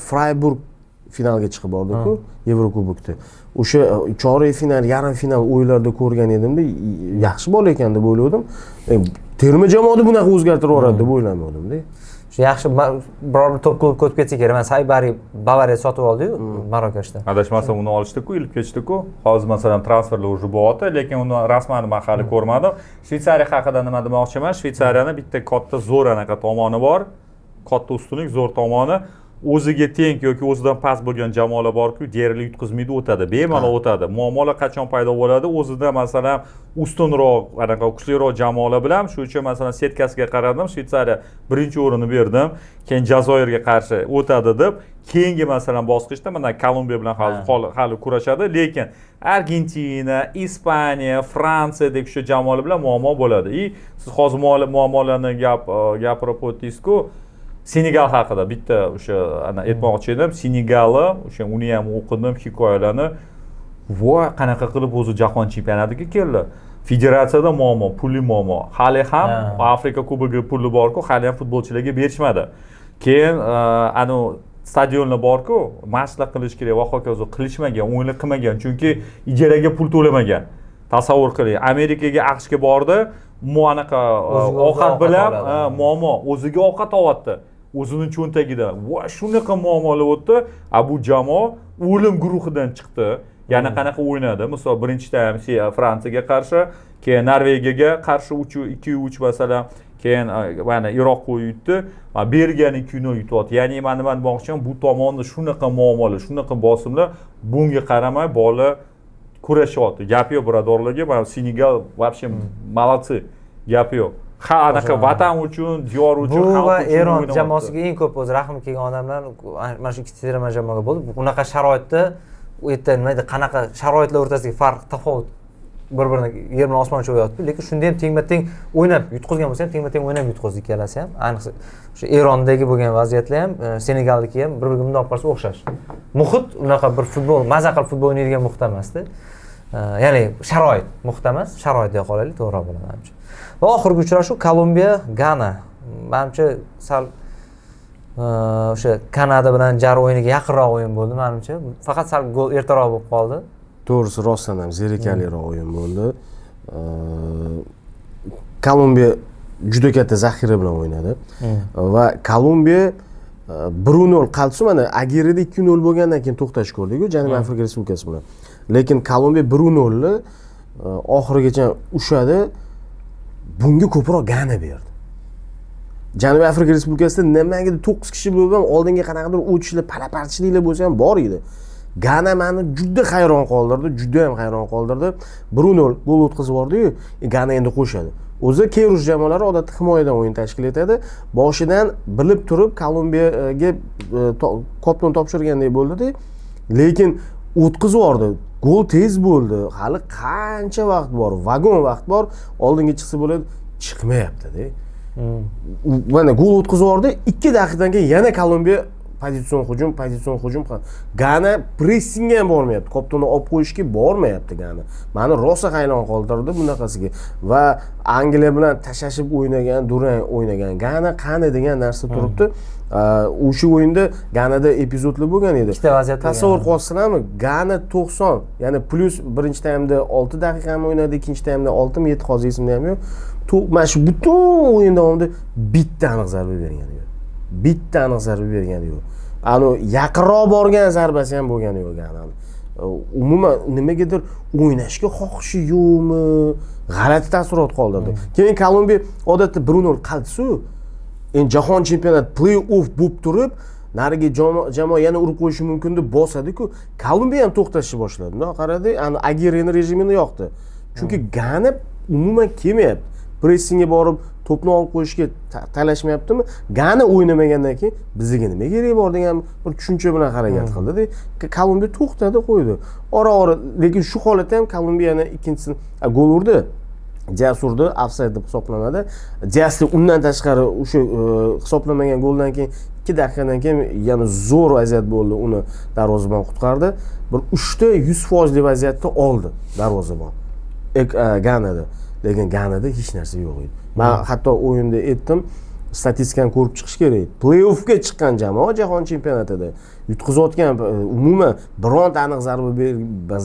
Freiburg finalga chiqib bordi-ku, Yevrokubokda. O'sha chorak final, yarim final o'yinlarda ko'rgan edimda, yaxshi bola ekan deb o'yladim. Terma jamoani bunaqa o'zgartirib yuboradi deb o'ylamadim-da. Shu yaxshi biror bir top klubga o'tib ketsa kerak. Men Saybari Bavariya sotib oldi-yu Marokashda. Adashmasam uni olishdi-ku, ilib ketishdi-ku. Hozir masalan transferlar уже bo'lyapti, lekin uni rasman men hali ko'rmadim. Shveysariya haqida nima demoqchiman? Shveysariyani bitta katta zo'r anaqa tomoni bor. Katta ustunlik, zo'r tomoni. o'ziga teng yoki o'zidan past bo'lgan jamoalar borku, deyarli yutqizmaydi, o'tadi, bemalol o'tadi. Muammolar qachon paydo bo'ladi? O'zida masalan ustunroq, anaqa kuchliroq jamoalar bilan, shu uchun masalan setkasiga qaradim, Shveysariya birinchi o'rinni berdim, keyin Jazoirga qarshi o'tadi deb, keyingi masalan bosqichda mana Kolumbiya bilan hali kurashadi, lekin Argentina, Ispaniya, Fransiyadagi shu jamoalar bilan muammo bo'ladi. Siz hozir muammolarni gapirib o'tdingiz-ku, Senegal haqida bitta o'sha aytmoqchi edim. Senegalni, o'sha uni ham o'qidim hikoyalarni. Voy, qanaqa qilib o'zi jahon chempionatiga keldi. Federatsiyada muammo, pulli muammo. Hali ham Afrika Kubogi puli bor-ku, hali ham futbolchilarga berishmadi. Keyin stadionlar bor-ku, mashqlar qilish kerak va hokazo qilishmagan, o'yinlar qilmagan, chunki ijaraga pul to'lamagan. Tasavvur qiling, Amerikaga, AQShga bordi, anaqa ovqat bilan muammo, o'ziga ovqat olyapti. O'zining cho'ntagida. Va shunaqa muammolar o'tdi. Bu jamoa o'lim guruhidan chiqdi. Yana qanaqa o'ynadi? Masalan, birinchi taym Fransiyaga qarshi, keyin Norvegiyaga qarshi 2-3 masalan, keyin mana Iroqqa yutdi. Belgiyani 2-0 yutyapti. Ya'ni men nima demoqchiman, bu tomonda shunaqa muammolar, shunaqa bosimlar, bunga qaramay bola kurashyapti. Gap yo'q birodarlarga. Mana Senegal вообще молодцы. Gap yo'q. Anaqa vatan uchun, diyor uchun, xalq uchun va Eron jamoasiga eng ko'p o'zi rahmi kelgan odamlar mana shu ikkita terma jamoaga bo'ldi. Bunaqa sharoitda u yerda nima edi, qanaqa sharoitlar o'rtasidagi farq, tafovut bir-birini yer bilan osmoncha o'yapti. Lekin shunda ham tengma-teng o'ynab yutqizgan bo'lsa ham tengma-teng o'ynab yutqizdi ikkalasi ham. Ayniqsa o'sha Erondagi bo'lgan vaziyatlar ham, Senegalniki ham bir-biriga bundoq qarasa o'xshash. Muhit unaqa bir futbol, maza qilib futbol o'ynaydigan muhit emasdi. Ya'ni sharoit muhit emas, sharoit deya qolaylik, to'g'ri bo'ladi menimcha. Va oxirgi uchrashuv Kolumbiya, Gana. Menimcha sal o'sha Kanada bilan jar o'yiniga yaqinroq o'yin bo'ldi menimcha. Faqat sal gol ertaroq bo'lib qoldi. To'g'risi rostdan ham zerikarliroq o'yin bo'ldi. Kolumbiya juda katta zaxira bilan o'ynadi va Kolumbiya 1-0 qolsa, mana Agirida 2-0 bo'lgandan keyin to'xtash ko'rdik-ku Janubiy Afrika Respublikasi bilan. Lekin Kolumbiya 1-0 ni oxirigacha ushadi. Bunga ko'proq Gana berdi. Janubiy Afrika Respublikasida nimaga 9 kishi bo'lib ham oldinga qanaqadir o'tishlar, palaparchiliklar bo'lsa ham bor edi. Gana meni juda hayron qoldirdi, juda ham hayron qoldirdi. 1-0 gol o'tkazib yubordi-yu, Gana endi qo'shadi. O'zi Keyrush jamoalari odatda himoyadan o'yin tashkil etadi. Boshidan bilib turib Kolumbiyaga kopton topshirgandek bo'ldi-da, lekin o'tkazib yubordi. Gol tez bo'ldi. Hali qancha vaqt bor, vagon vaqt bor. Oldinga chiqsa bo'ladi, chiqmayapti-da. Mana gol o'tkazib yubordi. 2 daqiqadan keyin yana Kolumbiya pozitsion hujum. Gana pressingga ham bormayapti. Koptonni olib qo'yishga bormayapti Gana. Meni rosa hayron qoldirdi bunaqasiga. Va Angliya bilan tashashib o'ynagan, durang o'ynagan Gana qani degan narsa turibdi. O'sha o'yinda Ganada epizodlar bo'lgan edi. Ikkita vaziyat tasavvur qilasizlarmi? Gana 90, ya'ni plus birinchi taymda 6 daqiqa ham o'ynadi, ikkinchi taymda 6 7 hozir esimda ham yo'q. Mana shu butun o'yin davomida bitta aniq zarba bergani yo'q. Bitta aniq zarba bergani yo'q. Yaqinroq borgan zarbasi ham bo'lgani yo'q Ganani. Umuman nimagadir o'ynashga xohishi yo'qmi? G'alati taassurot qoldirdi. Keyin Kolumbiya odatda 1-0 qolsa, endi jahon chempionat play-off bo'lib turib, nariga jamoa yana urib qo'yishi mumkin deb bosadi-ku, Kolumbiya ham to'xtashni boshladi. Qaradi, Agireni rejimini yoqdi. Chunki Gana umuman kelmayapti. Pressingga borib to'pni olib qo'yishga talashmayaptimi? Gana o'ynamagandan keyin bizga nima kerak bor degan bir tushuncha bilan harakat qildi-da. Kolumbiya to'xtadi, qo'ydi. Ora-ora, lekin shu holatda ham Kolumbiyani ikkinchisini gol urdi. Jasurni ofsayd deb hisoblanadi. Jasur undan tashqari o'sha hisoblamagan goldan keyin 2 daqiqadan keyin yana zo'r vaziyat bo'ldi, uni darvozabon qutqardi. Bir 3 ta 100% vaziyatda oldi darvozabon. Ganada. Lekin Ganada hech narsa yo'q edi. Men hatto o'yinda aytdim, statistikani ko'rib chiqish kerak. Play-offga chiqqan jamoa jahon chempionatida yutqizayotgan umuman bironta aniq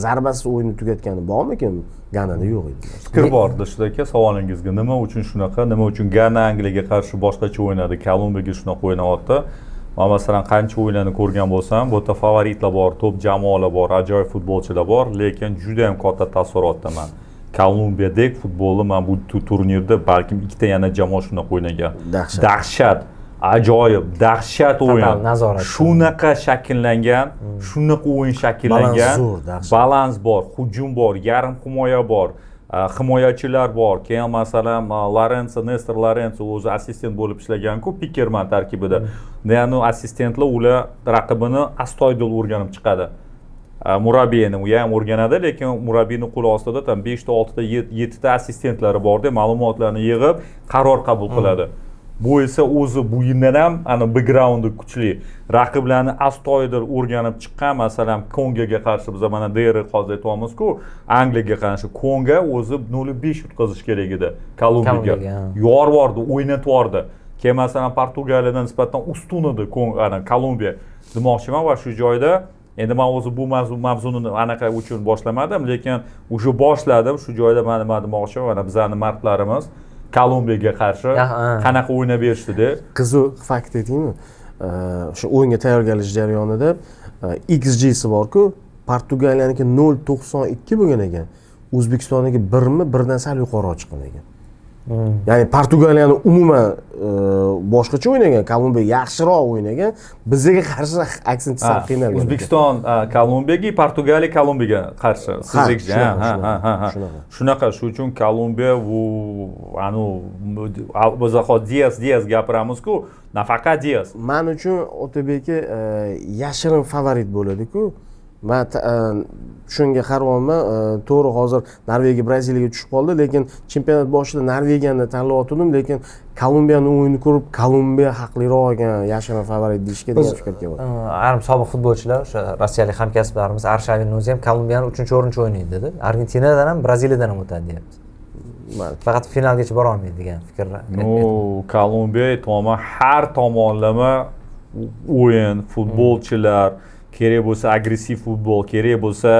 zarbasi o'yinni tugatgani bormikin? Ganada yo'q edi. Fikr bor Dilshod, savolingizga nima uchun shunaqa, nima uchun Gana Angliyaga qarshi boshqacha o'ynadi, Kolumbiyaga shunaqa o'ynayapti? Men masalan qancha o'yinlarni ko'rgan bo'lsam, bu yerda favoritlar bor, top jamoalar bor, ajoyib futbolchilar bor, lekin juda ham katta taassurotdaman. Kolumbiyadagi futbolni men bu turnirda balkim ikkita yana jamoa shunaqa o'ynagan. Dahshat. ajoyib, dahshat o'yin. Total nazorat. Shunaqa shakllangan, shunaqa o'yin shakllangan. Balans zo'r, dahshat. Balans bor, hujum bor, yarim himoya bor, himoyachilar bor. Keyin masalan Lorenzo, Nestor Lorenzo o'zi assistent bo'lib ishlagan-ku Pikerman tarkibida. Ya'ni assistentlar ular raqibini astoydil o'rganib chiqadi. Murabbiyni u ham o'rganadi, lekin murabbiyning qo'li ostida tam 5 ta, 6 ta, 7 ta assistentlari borda, ma'lumotlarni yig'ib qaror qabul qiladi. Bu esa o'zi bu yildan ham ana backgroundi kuchli. Raqiblarni astoydil o'rganib chiqqan, masalan, Kongaga qarshi biz mana DR hozir aytamiz-ku, Angliyaga qarshi Konga o'zi 0-5 yutqazish kerak edi Kolumbiyaga. Yorvordi, o'ynatvordi. Keyin masalan Portugaliyadan nisbatan ustun edi Kolumbiya. Demoqchiman va shu joyda endi men o'zi bu mavzuni anaqa uchun boshlamadim, lekin o'sha boshladim. Shu joyda nima demoqchiman, mana bizning mardlarimiz Kolumbiyaga qarshi qanaqa o'ynab berishdi-da. Qiziq fakt aytaymi? Shu o'yinga tayyorgarlik jarayonida XG'si bor-ku, Portugaliyaniki 0.92 bo'lgan ekan. O'zbekistonniki 1dan sal yuqoriroq chiqqan ekan. Ya'ni Portugaliyani umuman boshqacha o'ynagan, Kolumbiya yaxshiroq o'ynagan. Bizga qarshi aksincha sal qiynalgan. O'zbekiston Kolumbiyaga, Portugaliya Kolumbiyaga qarshi. Shunaqa. Shu uchun Kolumbiya bu biz Diaz gapiramiz-ku, nafaqat Diaz. Men uchun Otabek yashirin favorit bo'ladi-ku. Men shunga qaryapman. To'g'ri, hozir Norvegiya Braziliyaga tushib qoldi, lekin chempionat boshida Norvegiyani tanlayotgandim, lekin Kolumbiyaning o'yinini ko'rib, Kolumbiya haqliroq ekan, yashirin favorit deyishga degan fikrga keldim. Ayrim sobiq futbolchilar, o'sha rossiyalik hamkasblarimiz Arshavin o'zi ham Kolumbiyani 3-o'rinchi o'ynaydi dedi. Argentinadan ham, Braziliyadan ham o'tadi deyapti. Faqat finalgacha bora olmaydi degan fikrlar. Kolumbiya aytmoqman, har tomonlama o'yin, futbolchilar kerak bo'lsa agressiv futbol, kerak bo'lsa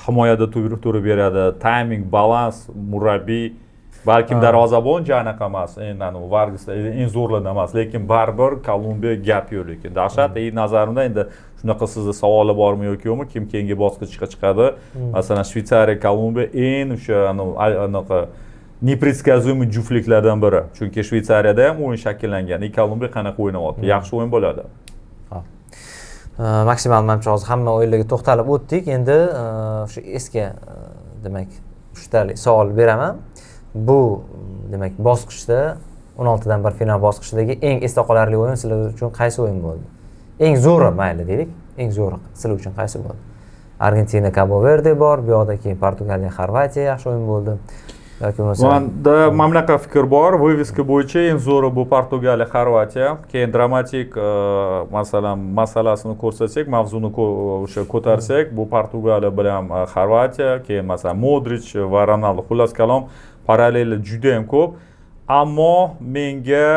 himoyada turib beradi, timing, balans, murabbiy, balkim darvozabon anaqa emas, endi Vargas eng zo'rlardan emas, lekin baribir Kolumbiya gap yo'q lekin. Dahshat, nazarimda endi shunaqa sizda savoli bormi yo'qmi, kim keyingi bosqichga chiqadi? Masalan, Shveysariya, Kolumbiya eng o'sha anaqa nepredskazуемый juftliklardan biri. Chunki Shveysariyada ham o'yin shakllangan, Kolumbiya qanaqa o'ynayapti? Yaxshi o'yin bo'ladi. Maksimal manimcha hozir hamma o'yinlarga to'xtalib o'tdik. Endi o'sha eski demak 3 talik savol beraman. Bu demak bosqichda 16 dan 1 final bosqichidagi eng esda qolarli o'yin sizlar uchun qaysi o'yin bo'ldi? Eng zo'ri mayli deylik. Eng zo'ri sizlar uchun qaysi bo'ldi? Argentina, Cabo Verde bor, bu yoqda keyin Portugaliya, Xorvatiya yaxshi o'yin bo'ldi. Manda mamlakat fikr bor, viviska bo'yicha eng zo'ri bu Portugaliya, Xorvatiya. Keyin dramatik masalasini ko'rsatsak, mavzuni o'sha ko'tarsak, bu Portugaliya bilan Xorvatiya, keyin masalan Modric va Ronaldo, xullas kalom parallellar juda ham ko'p. Ammo menga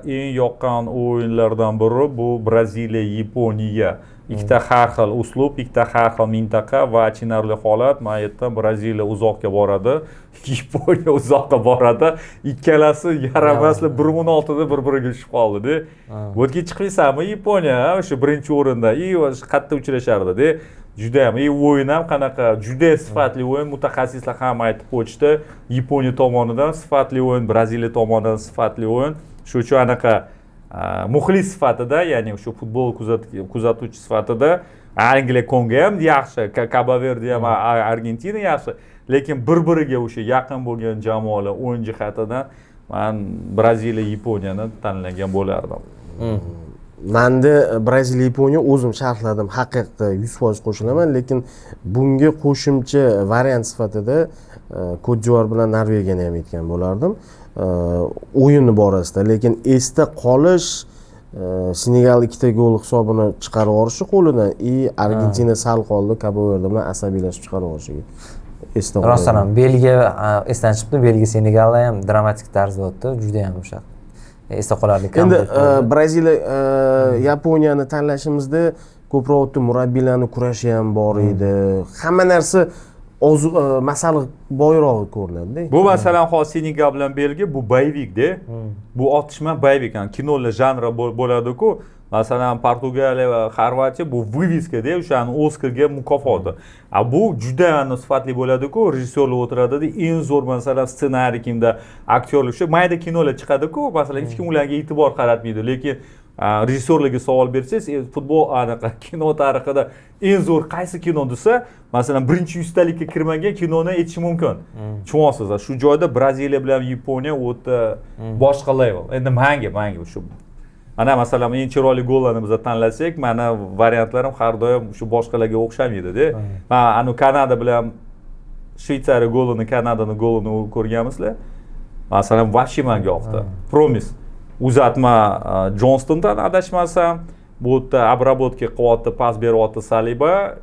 eng yoqqan o'yinlardan biri bu Braziliya, Yaponiya. Ikkita har xil uslub, ikkita har xil mintaqa va achinarli holat. Men aytdim, Braziliya uzoqqa boradi, Yaponiya uzoqqa boradi. Ikkalasi yaramaslar 1-16 da bir-biriga tushib qoldi-da. Bu yerga chiqmaysanmi Yaponiya? O'sha birinchi o'rinda, qattiq uchrashardi-da. Juda ham o'yin ham qanaqa, juda sifatli o'yin, mutaxassislar ham aytib qo'yishdi. Yaponiya tomonidan sifatli o'yin, Braziliya tomonidan sifatli o'yin. Shu uchun anaqa muxlis sifatida, ya'ni o'sha futbol kuzatuvchi sifatida Angliya, Konga ham yaxshi, Cabo Verde ham, Argentina yaxshi, lekin bir-biriga o'sha yaqin bo'lgan jamoalar o'yin jihatidan men Braziliya, Yaponiyani tanlagan bo'lardim. Menda Braziliya, Yaponiya o'zim sharhladim, haqiqatda 100% qo'shilaman, lekin bunga qo'shimcha variant sifatida Côte d'Ivoire bilan Norvegiyani ham aytgan bo'lardim. O'yinni borasida, lekin esda qolish Senegal 2 gol hisobini chiqarib yuborishi qo'lidan, Argentina sal qoldi, Cabo Verde bilan asabiylashib chiqarib yuborishiga. Esda qoldi. Rostdan ham Belgiya esdan chiqdi, Belgiya Senegalda ham dramatik tarzda o'tdi, juda ham o'sha esda qolarli. Endi Braziliya, Yaponiyani tanlashimizda ko'proq o'tdi, murabbiylarning kurashi ham bor edi. Hamma narsa masala boyroq ko'rinadi. Bu masalan hozir Senegal bilan Belgiya bu bayvikda. Bu otishma bayvik, kinolar janri bo'ladi-ku. masalan Portugaliya va Xorvatiya bu vyviskada o'shani Oskarga mukofoti. Bu juda sifatli bo'ladi-ku, rejissyorlar o'tiradida eng zo'r masalan ssenariy kimda aktyorlik shu mayda kinolar chiqadi-ku, masalan hech kim ularga e'tibor qaratmaydi, lekin rejissyorlarga savol bersangiz, futbol anaqa kino tarixida eng zo'r qaysi kino desa, masalan birinchi yuztalikka kirmagan kinoni aytish mumkin. Tushunasiz, shu joyda Braziliya bilan Yaponiya o'ta boshqa level. Endi menga shu ana masalan eng chiroyli gollarni biz tanlasak, mana variantlarim har doim shu boshqalarga o'xshamaydi-da. Men anu Kanada bilan Shveysariya golini, Kanadaning golini ko'rganmizlar. Masalan, вообще menga yoqdi. Promise. Uzatma Jonstondan adashmasam, bu yerda обработка qilyapti, pas beryapti Saliba.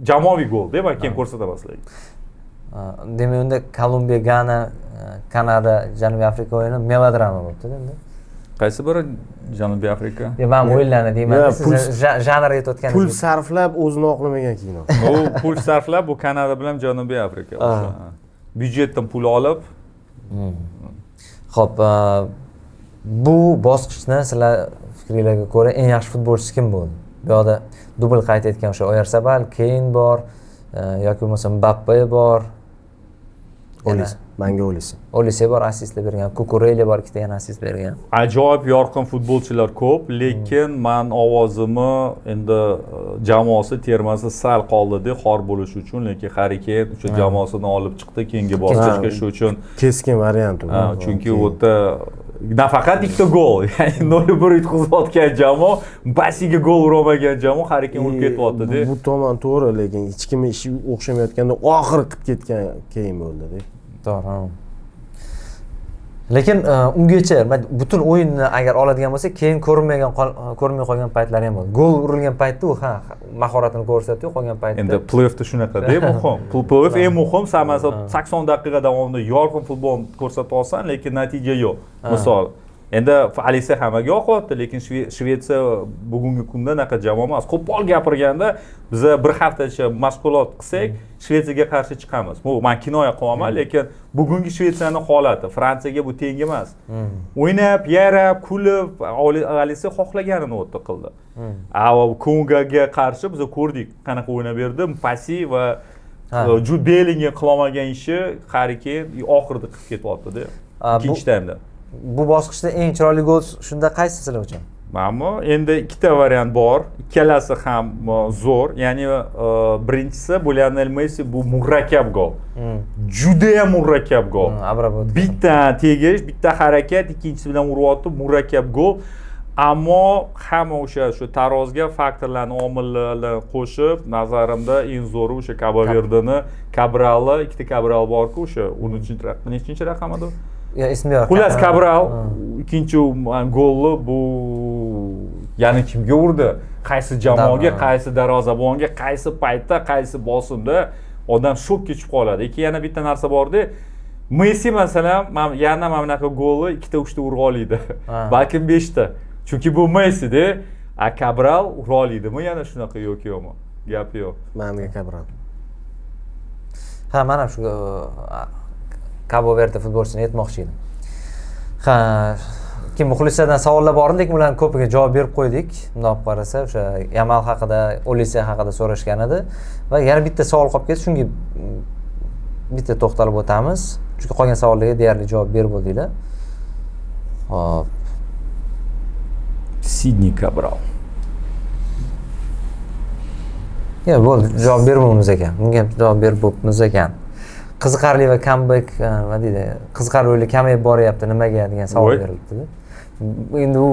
Jamoaviy gol, deb men keyin ko'rsataman sizlarga. Demak, unda Kolumbiya, Gana, Kanada, Janubiy Afrika o'yini melodrama bo'libdi-da endi. Qaysi biri Janubiy Afrika? Men o'yinlarni deyman, siz janr aytayotganingiz. Pul sarflab o'zini oqlamagan kino. Bu pul sarflab, bu Kanada bilan Janubiy Afrika. Byudjetdan pul olib. Xo'p, bu bosqichni sizlar fikringizga ko'ra eng yaxshi futbolchi kim bo'ldi? Bu yoqda dubl qayd etgan o'sha Oyarzabal, Keyn bor, yoki bo'lmasa Mbappe bor. Menga Olise bor, assistlar bergan, Kukurella bor, ikkita yana assist bergan. Ajoyib yorqin futbolchilar ko'p, lekin men ovozimni endi jamoasi termasi sal qoldida xor bo'lish uchun, lekin harakat o'sha jamoasini olib chiqdi keyingi bosqichga shu uchun keskin variant u. Chunki u yerda nafaqat ikkita gol, ya'ni 0-1 yutqizayotgan jamoa, basiga gol urmagan jamoa harakat urib ketyapti-da. Bu tomon to'g'ri, lekin hech kim ishi o'xshamayotganda oxiri qilib ketgan keyin bo'ldi-da. To'g'ri. Lekin ungacha butun o'yinni agar oladigan bo'lsa, keyin ko'rmay qolgan paytlari ham bo'ldi. Gol urilgan paytda u mahoratini ko'rsatdi, qolgan paytda. Endi playoffda shunaqa-da muhim. Playoff eng muhim, samarasi 80 daqiqa davomida yorqin futbol ko'rsata olsan, lekin natija yo'q. Misol, endi Alisa hammaga yoqyapti, lekin Shvetsiya bugungi kunda anaqa jamoa emas. Qo'pol gapirganda biz bir haftacha mashg'ulot qilsak, Shvetsiyaga qarshi chiqamiz. Bu men kinoya qilaman, lekin bugungi Shvetsiyaning holati Fransiyaga bu teng emas. O'ynab, yarab, kulib, Alisa xohlaganini o'tdi qildi. Kongoga qarshi biz ko'rdik, qanaqa o'ynab berdi, pasiv va Jude Bellingham qilmagan ishi harakat oxirida qilib ketyapti-da. Ikkinchi taymda. Bu bosqichda eng chiroyli gol shunda qaysi sizlar uchun? Mana endi ikkita variant bor, ikkalasi ham zo'r. Ya'ni birinchisi bu Lionel Messi, bu murakkab gol. Juda ham murakkab gol. Bitta tegish, bitta harakat, ikkinchisi bilan uryapti, murakkab gol. Ammo hamma o'sha tarozga faktorlarni, omillarni qo'shib, nazarimda eng zo'ri o'sha Cabo Verdeni, Cabralni, ikkita Cabral bor-ku, o'sha 13-nechinchi raqam edi? Ya ismi yo'q. Xullas Cabral ikkinchi golni bu yana kimga urdi? Qaysi jamoaga, qaysi darvozabonga, qaysi paytda, qaysi bosimda odam shokka tushib qoladi. Yana bitta narsa bor-da. Messi masalan, yana mana bunaqa golni 2-3ta ura oladi. Balkim 5 ta. Chunki bu Messi-da, Cabral ura oladimi? Yana shunaqa yo'q-yo'qmi? Gap yo'q. Menga Cabral. Mana shu Cabo Verde futbolchisini aytmoqchi edim. Kim muxlislardan savollar bor, lekin ularning ko'piga javob berib qo'ydik. Bundoq qarasa, o'sha Yamal haqida, Olise haqida so'rashgan edi va yana bitta savol qolib ketdi, shunga bitta to'xtalib o'tamiz. Chunki qolgan savollarga deyarli javob berib bo'ldinglar. Hop. Sidney Cabral. Bo'ldi, javob bermaymiz ekan. Bunga javob berib bo'pmiz ekan. Qiziqarli va comeback, nima deydi? Qiziqarli o'yinlar kamayib boryapti, nimaga degan savol berilibdi-da. Endi u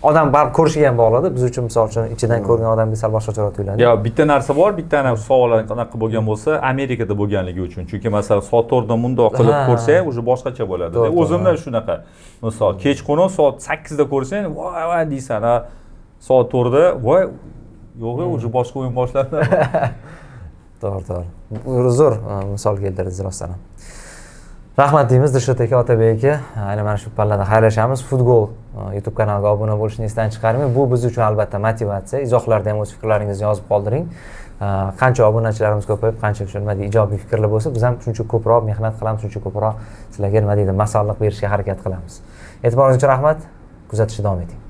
odam baribir ko'rishiga ham bog'liq. Biz uchun misol uchun ichidan ko'rgan odamga sal boshqacharoq tuyuladi. Yo, bitta narsa bor, bitta savol qanaqa bo'lgan bo'lsa, Amerikada bo'lganligi uchun. Chunki masalan, soat 4 da mundoq qilib ko'rsang, o'sha boshqacha bo'ladi. O'zimda shunaqa. Misol, kechqurun soat 8 da ko'rsang, voy deysan, soat 4 da, voy, yo'q, o'sha boshqa o'yin boshlandi. To'g'ri. Zo'r misol keltirdingiz rostdan. Rahmat deymiz Dilshod aka, Otabek aka. Aynan mana shu pallada xayrlashamiz. Futbol YouTube kanaliga obuna bo'lishni esdan chiqarmang. Bu biz uchun albatta motivatsiya. Izohlarda ham o'z fikrlaringizni yozib qoldiring. Qancha obunachilarimiz ko'payib, qancha nima deydi, ijobiy fikrlar bo'lsa, biz ham shuncha ko'proq mehnat qilamiz, shuncha ko'proq sizlarga nima deydi, masalliq berishga harakat qilamiz. E'tiboringiz uchun rahmat. Kuzatishda davom eting.